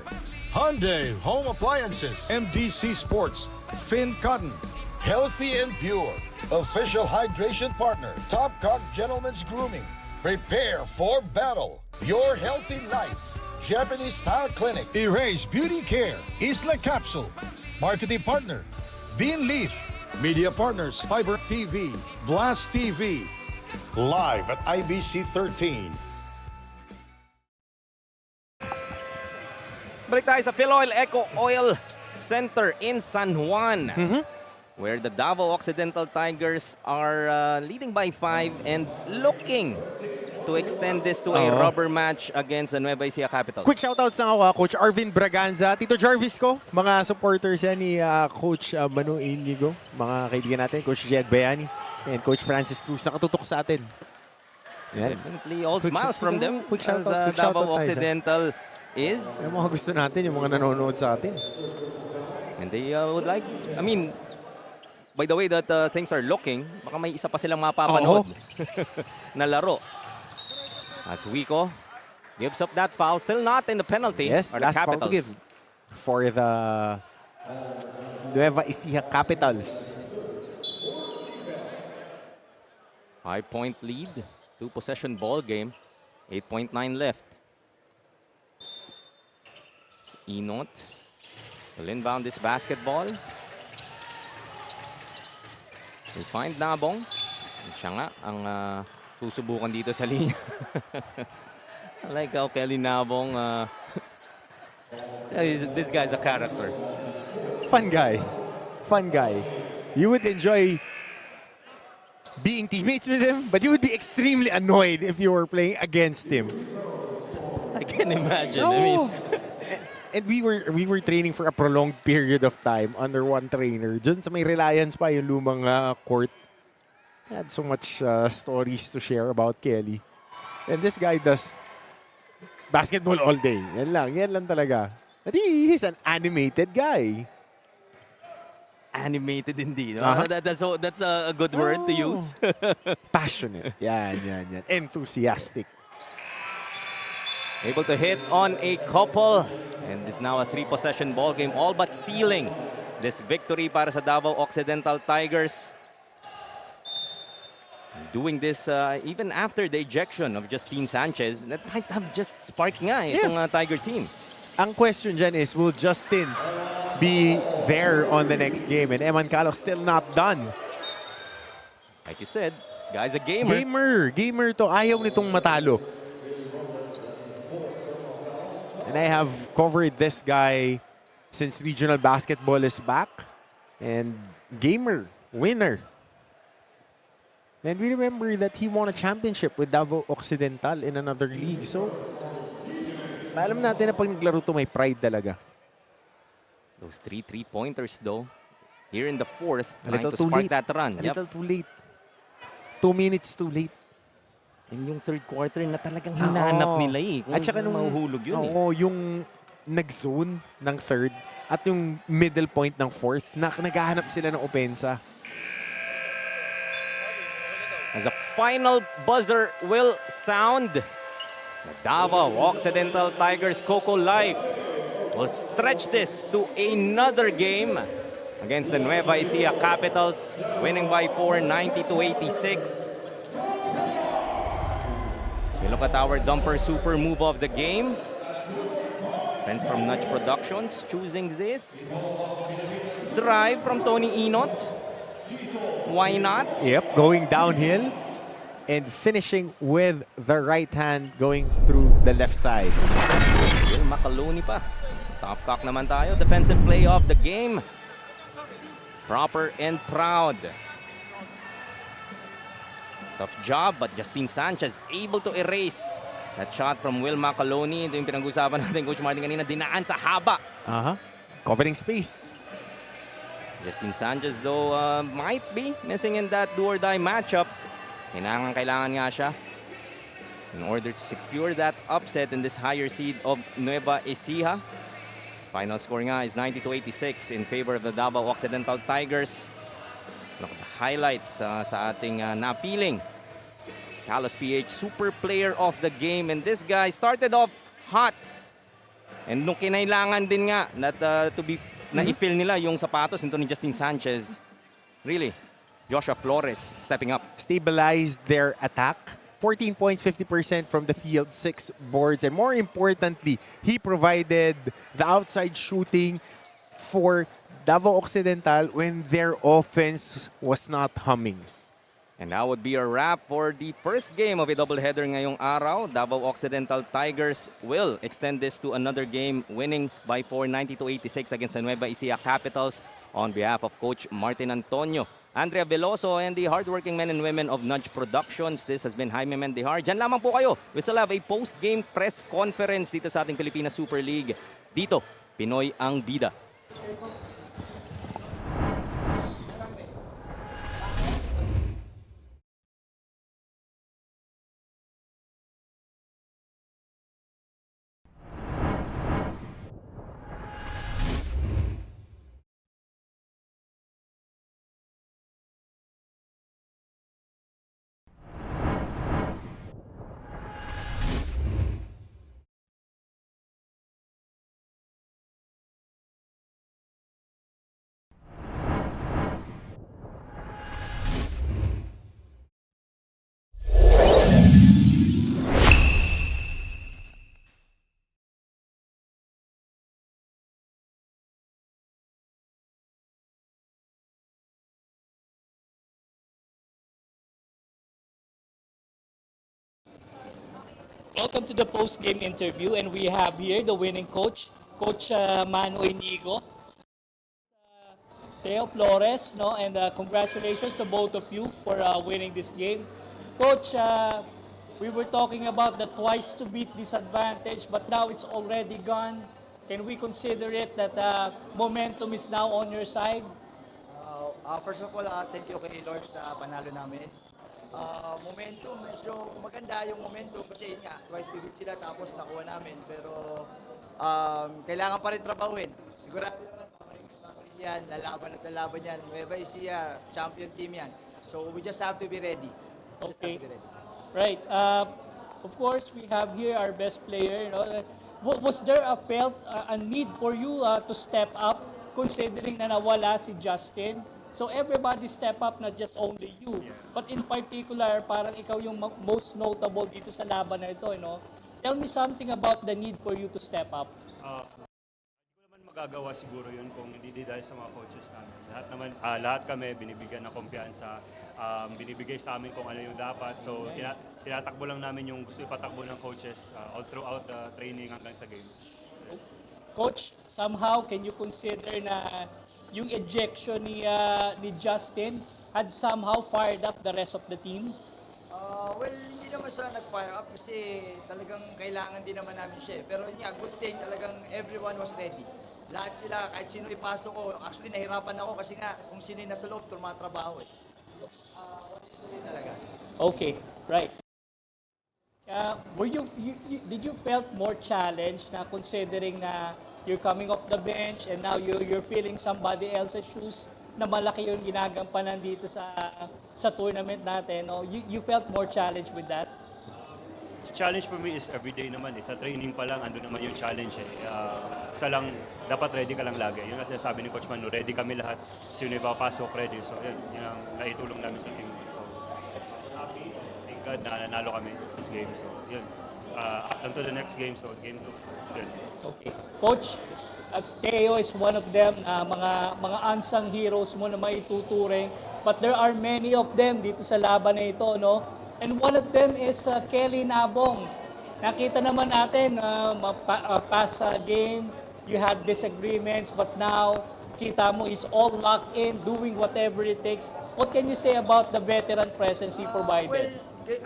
Hyundai Home Appliances, MDC Sports, Finn Cotton, Healthy and Pure, official hydration partner, Top Cock Gentlemen's Grooming. Prepare for battle. Your healthy life. Japanese Style Clinic. Erase Beauty Care, Isla Capsule, Marketing Partner, Bean Leaf, Media Partners, Fiber TV, Blast TV, Live at IBC 13. Balik tayo sa Philoil Eco Oil Center in San Juan, where the Davao Occidental Tigers are leading by 5 and looking to extend this to a rubber match against the Nueva Ecija Capitals. Quick shoutouts na ako, Coach Arvin Braganza, Tito Jarvis ko, mga supporters yan ni Coach Manu Inigo, mga kaibigan natin, Coach Jed Bayani, and Coach Francis Cruz, nakatutok sa atin. Yan. Definitely all smiles from them quick as shoutout Davao tayo, Occidental is. Yung mga gusto natin, yung mga nanonood sa atin. And they would like, I mean, by the way that things are looking, baka may isa pa silang mapapanood na laro. As Wico gives up that foul, still not in the penalty. Yes, or the last foul Capitals. to give for the Nueva Ecija Capitals. 5-point lead, 2-possession ball game, 8.9 left. Inot will inbound this basketball. They find Nabong. Siya nga ang susubukan dito sa linya. I like how Kelly Nabong, this guy's a character. Fun guy. Fun guy. You would enjoy being teammates with him, but you would be extremely annoyed if you were playing against him. I can imagine. No. I mean, and we were training for a prolonged period of time under one trainer. Diyan sa may Reliance pa yung lumang court. I had so much stories to share about Kelly. And this guy does basketball all day. Yan lang talaga. But he's an animated guy. Animated indeed. That's a good word to use. Passionate. Yan. Enthusiastic. Able to hit on a couple. And it's now a 3-possession ball game, all but sealing this victory para sa Davao Occidental Tigers. Doing this even after the ejection of Justine Sanchez, that might have just sparked nga itong Tiger team. Ang question dyan is, will Justin be there on the next game? And Eman Calok still not done. Like you said, this guy's a gamer. Gamer to. Ayaw nitong matalo. And I have covered this guy since regional basketball is back. And gamer, winner. And we remember that he won a championship with Davao Occidental in another league. So, alam natin na pag naglaro to may pride talaga. Those 3 3-pointers though, here in the 4th, trying to too spark late. that run. A little too late. 2 minutes too late. And yung 3rd quarter na talagang hinanap nila eh. At saka nung mahuhulog yun yung nag-zone ng 3rd at yung middle point ng 4th, naghahanap sila ng opensa. As the final buzzer will sound, the Davao Occidental Tigers Cocolife will stretch this to another game against the Nueva Ecija Capitals, winning by 4, 90-86. So we look at our dumper super move of the game. Friends from Nudge Productions choosing this. Drive from Tony Inot. Why not? Yep, going downhill and finishing with the right hand going through the left side. Will Macaloni pa. Top cock naman tayo. Defensive play of the game. Proper and proud. Tough job, but Justine Sanchez able to erase that shot from Will Macaloni. Ito yung pinag-usapan natin, Coach Martin, kanina. Dinaan sa haba. Covering space. Justine Sanchez, though, might be missing in that do-or-die matchup. Kailangan nga siya in order to secure that upset in this higher seed of Nueva Ecija. Final score nga is 90-86 in favor of the Davao Occidental Tigers. Highlights sa ating napiling Talos PH Super Player of the Game. And this guy started off hot. And nung kinailangan din nga na i-fill nila yung sapatos nito ni Justin Sanchez, really, Joshua Flores stepping up. Stabilized their attack. 14 points, 50% from the field, 6 boards. And more importantly, he provided the outside shooting for Davao Occidental when their offense was not humming. And that would be a wrap for the first game of a doubleheader ngayong araw. Davao Occidental Tigers will extend this to another game, winning by 4-90-86 against the Nueva Ecija Capitals. On behalf of Coach Martin Antonio, Andrea Veloso, and the hardworking men and women of Nudge Productions, this has been Jaime Mendihar. Diyan lamang po kayo. We still have a post-game press conference dito sa ating Pilipinas Super League. Dito, Pinoy ang bida. Welcome to the post-game interview, and we have here the winning coach, Coach Manu Inigo, Theo Flores, no, and congratulations to both of you for winning this game. Coach, we were talking about the twice to beat disadvantage, but now it's already gone. Can we consider it that momentum is now on your side? First of all, thank you kay Lord sa panalo namin. Momentum, medyo maganda yung momentum kasi nga, twice to beat sila tapos nakuha namin. Pero kailangan pa rin trabahuin. Sigurado naman, paparinig yan, lalaban at lalaban yan. Nueva Ecija, champion team yan. So we just have to be ready. Okay. Right. Of course, we have here our best player. You know, was there a felt a need for you to step up considering na nawala si Justin? So everybody step up, not just only you. But in particular, parang ikaw yung most notable dito sa laban na ito, you know? Tell me something about the need for you to step up. Hindi ko naman magagawa siguro yun kung hindi dahil sa mga coaches namin. Lahat kami binibigyan ng kumpiyansa, binibigay sa amin kung ano yung dapat. So tinatakbo lang namin yung gusto ipatakbo ng coaches all throughout the training hanggang sa game. Coach, somehow can you consider na yung ejection ni Justin had somehow fired up the rest of the team? Well, hindi naman sa nag-fire up kasi talagang kailangan din naman namin siya. Pero yun nga, good thing, talagang everyone was ready. Lahat sila, kahit sino ipasok ko, actually nahirapan ako kasi nga kung sino yung nasa loob, tumatrabaho eh. Talaga. Okay, right. Did you felt more challenged na considering na you're coming off the bench and now you're feeling somebody else's shoes na malaki yung ginagampanan dito sa tournament natin? No? You felt more challenged with that? Challenge for me is everyday naman. Sa training pa lang, ando naman yung challenge. Isa lang, dapat ready ka lang lagi. Yun ang sinasabi ni Coach Manu, ready kami lahat. Sino ipapasok, ready. So yun ang naitulong namin sa team. So happy, thank God na nanalo kami this game. So yun, until the next game, so game 2. Yun. Okay. Coach, Theo is one of them, mga unsung heroes mo na maituturing. But there are many of them dito sa laban na ito, no? And one of them is Kelly Nabong. Nakita naman natin, past game, you had disagreements, but now, kita mo is all locked in, doing whatever it takes. What can you say about the veteran presence he provided? Well,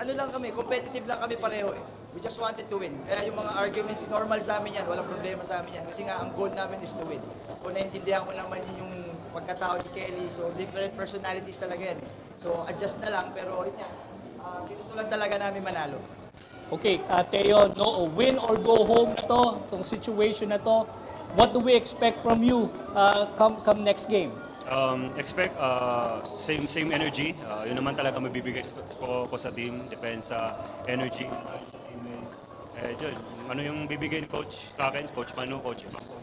ano lang kami, competitive lang kami pareho eh. We just wanted to win. Kaya yung mga arguments, normal sa amin yan. Walang problema sa amin yan. Kasi nga, ang goal namin is to win. So, naintindihan ko naman yung pagkatao ni Kelly. So, different personalities talaga yan. So, adjust na lang. Pero, yun yan. Gusto lang talaga namin manalo. Okay, Theo, no, win or go home na to, itong situation na to. What do we expect from you come next game? Expect same energy. Yun naman talaga mabibigay ko sa team. Depensa, energy. Yun. Ano yung bibigay ni Coach sa akin? Coach Manu, Coach Ipaco.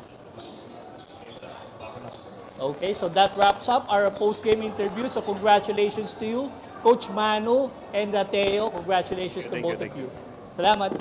Okay, so that wraps up our post-game interview. So congratulations to you, Coach Manu and Theo. Congratulations to both of you. Salamat.